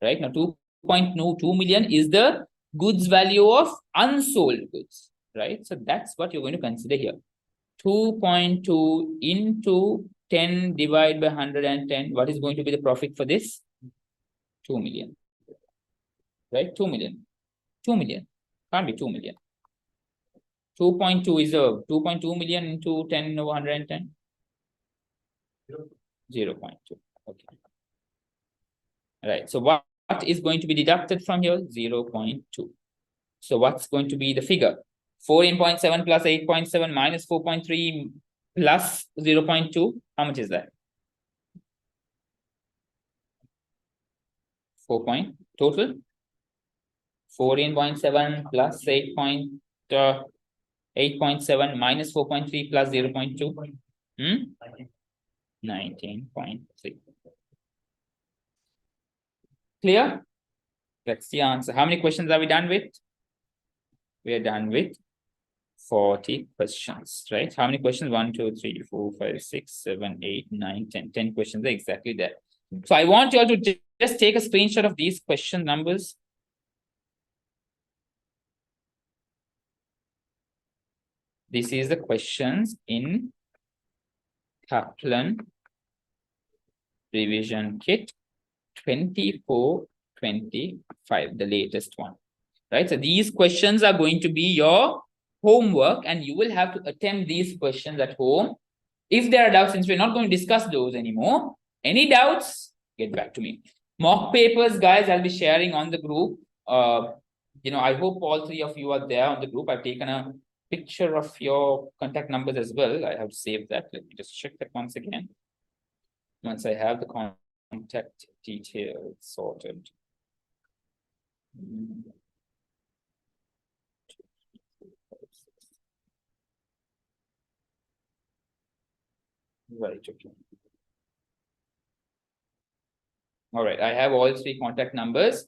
right? Now, 2.2 million is the goods value of unsold goods, right? So that's what you're going to consider here. 2.2 into 10 divided by 110. What is going to be the profit for this? 2 million, right? 2 million. 2 million. Can't be 2 million. 2.2 is a 2.2 million into 10 over 110. 0.2. Okay. Right. So what is going to be deducted from here? 0.2. So what's going to be the figure? 14.7 plus 8.7 minus 4.3 plus 0.2. How much is that? 4 point total. 14.7 plus 8.7 minus 4.3 plus 0.2. 19.3. Clear? That's the answer. How many questions are we done with? We are done with 40 questions, right? How many questions? 1, 2, 3, 4, 5, 6, 7, 8, 9, 10. 10 questions are exactly there. So I want you all to just take a screenshot of these question numbers. This is the questions in Kaplan revision kit 24-25, the latest one, right? So these questions are going to be your homework, and you will have to attempt these questions at home. If there are doubts, since we're not going to discuss those anymore, any doubts, get back to me. Mock papers, guys, I'll be sharing on the group. I hope all three of you are there on the group. I've taken a picture of your contact numbers as well. I have to save that. Let me just check that once again. Once I have the contact details sorted. Right, okay. All right, I have all three contact numbers.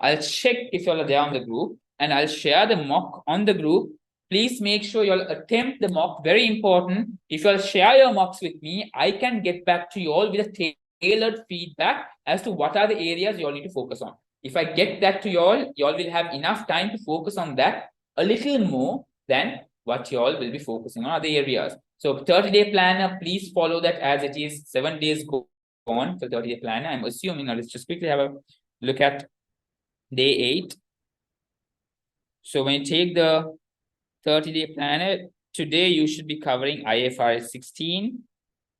I'll check if y'all are there on the group, and I'll share the mock on the group. Please make sure y'all attempt the mock. Very important. If y'all share your mocks with me, I can get back to y'all with a tailored feedback as to what are the areas y'all need to focus on. If I get that to y'all, y'all will have enough time to focus on that a little more than what y'all will be focusing on other areas. So 30-day planner, please follow that as it is. 7 days go on for 30-day planner. I'm assuming, now let's just quickly have a look at day 8. So when you take the 30-day planner, today you should be covering IFRS 16,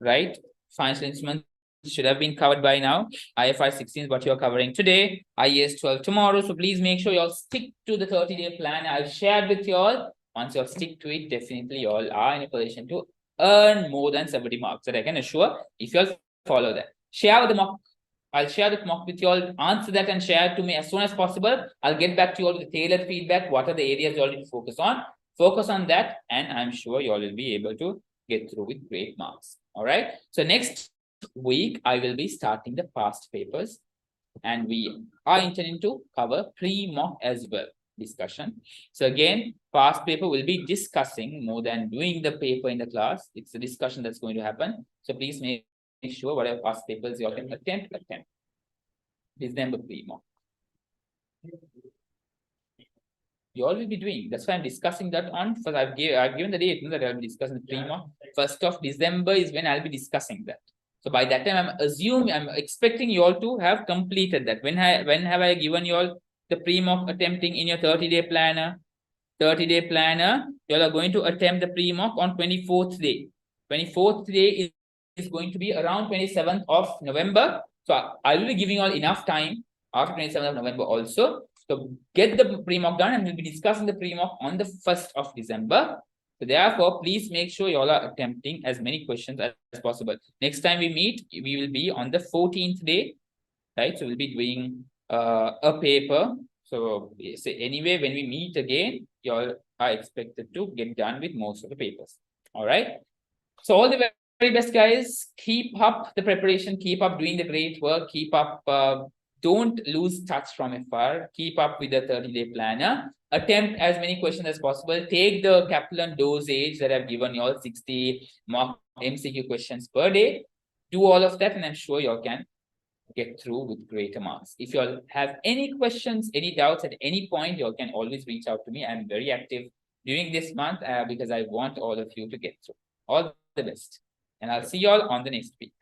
right? Financial instruments should have been covered by now. IFRS 16 is what you're covering today. IAS 12 tomorrow. So please make sure y'all stick to the 30-day plan I've shared with y'all. Once y'all stick to it, definitely y'all are in a position to earn more than 70 marks. That I can assure if y'all follow that. Share the mock. I'll share the mock with you all, answer that and share it to me as soon as possible. I'll get back to you all with tailored feedback. What are the areas you all need to focus on? Focus on that, and I'm sure you all will be able to get through with great marks. All right. So next week, I will be starting the past papers, and we are intending to cover pre-mock as well discussion. So again, past paper will be discussing more than doing the paper in the class. It's a discussion that's going to happen. So please make sure whatever past papers you all can attempt. December pre-mock. You all will be doing. That's why I'm discussing that on. First, I've given the date that I'll be discussing the pre-mock. 1st of December is when I'll be discussing that. So by that time, I'm expecting you all to have completed that. When have I given you all the pre-mock attempting in your 30-day planner? 30-day planner, you all are going to attempt the pre-mock on 24th day. 24th day is going to be around 27th of November. So I will be giving you all enough time after 27th of November also. So get the pre-mock done, and we'll be discussing the pre-mock on the 1st of December. So therefore, please make sure you all are attempting as many questions as possible. Next time we meet, we will be on the 14th day, right? So we'll be doing a paper. So anyway, when we meet again, you all are expected to get done with most of the papers. All right. So all the very best, guys. Keep up the preparation. Keep up doing the great work. Keep up. Don't lose touch from afar. Keep up with the 30-day planner. Attempt as many questions as possible. Take the Kaplan dosage that I've given you all, 60 mock MCQ questions per day. Do all of that, and I'm sure you all can get through with greater marks. If you all have any questions, any doubts at any point, you all can always reach out to me. I'm very active during this month because I want all of you to get through. All the best. And I'll see you all on the next week.